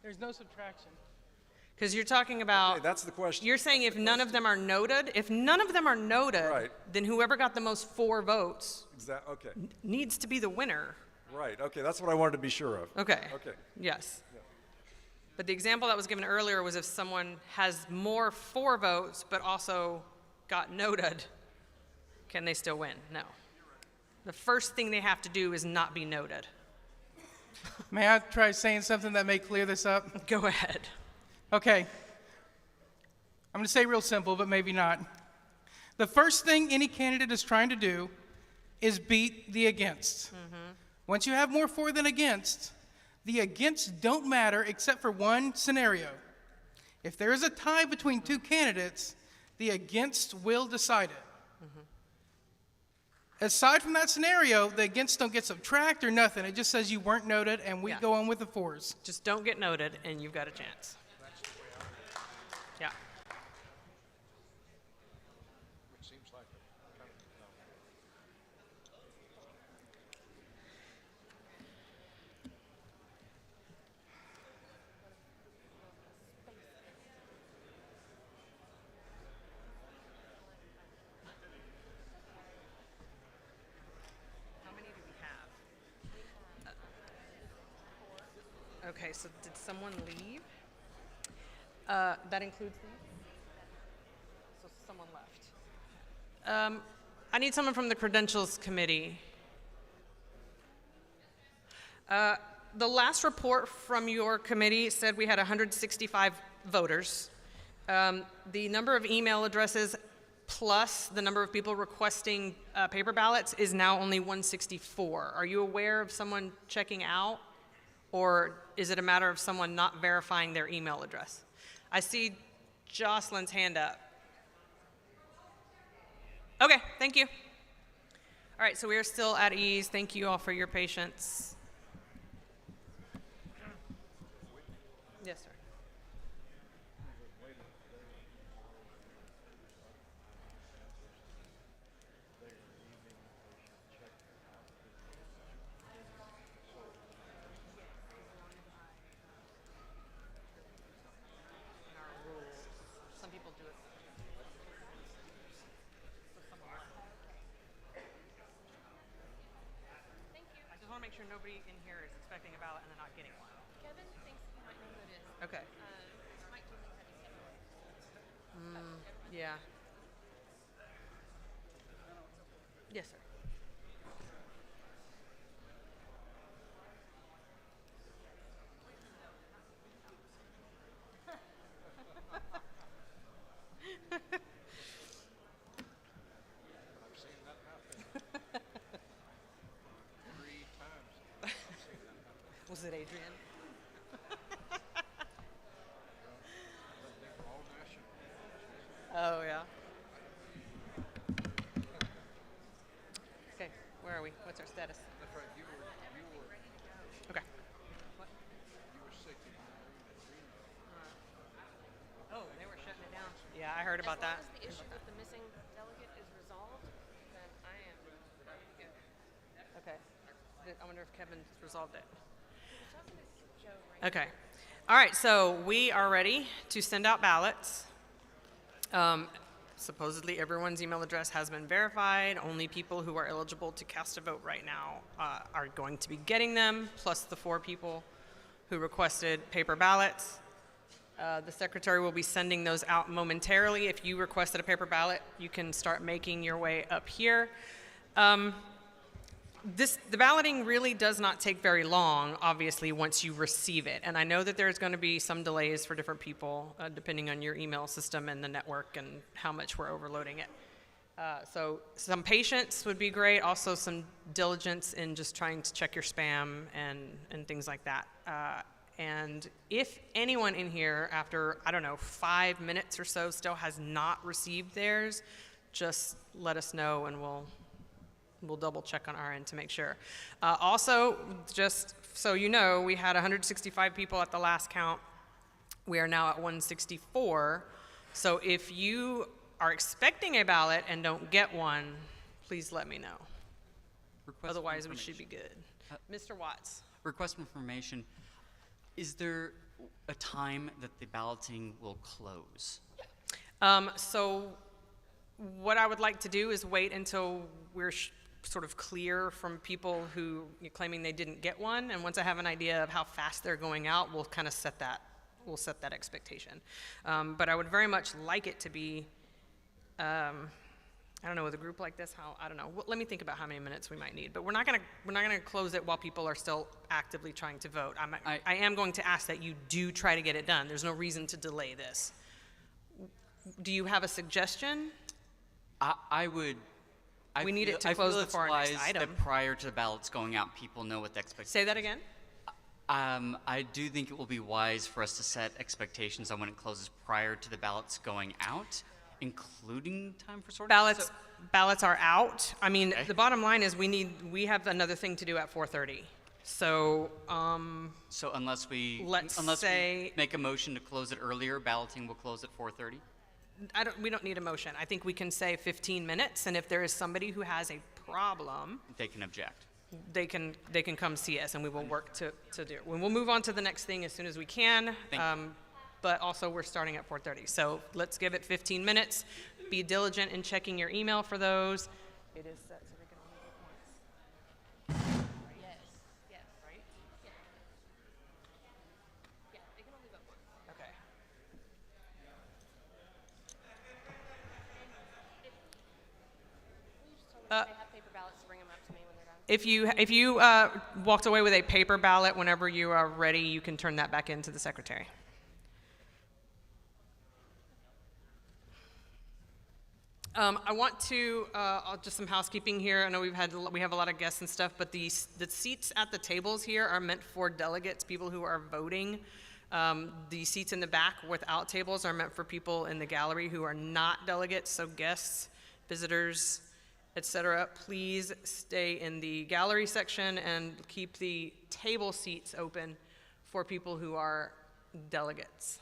There's no subtraction. Because you're talking about... Okay, that's the question. You're saying if none of them are noted, Right. then whoever got the most 4 votes Okay. needs to be the winner. Right, okay, that's what I wanted to be sure of. Okay. Okay. Yes. But the example that was given earlier was if someone has more 4 votes but also got noted, can they still win? No. The first thing they have to do is not be noted. May I try saying something that may clear this up? Go ahead. Okay. I'm going to say real simple, but maybe not. The first thing any candidate is trying to do is beat the against. Once you have more for than against, the against don't matter except for one scenario. If there is a tie between 2 candidates, the against will decide it. Aside from that scenario, the against don't get subtracted or nothing. It just says you weren't noted, and we go on with the 4s. Just don't get noted, and you've got a chance. Yeah. Okay, so did someone leave? That includes these? So someone left. I need someone from the Credentials Committee. The last report from your committee said we had 165 voters. The number of email addresses plus the number of people requesting paper ballots is now only 164. Are you aware of someone checking out? Or is it a matter of someone not verifying their email address? I see Jocelyn's hand up. Okay, thank you. All right, so we are still at ease. Thank you all for your patience. Yes, sir. sure nobody in here is expecting a ballot and they're not getting one. Kevin thinks he might know who it is. Okay. Mike told me that he's scheduled. Yeah. Yes, sir. Was it Adrian? Oh, yeah. Okay, where are we? What's our status? That's right. You were. Okay. What? You were sick. Oh, they were shutting it down. Yeah, I heard about that. As long as the issue with the missing delegate is resolved, then I am ready to go. Okay. I wonder if Kevin's resolved it. Talking to Joe right Okay. All right, so we are ready to send out ballots. Supposedly everyone's email address has been verified. Only people who are eligible to cast a vote right now are going to be getting them, plus the 4 people who requested paper ballots. The secretary will be sending those out momentarily. If you requested a paper ballot, you can start making your way up here. The balloting really does not take very long, obviously, once you receive it. And I know that there's going to be some delays for different people, depending on your email system and the network and how much we're overloading it. So some patience would be great. Also some diligence in just trying to check your spam and things like that. And if anyone in here after, I don't know, 5 minutes or so still has not received theirs, just let us know and we'll double check on our end to make sure. Also, just so you know, we had 165 people at the last count. We are now at 164. So if you are expecting a ballot and don't get one, please let me know. Otherwise, we should be good. Mr. Watts. Request for information. Is there a time that the balloting will close? So what I would like to do is wait until we're sort of clear from people who are claiming they didn't get one, and once I have an idea of how fast they're going out, we'll kind of set that expectation. But I would very much like it to be, I don't know, with a group like this, I don't know. Let me think about how many minutes we might need. But we're not gonna close it while people are still actively trying to vote. I am going to ask that you do try to get it done. There's no reason to delay this. Do you have a suggestion? We need it to close before our next item. That prior to the ballots going out, people know what the expectations. Say that again? I do think it will be wise for us to set expectations on when it closes prior to the ballots going out, including time for sorting. Ballots are out. I mean, the bottom line is we have another thing to do at 4:30. So unless we make a motion to close it earlier, balloting will close at 4:30. We don't need a motion. I think we can say 15 minutes, and if there is somebody who has a problem, they can object. They can come see us, and we will work to do it. We'll move on to the next thing as soon as we can. But also, we're starting at 4:30, so let's give it 15 minutes. Be diligent in checking your email for those. It is set so they can only vote once. Yes. Right? Yeah. Yeah, they can only vote once. Okay. They have paper ballots to bring them up to me when they're done. If you walked away with a paper ballot, whenever you are ready, you can turn that back into the secretary. I want to just some housekeeping here. I know we have a lot of guests and stuff, but the seats at the tables here are meant for delegates, people who are voting. The seats in the back without tables are meant for people in the gallery who are not delegates, so guests, visitors, etc. Please stay in the gallery section and keep the table seats open for people who are delegates.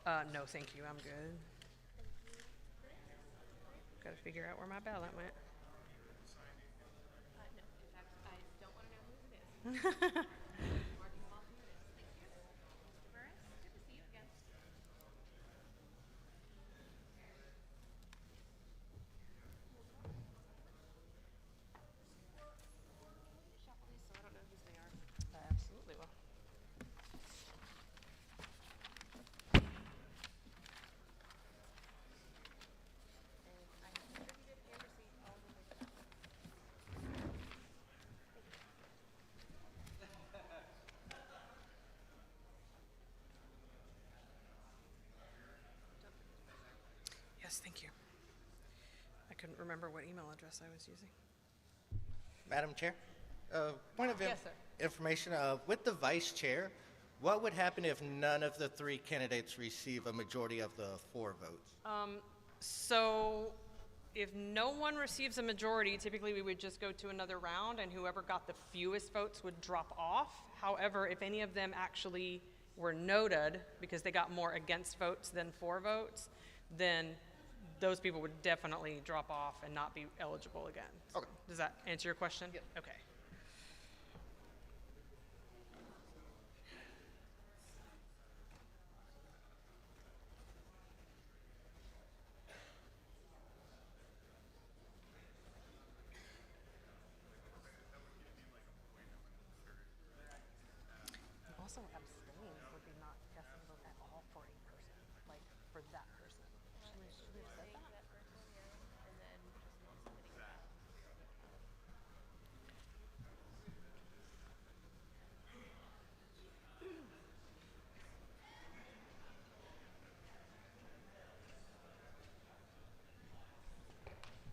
No, thank you, I'm good. Gotta figure out where my ballot went. Absolutely will. Yes, thank you. I couldn't remember what email address I was using. Madam Chair, point of Yes, sir. information, with the vice chair, what would happen if none of the three candidates receive a majority of the 4 votes? So if no one receives a majority, typically we would just go to another round and whoever got the fewest votes would drop off. However, if any of them actually were noted because they got more against votes than for votes, then those people would definitely drop off and not be eligible again. Okay. Does that answer your question? Yep. Okay. Also abstain would be not casting a vote at all for a person, like for that person. Should we have said that?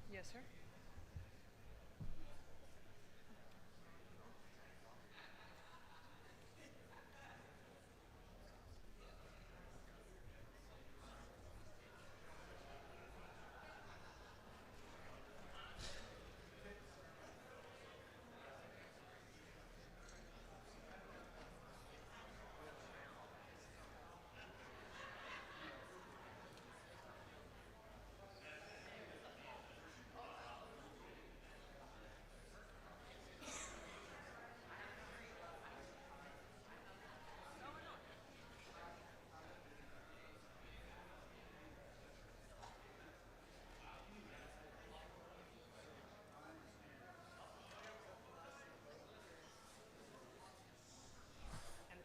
Yes, sir.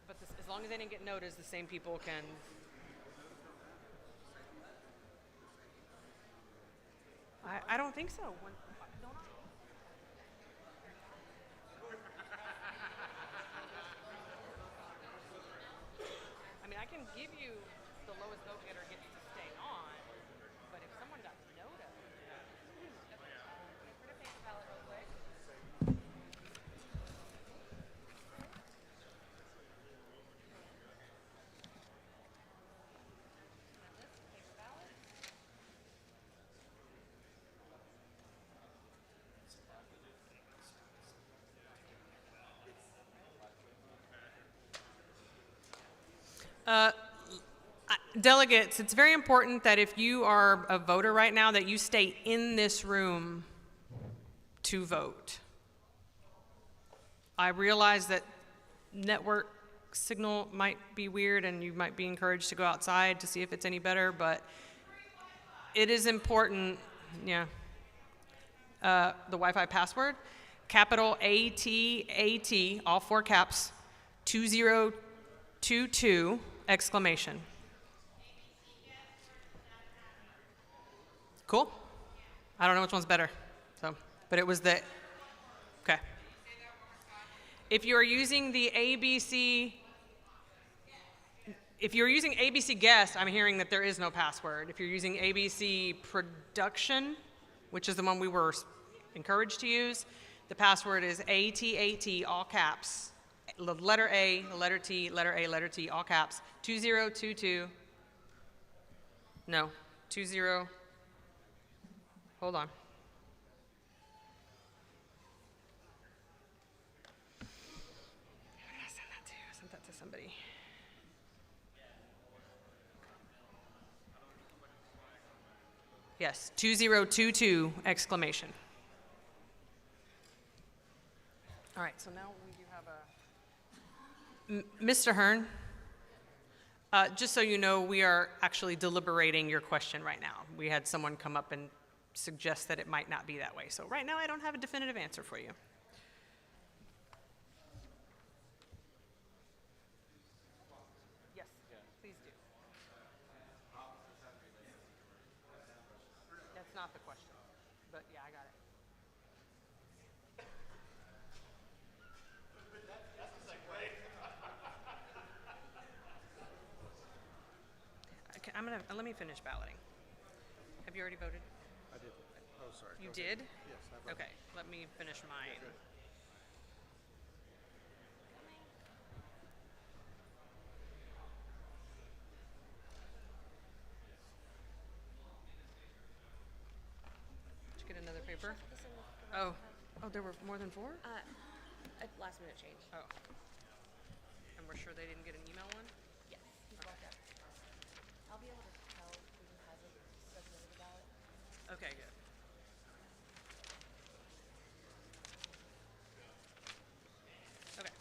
But this, as long as they didn't get noticed, the same people can. I don't think so. Don't I? I mean, I can give you the lowest vote getter gets to stay on, but if someone got noticed. Delegates, it's very important that if you are a voter right now, that you stay in this room to vote. I realize that network signal might be weird and you might be encouraged to go outside to see if it's any better, but it is important, yeah. The Wi-Fi password, capital ATAT, all 4 caps, 2022, exclamation. Cool. I don't know which one's better, so, but it was the, okay. If you are using the ABC, if you're using ABC Guest, I'm hearing that there is no password. If you're using ABC Production, which is the one we were encouraged to use, the password is ATAT, all caps, the letter A, the letter T, letter A, letter T, all caps, 2022, no, 20, hold on. Who did I send that to? I sent that to somebody. Yes, 2022 exclamation. All right, so now we do have a, Mr. Hearn, just so you know, we are actually deliberating your question right now. We had someone come up and suggest that it might not be that way. So right now I don't have a definitive answer for you. Yes, please do. That's not the question, but yeah, I got it. Okay, let me finish balloting. Have you already voted? I did. Oh, sorry. You Okay. did? Yes, I voted. Okay, let me finish mine. Did you get another paper? Oh, there were more than 4? A last minute change. Oh. And we're sure they didn't get an email one? Yes. I'll be able to tell who hasn't submitted a ballot. Okay, good. Okay.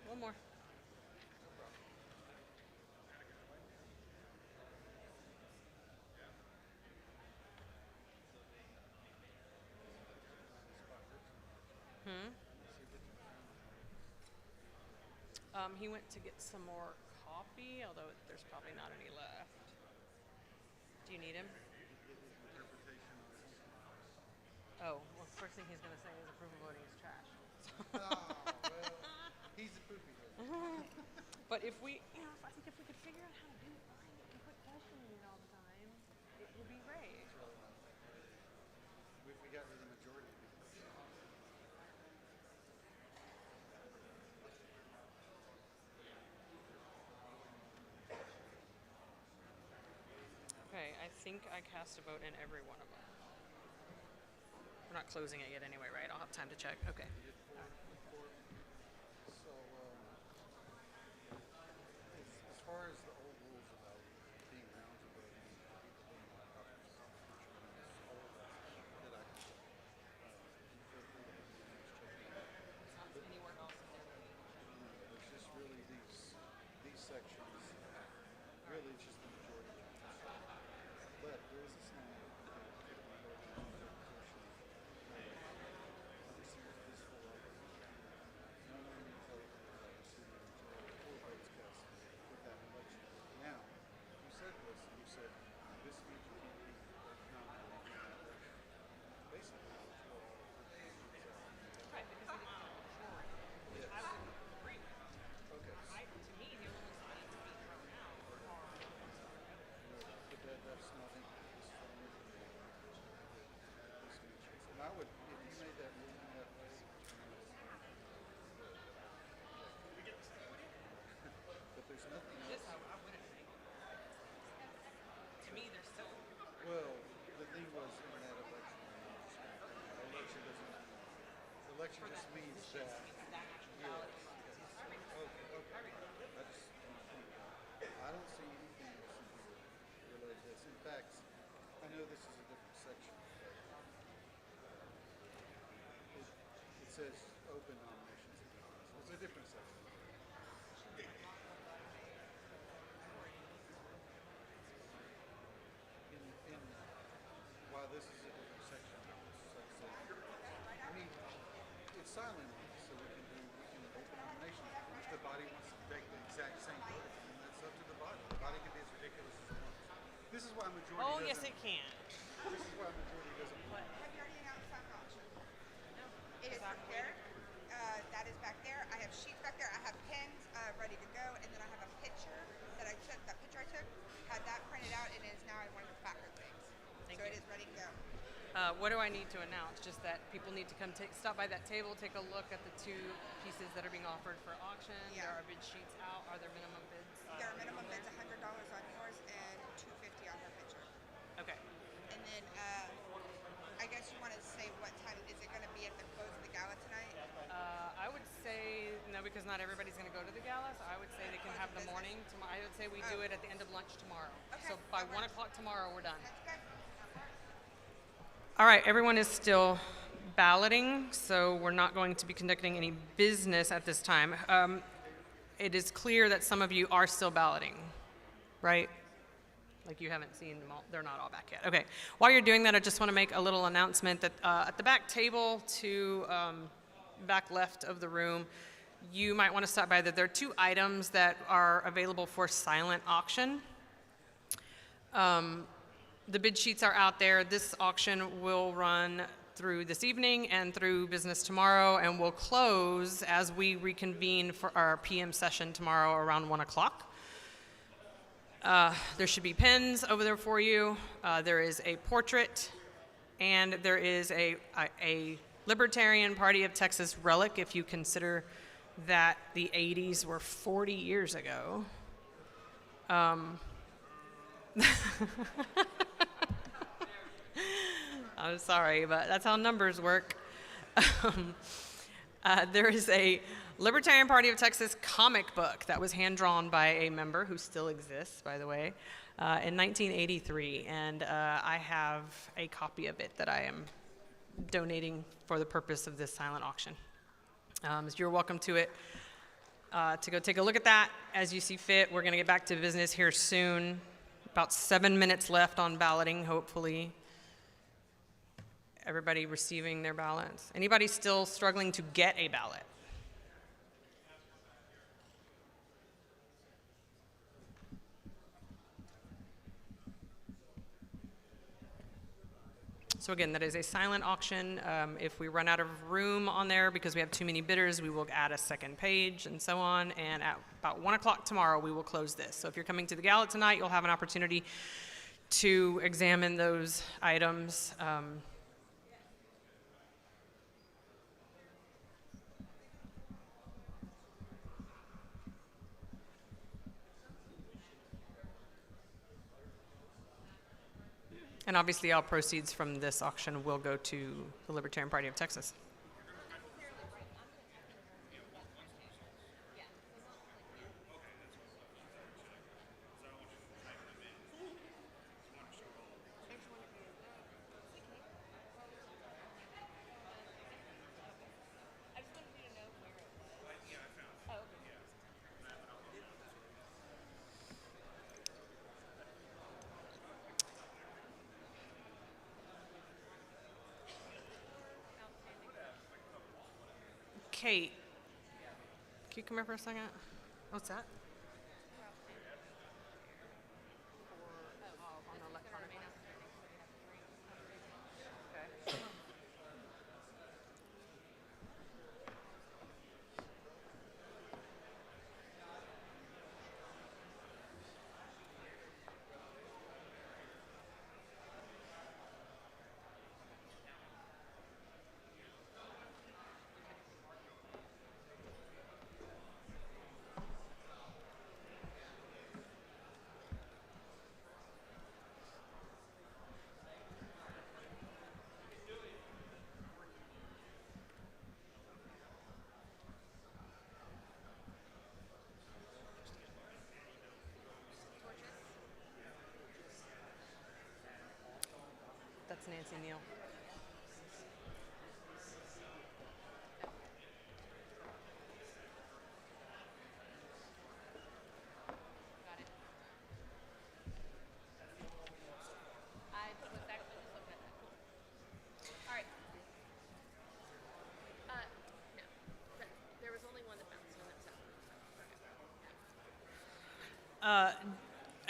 One more. He went to get some more coffee, although there's probably not any left. Do you need him? Oh, well, first thing he's going to say is approval voting is trash. He's a poopy. But if we, I think if we could figure out how to do it and quit questioning it all the time, it would be great. We got rid of the majority. Okay, I think I cast a vote in every one of them. We're not closing it yet anyway, right? I'll have time to check. Okay. So, as far as the old rules about being around to voting, people being in my office, all of that, that I can check. Feel free to check it out. Anywhere else in there. There's just really these sections, really it's just the majority changes. But there is a sign that now, you said this, and you said, this means you can't be nominated in that election. Basically, that's what all of the Right, because of the majority, which I would agree with. Okay. To me, the only ones that need to be thrown out are But that's not in this form. And I would, if you made that ruling that way, but there's nothing else. I wouldn't make it. To me, there's still. Well, the thing was in that election, election doesn't, election just means that. Yes. Okay. I don't see anything else in here related to this. In fact, I know this is a different section, but it says open nominations. It's a different section. While this is a different section, it's silent on this, so we can open nominations. If the body wants to take the exact same vote, then that's up to the body. The body can be as ridiculous as it wants. This is why majority Oh, doesn't. yes, it can. This is why majority doesn't. Have you already announced that option? No. It is prepared. That is back there. I have sheets back there. I have pens ready to go, and then I have a picture that I took. That picture I took had that printed out, and it is now in one of the placard things. So it is ready to go. What do I need to announce? Just that people need to come stop by that table, take a look at the two pieces that are being offered for auction. Yeah. There are bid sheets out. Are there minimum bids? There are minimum bids $100 on yours and $250 on her picture. Okay. And then I guess you want to say what time is it going to be at the close of the gala tonight? I would say no, because not everybody's going to go to the gala. So I would say they can have the morning tomorrow. I would say we do it at the end of lunch tomorrow. Okay, So by that 1 works. o'clock tomorrow, we're done. That's good. All right, everyone is still balloting, so we're not going to be conducting any business at this time. It is clear that some of you are still balloting, right? Like you haven't seen them all, they're not all back yet. Okay, while you're doing that, I just want to make a little announcement that at the back table to back left of the room, you might want to stop by that there are 2 items that are available for silent auction. The bid sheets are out there. This auction will run through this evening and through business tomorrow, and will close as we reconvene for our PM session tomorrow around 1 o'clock. There should be pens over there for you. There is a portrait, and there is a Libertarian Party of Texas relic, if you consider that the 80s were 40 years ago. I'm sorry, but that's how numbers work. There is a Libertarian Party of Texas comic book that was hand-drawn by a member who still exists, by the way, in 1983. And I have a copy of it that I am donating for the purpose of this silent auction. So you're welcome to it, to go take a look at that as you see fit. We're going to get back to business here soon. About 7 minutes left on balloting, hopefully. Everybody receiving their ballots. Anybody still struggling to get a ballot? So again, that is a silent auction. If we run out of room on there because we have too many bidders, we will add a second page and so on. And at about 1 o'clock tomorrow, we will close this. So if you're coming to the gala tonight, you'll have an opportunity to examine those items. And obviously, all proceeds from this auction will go to the Libertarian Party of Texas. Kate, can you come here for a second? What's that? That's Nancy Neal.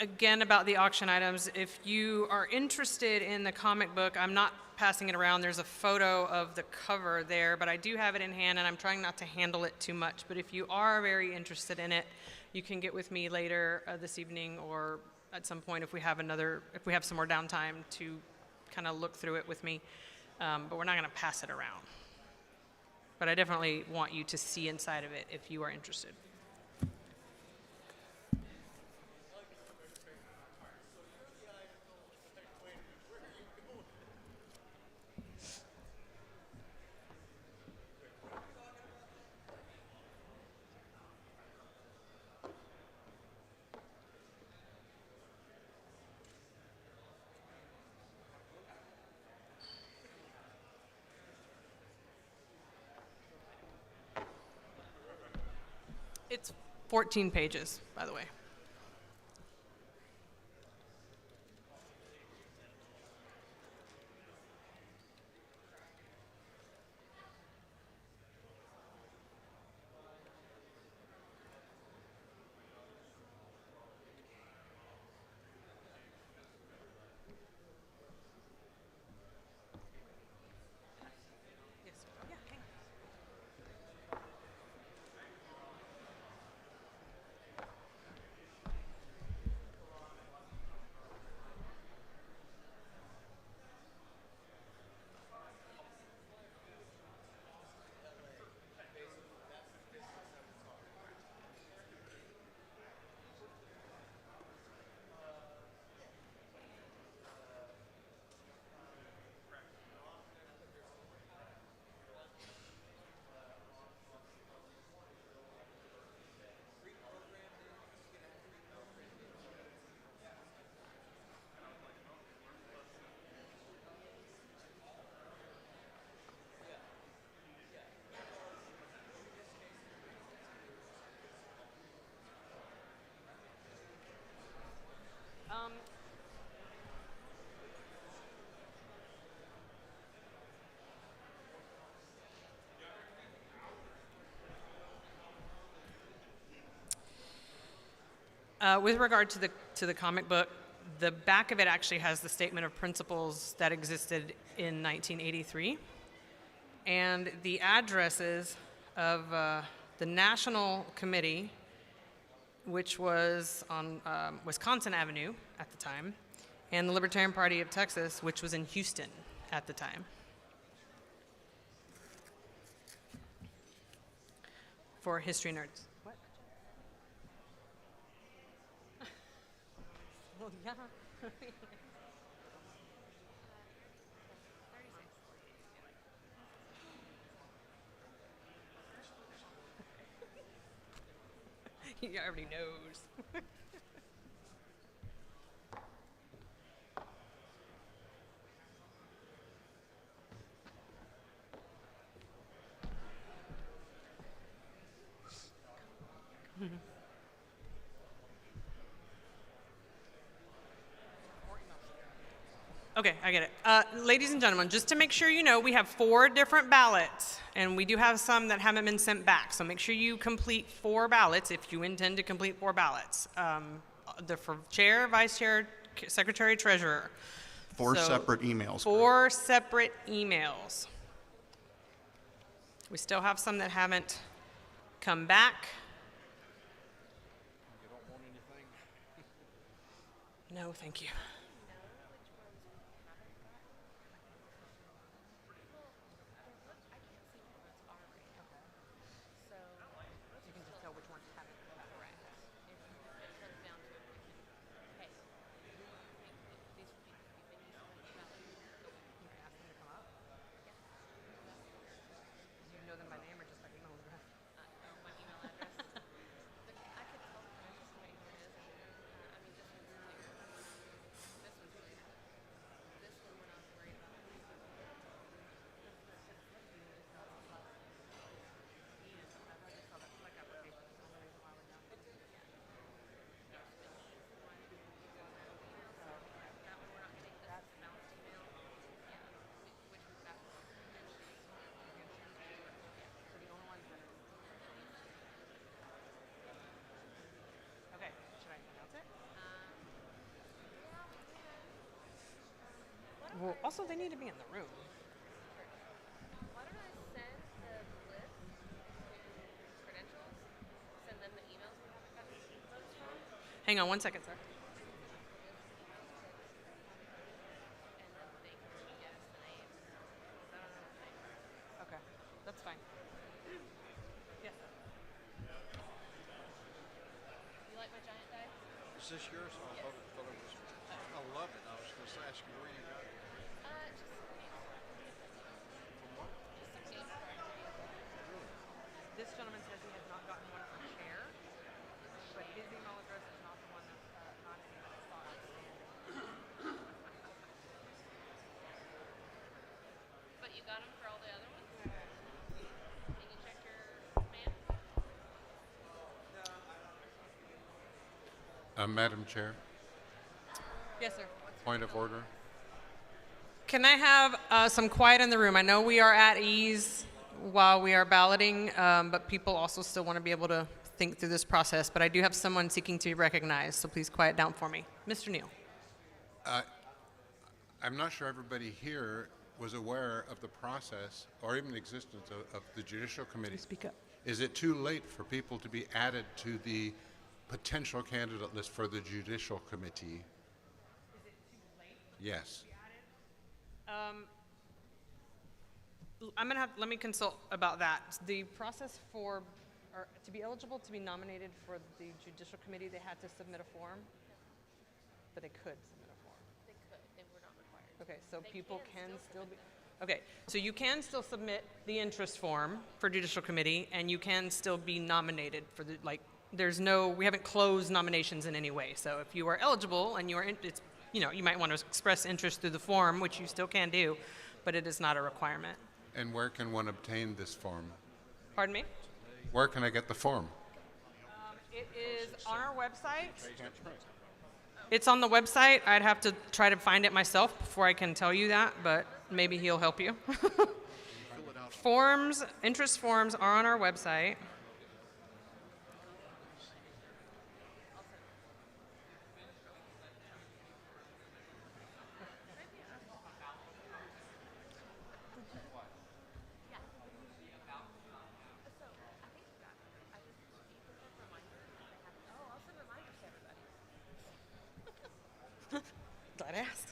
Again, about the auction items, if you are interested in the comic book, I'm not passing it around. There's a photo of the cover there, but I do have it in hand, and I'm trying not to handle it too much. But if you are very interested in it, you can get with me later this evening, or at some point if we have some more downtime to kind of look through it with me, but we're not going to pass it around. But I definitely want you to see inside of it if you are interested. It's 14 pages, by the way. With regard to the comic book, the back of it actually has the statement of principles that existed in 1983, and the addresses of the National Committee, which was on Wisconsin Avenue at the time, and the Libertarian Party of Texas, which was in Houston at the time. For history nerds. What? Well, yeah. He already knows. Okay, I get it. Ladies and gentlemen, just to make sure you know, we have 4 different ballots, and we do have some that haven't been sent back. So make sure you complete 4 ballots if you intend to complete 4 ballots. They're for chair, vice chair, secretary, treasurer. 4 separate emails. 4 separate emails. We still have some that haven't come back. You don't want anything? No, thank you. Well, also they need to be in the room. Why don't I send the list to credentials, send them the emails we haven't gotten votes from? Hang on one second, sir. And then they can Is this yours? I thought it was. I love it. I was going to ask you where you got it. This gentleman says he has not gotten one for chair, but his email address is not the one that's not in the thought outstanding. But you got them for all the other ones? Can you check your spam? Madam Chair, Yes, sir. point of order. Can I have some quiet in the room? I know we are at ease while we are balloting, but people also still want to be able to think through this process. But I do have someone seeking to be recognized, so please quiet down for me. Mr. Neal. I'm not sure everybody here was aware of the process or even the existence of the Judicial Committee. Speak up. Is it too late for people to be added to the potential candidate list for the Judicial Committee? Is it too late? Yes. I'm gonna have, let me consult about that. The process for, or to be eligible to be nominated for the Judicial Committee, they had to submit a form, but they could submit a form. They could. They were not required. Okay, so people can still be, okay, so you can still submit the interest form for Judicial Committee, and you can still be nominated for the, like, there's no, we haven't closed nominations in any way. So if you are eligible and you are, it's, you know, you might want to express interest through the form, which you still can do, but it is not a requirement. And where can one obtain this form? Pardon me? Where can I get the form? It is on our website. It's on the website. I'd have to try to find it myself before I can tell you that, but maybe he'll help you. Forms, interest forms are on our website. Glad I asked.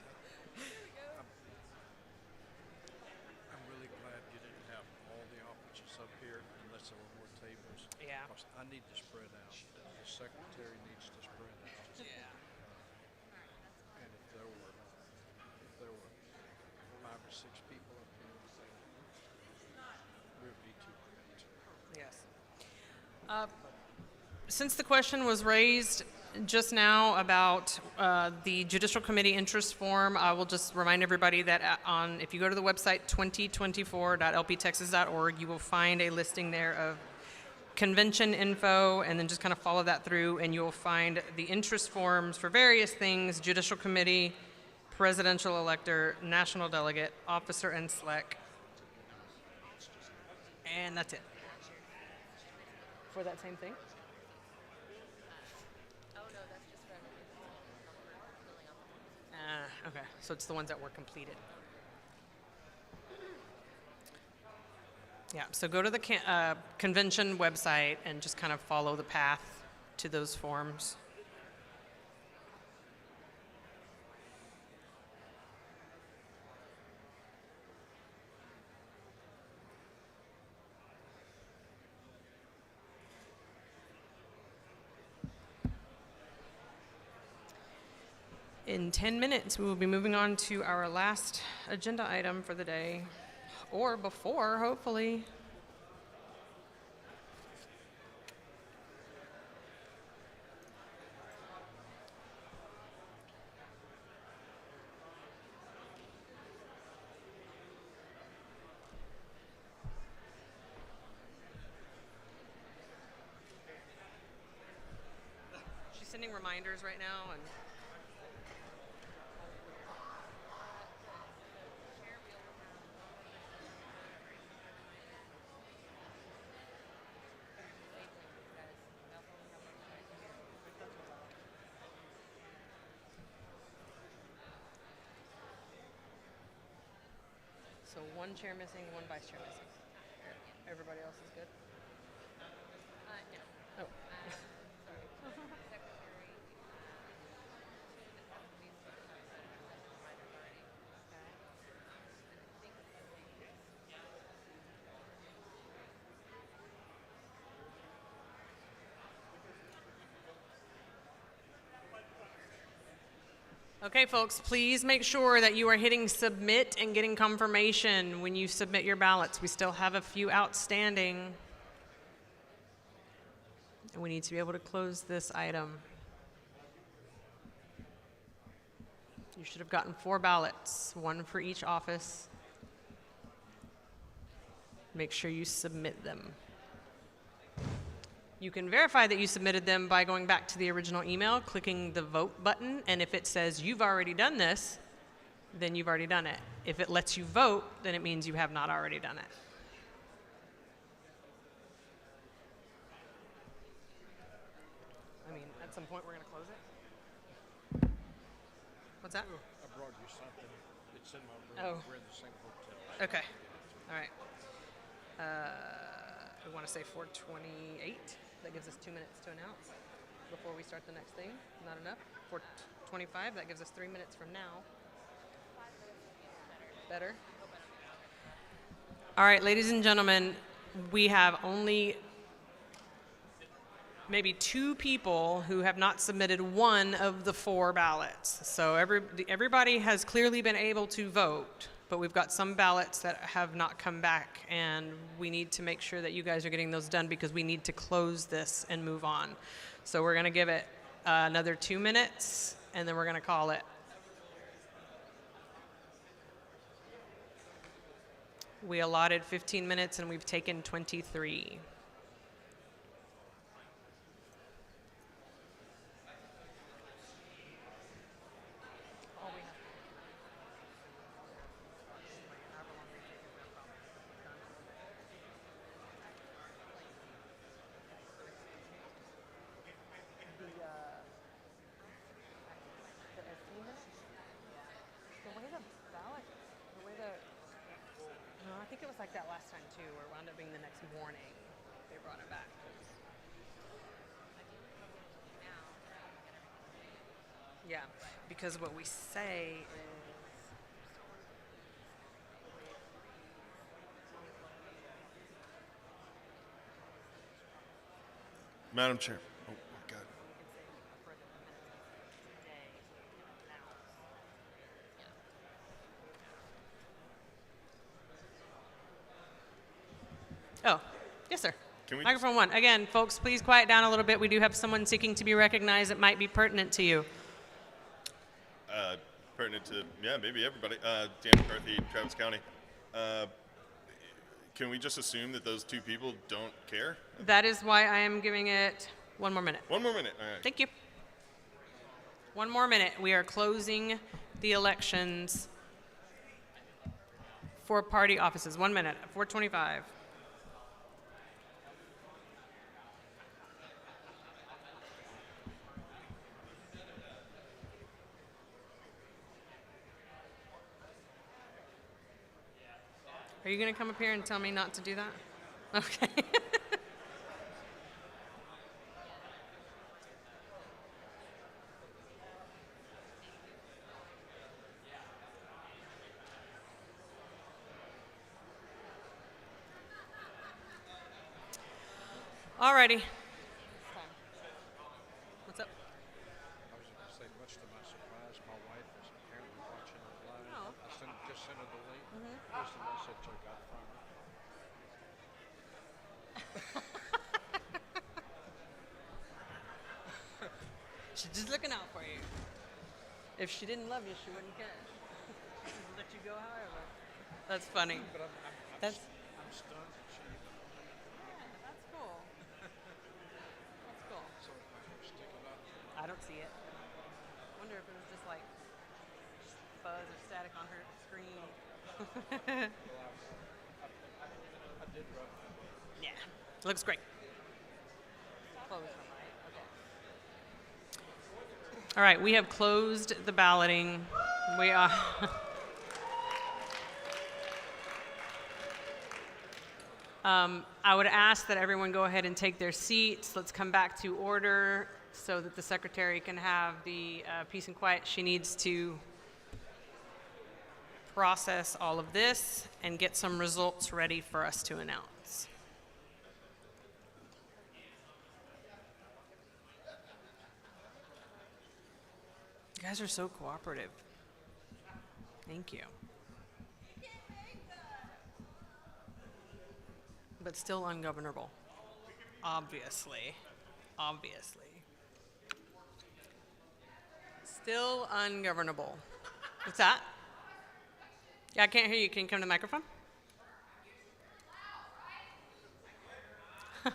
I'm really glad you didn't have all the offices up here unless there were more tables. Yeah. Because I need to spread out. The secretary needs to spread out. Yeah. And if there were 5 or 6 people up here, we would be too cramped. Yes. Since the question was raised just now about the Judicial Committee interest form, I will just remind everybody that if you go to the website 2024.lptexas.org, you will find a listing there of convention info, and then just kind of follow that through, and you will find the interest forms for various things: Judicial Committee, Presidential Elector, National Delegate, Officer and SLEC, and that's it. For that same thing? Okay, so it's the ones that were completed. Yeah, so go to the convention website and just kind of follow the path to those forms. In 10 minutes, we will be moving on to our last agenda item for the day, or before, hopefully. She's sending reminders right now, and so one chair missing, one vice chair missing. Everybody else is good? No. Oh. Okay, folks, please make sure that you are hitting submit and getting confirmation when you submit your ballots. We still have a few outstanding. And we need to be able to close this item. You should have gotten 4 ballots, 1 for each office. Make sure you submit them. You can verify that you submitted them by going back to the original email, clicking the vote button, and if it says you've already done this, then you've already done it. If it lets you vote, then it means you have not already done it. I mean, at some point we're going to close it. What's that? I brought you something. It's in my room. Oh. We're in the same hotel. Okay. All right. We want to say 4:28. That gives us 2 minutes to announce before we start the next thing. Not enough? 4:25. That gives us 3 minutes from now. Better? All right, ladies and gentlemen, we have only maybe 2 people who have not submitted 1 of the 4 ballots. So everybody has clearly been able to vote, but we've got some ballots that have not come back, and we need to make sure that you guys are getting those done because we need to close this and move on. So we're going to give it another 2 minutes, and then we're going to call it. We allotted 15 minutes, and we've taken 23. I think it was like that last time too, where it wound up being the next morning they brought it back. Yeah, because what we say is Madam Chair. Oh, my God. Oh, yes, sir. Can we Microphone 1. Again, folks, please quiet down a little bit. We do have someone seeking to be recognized that might be pertinent to you. Pertinent to, yeah, maybe everybody. Dan McCarthy, Travis County. Can we just assume that those 2 people don't care? That is why I am giving it 1 more minute. 1 more minute. All right. Thank you. 1 more minute. We are closing the elections for party offices. 1 minute. 4:25. Are you going to come up here and tell me not to do that? Okay. Alrighty. What's up? I was going to say, much to my surprise, my wife is apparently watching it live. Oh. Just sent her the link. Here's the message I got from her. She's just looking out for you. If she didn't love you, she wouldn't care. She would let you go however. That's funny. But That's I'm stunned that she even. yeah, that's cool. That's cool. So if I stick it up. I don't see it. I wonder if it was just like fuzz or static on her screen. I did rub it. Yeah, looks great. Close the mic. Okay. All right, we have closed the balloting. We are. I would ask that everyone go ahead and take their seats. Let's come back to order so that the secretary can have the peace and quiet she needs to process all of this and get some results ready for us to announce. You guys are so cooperative. Thank you. But still ungovernable. Obviously. Obviously. Still ungovernable. What's that? Yeah, I can't hear you. Can you come to the microphone? Your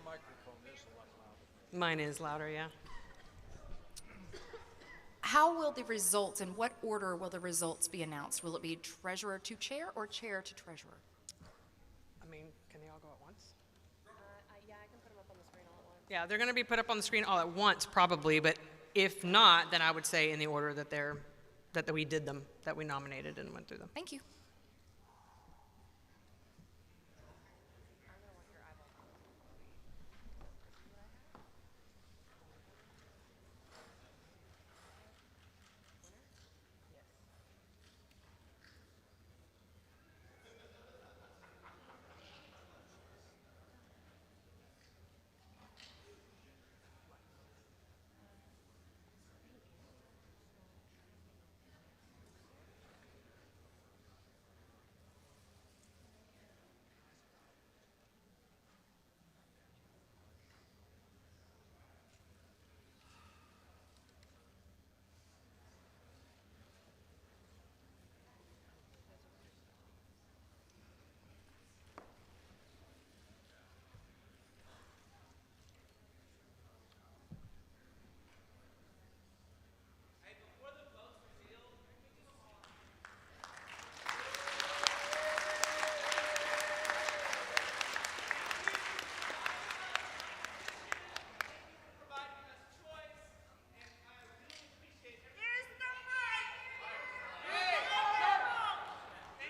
microphone is a lot louder. Mine is louder, yeah. How will the results, in what order will the results be announced? Will it be treasurer to chair or chair to treasurer? I mean, can they all go at once? Yeah, I can put them up on the screen all at once. Yeah, they're going to be put up on the screen all at once, probably. But if not, then I would say in the order that that we did them, that we nominated and went through them. Thank you.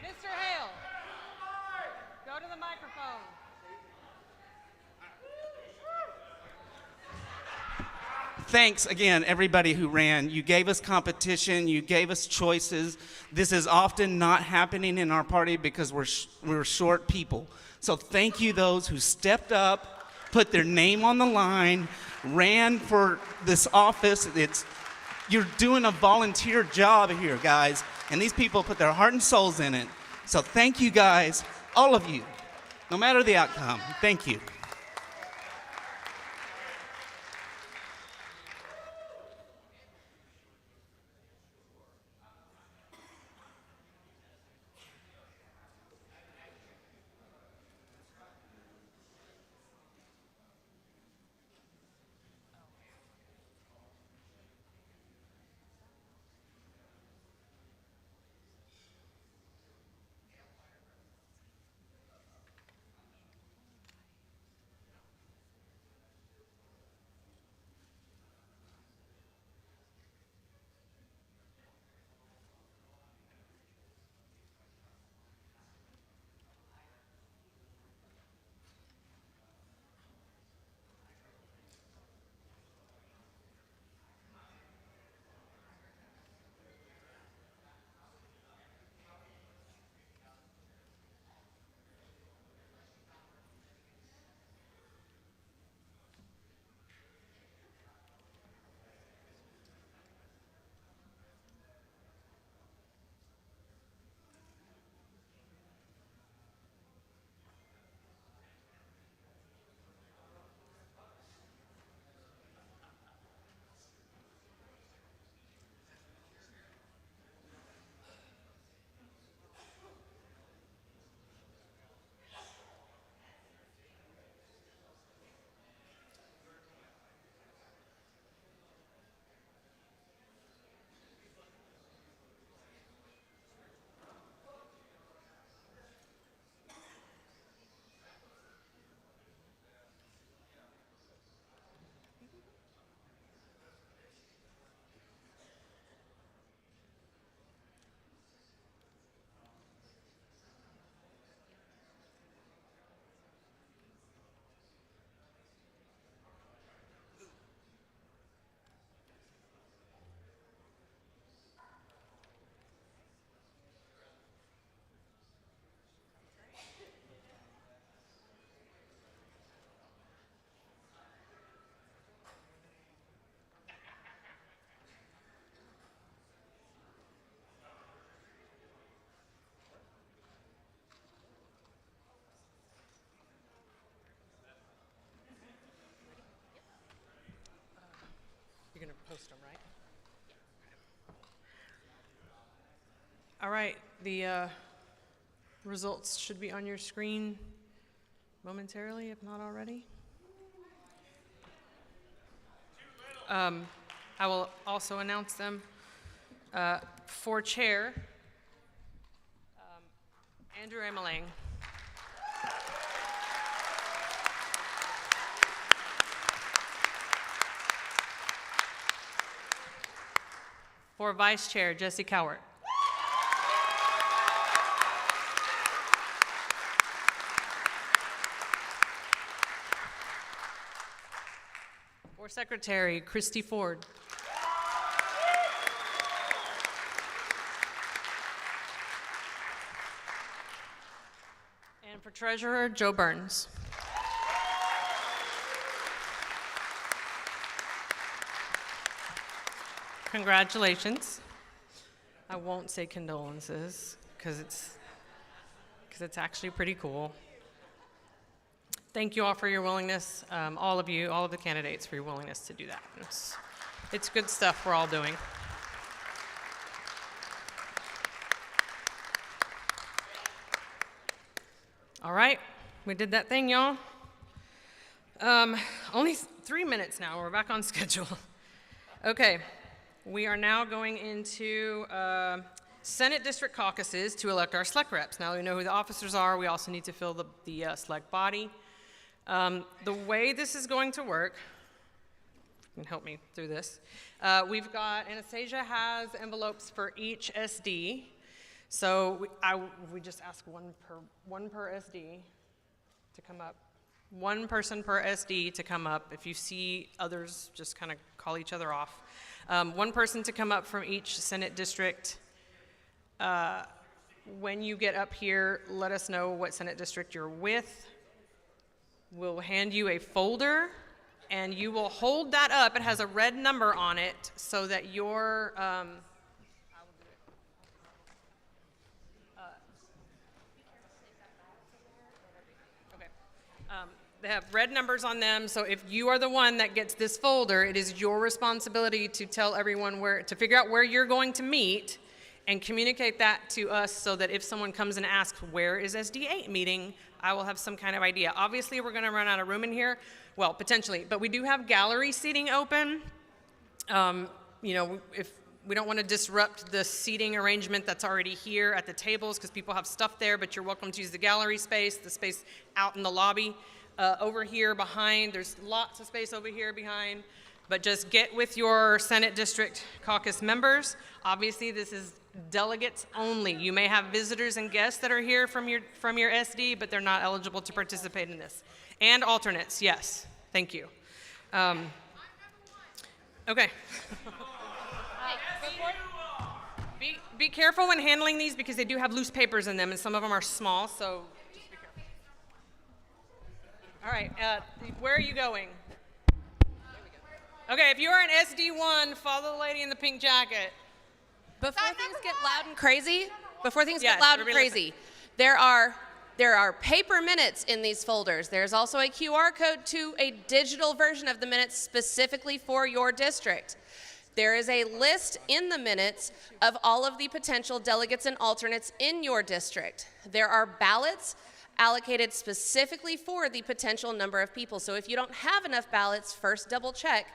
Mr. Hale, go to the microphone. Thanks again, everybody who ran. You gave us competition. You gave us choices. This is often not happening in our party because we're short people. So thank you those who stepped up, put their name on the line, ran for this office. You're doing a volunteer job here, guys, and these people put their heart and souls in it. So thank you guys, all of you, no matter the outcome. Thank you. You're going to post them, right? All right, the results should be on your screen momentarily, if not already. I will also announce them. For chair, Andrew Emeling. For vice chair, Jesse Cowart. For secretary, Christy Ford. And for treasurer, Joe Burns. Congratulations. I won't say condolences because it's actually pretty cool. Thank you all for your willingness, all of you, all of the candidates for your willingness to do that. It's good stuff we're all doing. All right, we did that thing, y'all. Only 3 minutes now, we're back on schedule. Okay, we are now going into Senate district caucuses to elect our select reps. Now we know who the officers are, we also need to fill the select body. The way this is going to work, you can help me through this. We've got, Anastasia has envelopes for each SD. So we just ask one per SD to come up. One person per SD to come up. If you see others, just kind of call each other off. One person to come up from each Senate district. When you get up here, let us know what Senate district you're with. We'll hand you a folder, and you will hold that up. It has a red number on it so that your they have red numbers on them, so if you are the one that gets this folder, it is your responsibility to tell everyone to figure out where you're going to meet and communicate that to us so that if someone comes and asks, where is SD8 meeting, I will have some kind of idea. Obviously, we're gonna run out of room in here, well, potentially, but we do have gallery seating open. You know, if we don't want to disrupt the seating arrangement that's already here at the tables because people have stuff there, but you're welcome to use the gallery space, the space out in the lobby. Over here behind, there's lots of space over here behind, but just get with your Senate District Caucus members. Obviously, this is delegates only. You may have visitors and guests that are here from your SD, but they're not eligible to participate in this. And alternates, yes, thank you. Okay. Be careful when handling these because they do have loose papers in them and some of them are small, so just be careful. All right, where are you going? Okay, if you are an SD1, follow the lady in the pink jacket. Before things get loud and crazy, there are paper minutes in these folders. There's also a QR code to a digital version of the minutes specifically for your district. There is a list in the minutes of all of the potential delegates and alternates in your district. There are ballots allocated specifically for the potential number of people. So if you don't have enough ballots, first double check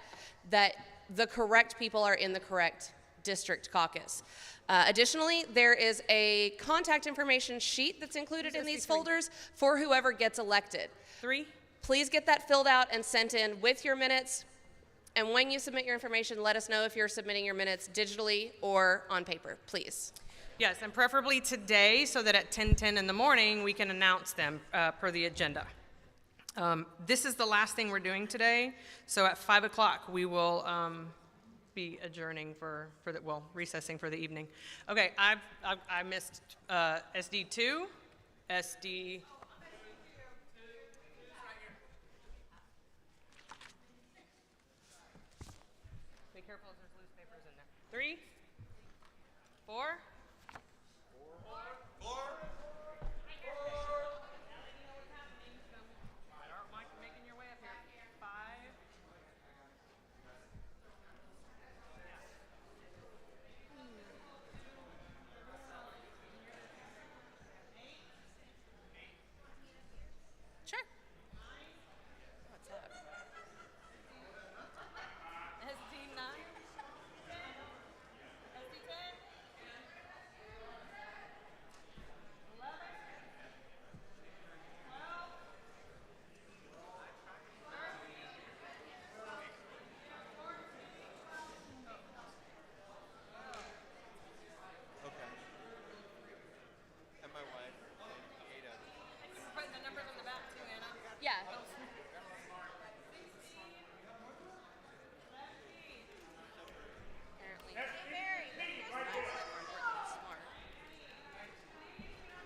that the correct people are in the correct district caucus. Additionally, there is a contact information sheet that's included in these folders for whoever gets elected. 3. Please get that filled out and sent in with your minutes. And when you submit your information, let us know if you're submitting your minutes digitally or on paper, please. Yes, and preferably today so that at 10:10 in the morning we can announce them per the agenda. This is the last thing we're doing today, so at 5 o'clock we will be adjourning recessing for the evening. Okay, I missed SD2, SD. Be careful, there's loose papers in there. 3, 4.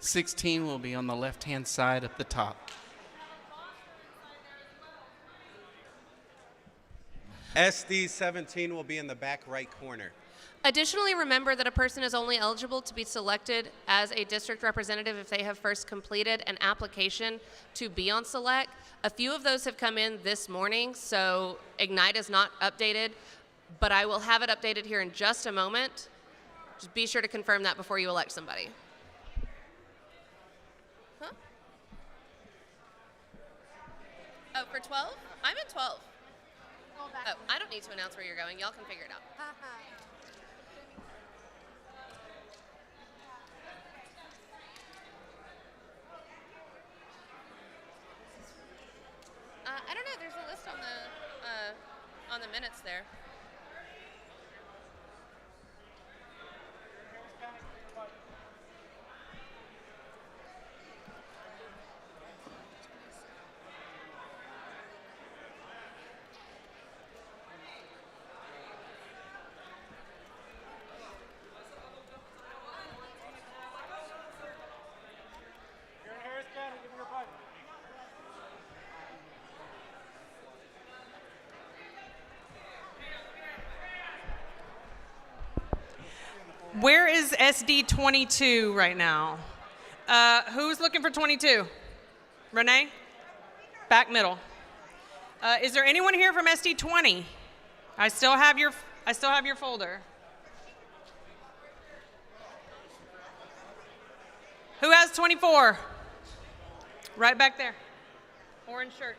16 will be on the left-hand side at the top. SD 17 will be in the back right corner. Additionally, remember that a person is only eligible to be selected as a district representative if they have first completed an application to be on Select. A few of those have come in this morning, so Ignite is not updated, but I will have it updated here in just a moment. Just be sure to confirm that before you elect somebody. Huh? Oh, for 12? I'm in 12. Oh, I don't need to announce where you're going. Y'all can figure it out. I don't know. There's a list on the minutes there. Where is SD 22 right now? Who's looking for 22? Renee? Back middle. Is there anyone here from SD 20? I still have your folder. Who has 24? Right back there. Orange shirt.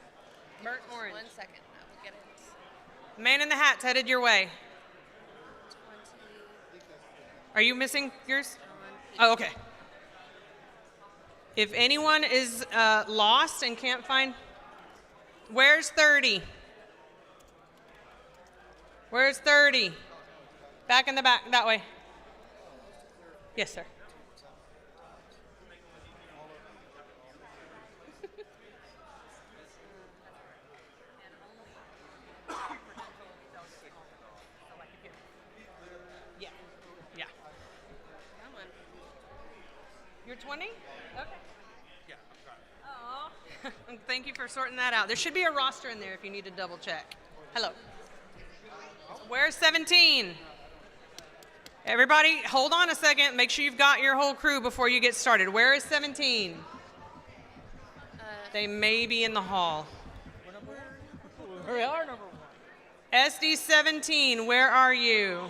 Burnt orange. 1 second. I will get it. Man in the hat's headed your way. Are you missing yours? Oh, okay. If anyone is lost and can't find, where's 30? Where's 30? Back in the back, that way. Yes, sir. You're 20? Okay. Yeah, Aw. Thank you for sorting that out. There should be a roster in there if you need to double check. Hello. Where's 17? Everybody, hold on a second. Make sure you've got your whole crew before you get started. Where is 17? They may be in the hall. We are number 1. SD 17, where are you?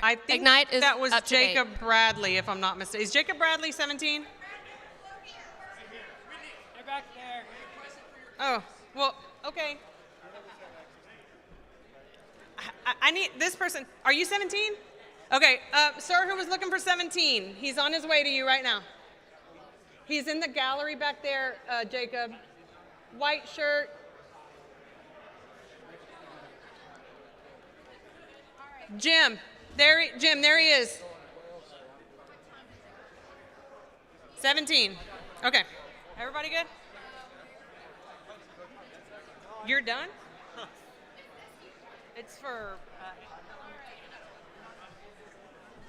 I think Ignite is that was up to Jacob 8. Bradley, if I'm not mistaken. Is Jacob Bradley 17? They're back there. Oh, well, okay. I need this person. Are you 17? Okay, sir who was looking for 17. He's on his way to you right now. He's in the gallery back there, Jacob. White shirt. Jim. Jim, there he is. 17. Okay. Everybody good? You're done? It's for...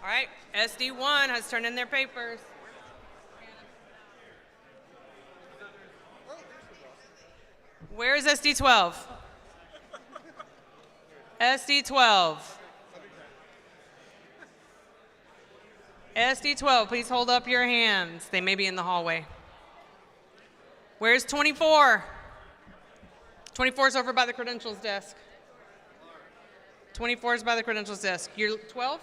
all right. SD1 has turned in their papers. Where is SD12? SD12. SD12, please hold up your hands. They may be in the hallway. Where's 24? 24 is over by the credentials desk. 24 is by the credentials desk. You're 12?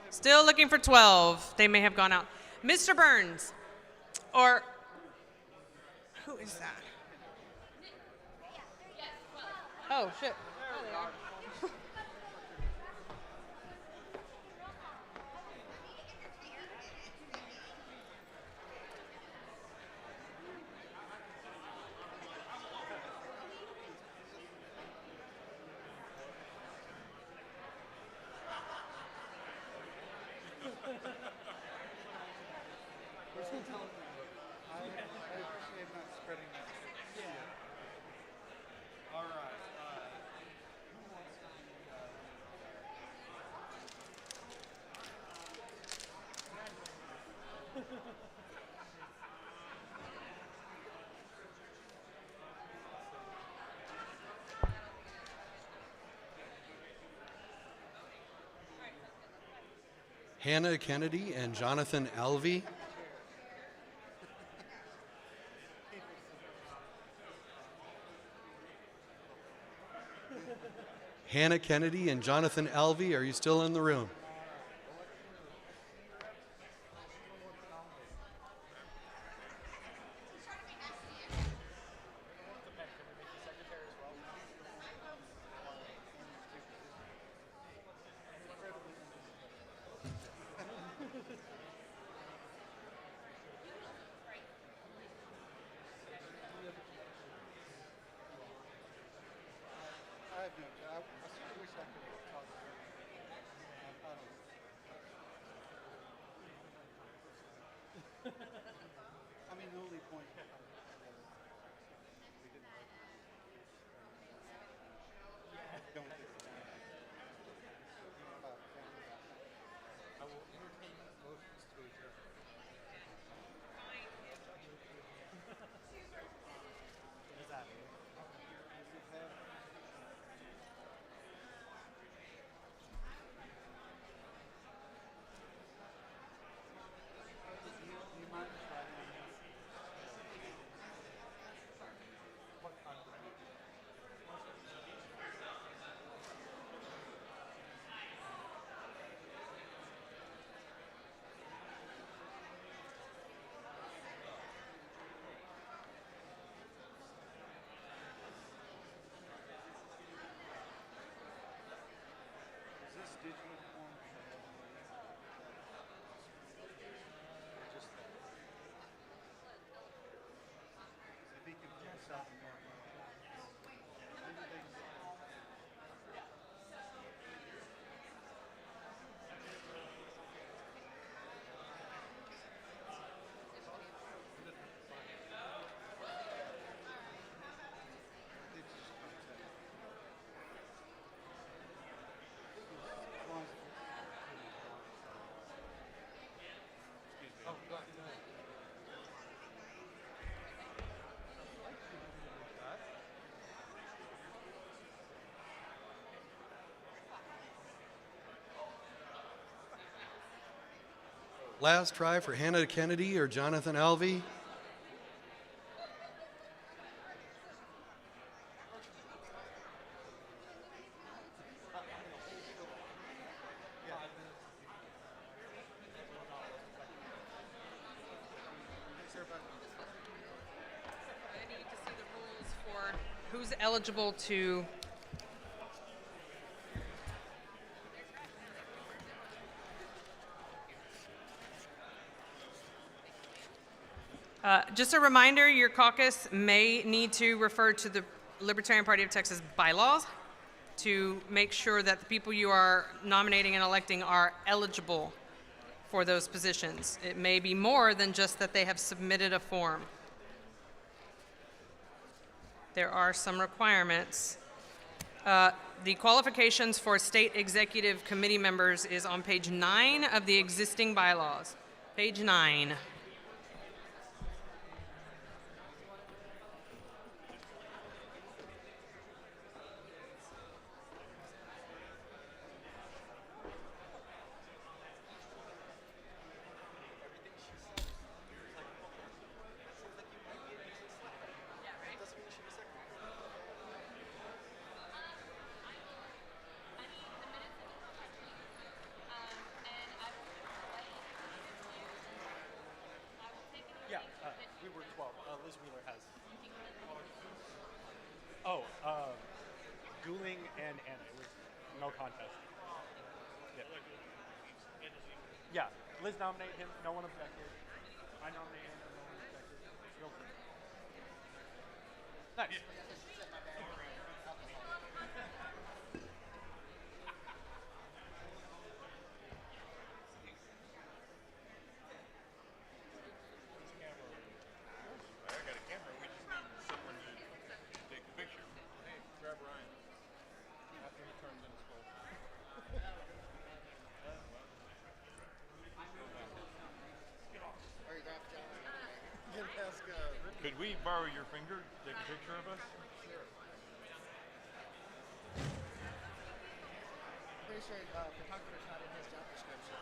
Still looking for 12. They may have gone out. Mr. Burns, or who is that? Oh, shit. Hannah Kennedy and Jonathan Alvey. Hannah Kennedy and Jonathan Alvey, are you still in the room? I mean, the only point. Don't. I will entertain motions to adjourn. What is that? Do you mind describing what kind of is this digital form? Just that. If he can put himself in there. Maybe they Oh, go ahead. Last try for Hannah Kennedy or Jonathan Alvey. I need to see the rules for who's eligible to. Just a reminder, your caucus may need to refer to the Libertarian Party of Texas bylaws to make sure that the people you are nominating and electing are eligible for those positions. It may be more than just that they have submitted a form. There are some requirements. The qualifications for state executive committee members is on page 9 of the existing bylaws. Page 9. Yeah, we were 12. Liz Wheeler has. Oh, Dueling and Anna. It was no contest. Yeah. Yeah, Liz nominated him. No one objected. I nominated him. No one objected. Real quick. Nice. I got a camera. We just need someone to take the picture. Hey, grab Ryan. After he turns in his phone. Could we borrow your finger to take a picture of us? Pretty sure photographer's not in his job description.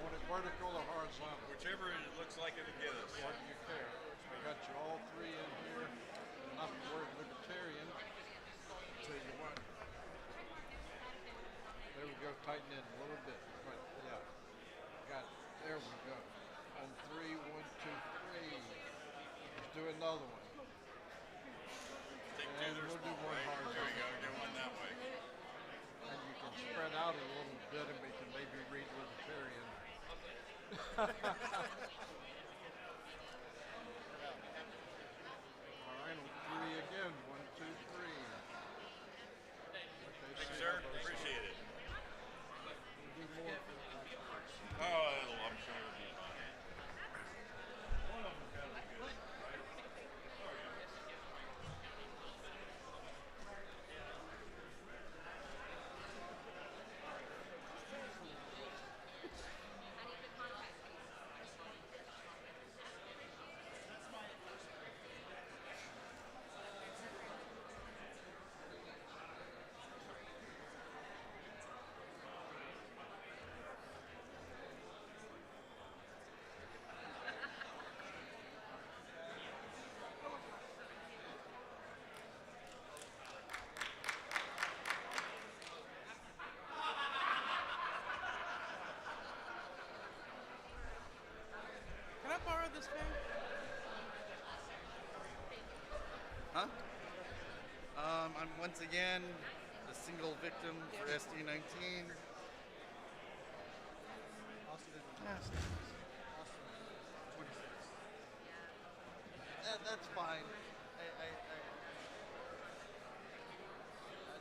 Want it vertical or horizontal? Whichever it looks like it'll get us. What do you care? We got you all three in here. Not the word libertarian. Tell you what. There we go. Tighten it a little bit. But yeah. Got it. There we go. On three, 1, 2, 3. Let's do another one. Take two, And they're we'll do small, one right? There you go. horizontal. Get one that way. And you can spread out a little bit and we can maybe read libertarian. All right, on three again. 1, 2, 3. Okay, Thank you, see sir. how those Appreciate it. We'll do more. Oh, I'm sure it'll be fine. One of them got to be good, right? Oh, yeah. Can I borrow this pen? Huh? I'm once again a single victim for SD19. Austin. Yes. Austin. 26. That's fine.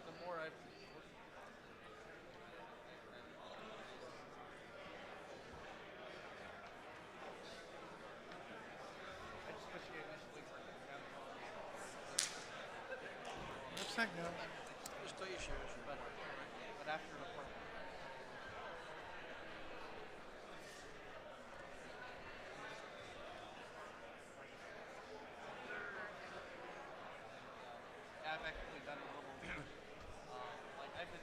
The more I've I just wish you gave us a link for What's that go? just tell you shoes, but after the part. Yeah, I've actually done a little. Like I've been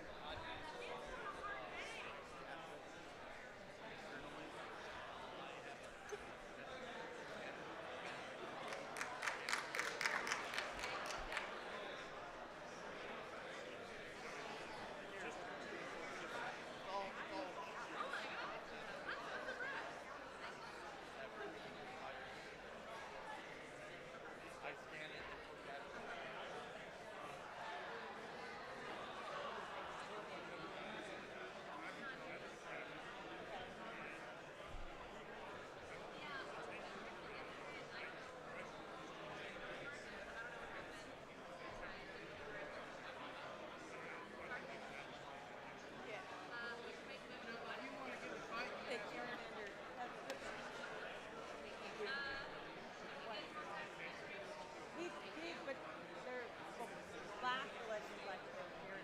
I scan it and look at it. But they're black elections like they're here.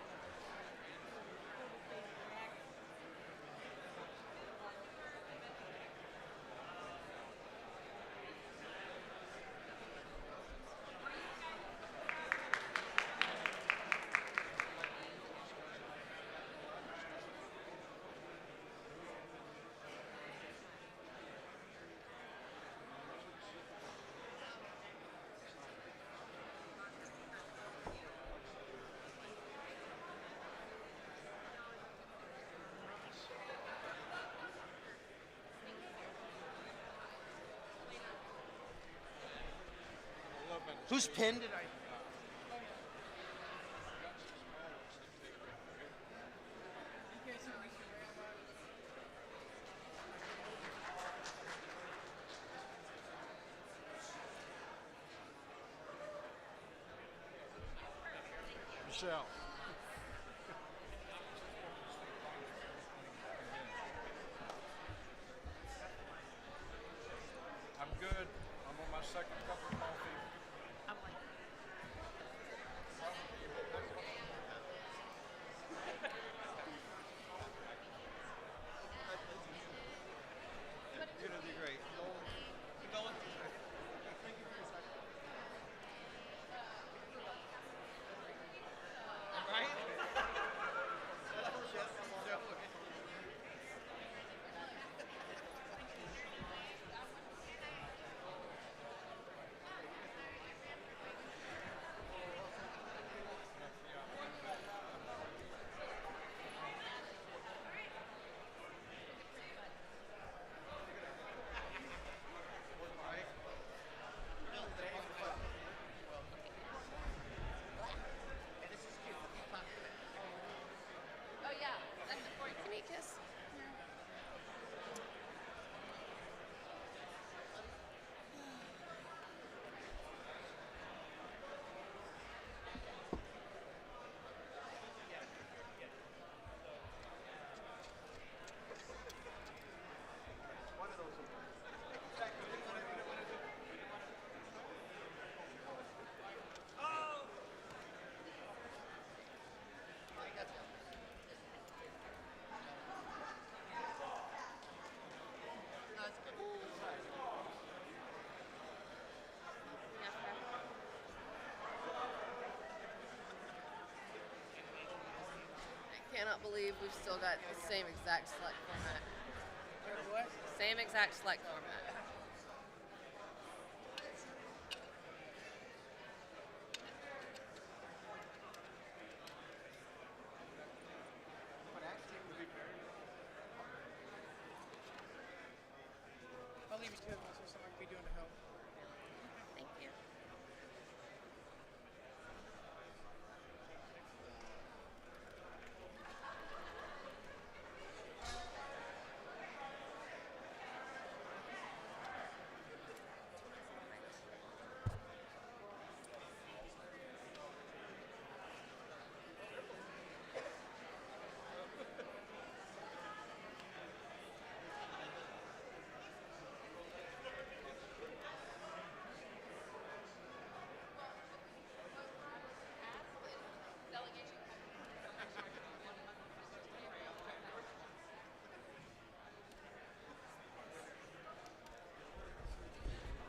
Whose pen did I? Michelle. I'm good. I'm on my second cup of coffee. It's gonna be great. cannot believe we've still got the same exact select format. What? Same exact select format. I'll leave you to it unless there's something I can be doing to help. Thank you.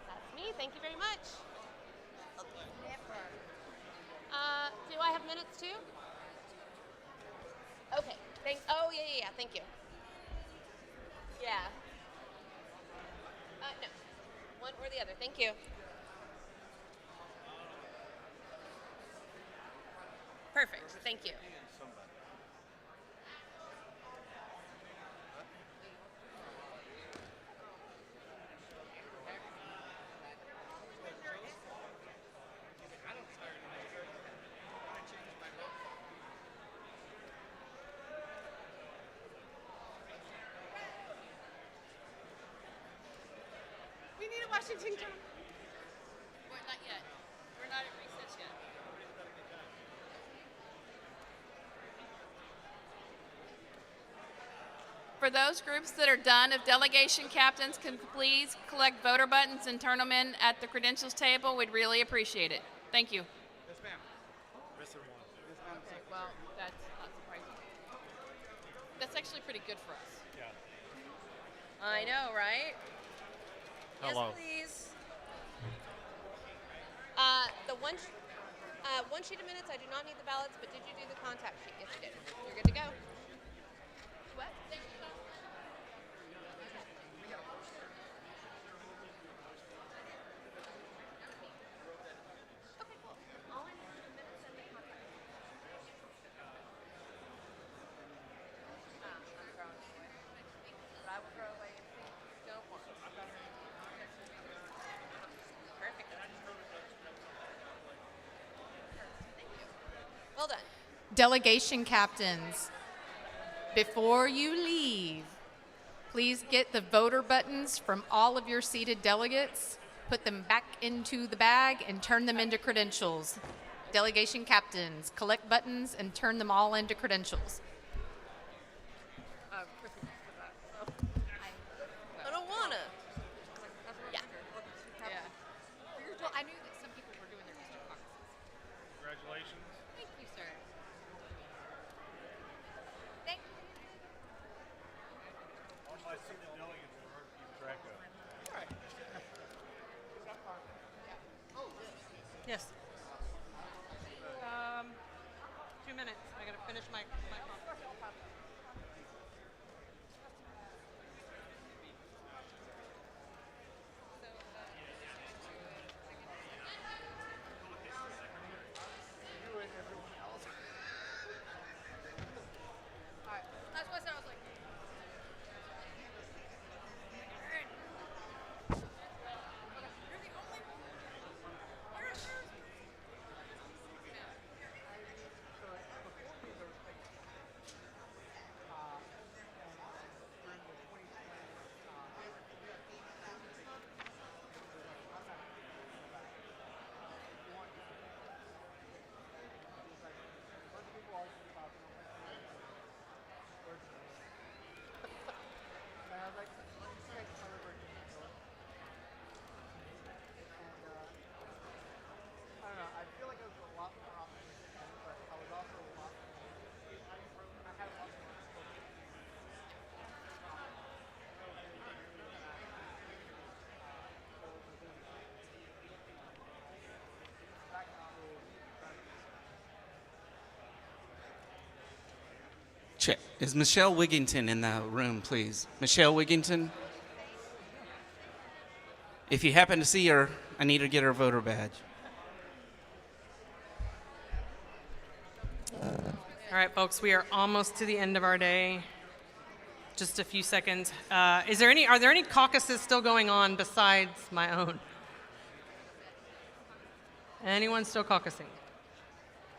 That's me. Thank you very much. Do I have minutes too? Okay. Thanks. Oh, yeah. Thank you. Yeah. No. One or the other. Thank you. Perfect. Thank you. We need a Washington John. Not yet. We're not at recess yet. For those groups that are done, if delegation captains can please collect voter buttons and turn them in at the credentials table, we'd really appreciate it. Thank you. Yes, ma'am. Mr. One. Yes, ma'am. Okay, well, that's not surprising. That's actually pretty good for us. Yeah. I know, right? Hello. Yes, please. The one sheet of minutes, I do not need the ballots, but did you do the contact sheet? Yes, you did. You're good to go. What? Okay, cool. All I need is the minutes and the contact sheet. I'm throwing it away. But I will throw away anything you don't want. Perfect. Thank you. Well done. Delegation captains, before you leave, please get the voter buttons from all of your seated delegates, put them back into the bag, and turn them into credentials. Delegation captains, collect buttons and turn them all into credentials. I don't wanna. Yeah. Well, I knew that some people were doing their district caucuses. Congratulations. Thank you, sir. Thank you. All my senior delegates are hard to keep track of. All right. Yes. 2 minutes. I gotta finish my conference. You and everyone else. That's what I was like. Check. Is Michelle Wigington in the room, please? Michelle Wigington? If you happen to see her, I need her to get her voter badge. All right, folks, we are almost to the end of our day. Just a few seconds. Are there any caucuses still going on besides my own? Anyone still caucusing?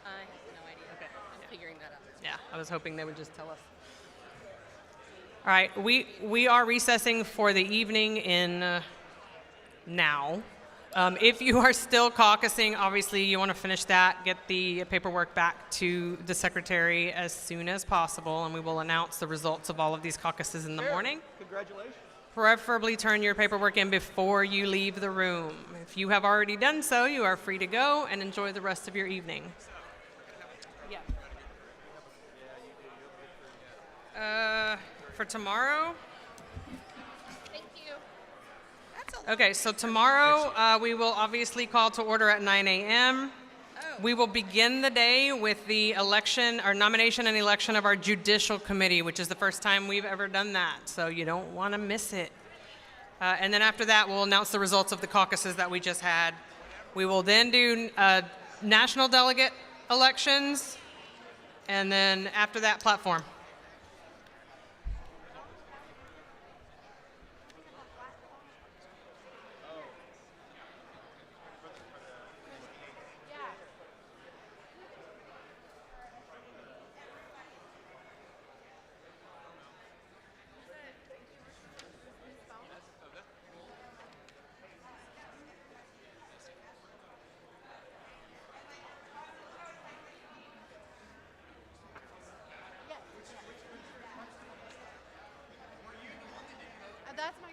I have no idea. Okay. I'm figuring that out. Yeah, I was hoping they would just tell us. All right, we are recessing for the evening in now. If you are still caucusing, obviously you want to finish that, get the paperwork back to the secretary as soon as possible, and we will announce the results of all of these caucuses in the morning. Congratulations. Preferably turn your paperwork in before you leave the room. If you have already done so, you are free to go and enjoy the rest of your evening. Yeah. For tomorrow? Thank you. Okay, so tomorrow we will obviously call to order at 9 a.m. We will begin the day with the election, or nomination and election of our judicial committee, which is the first time we've ever done that, so you don't want to miss it. And then after that, we'll announce the results of the caucuses that we just had. We will then do national delegate elections, and then after that, platform. That's my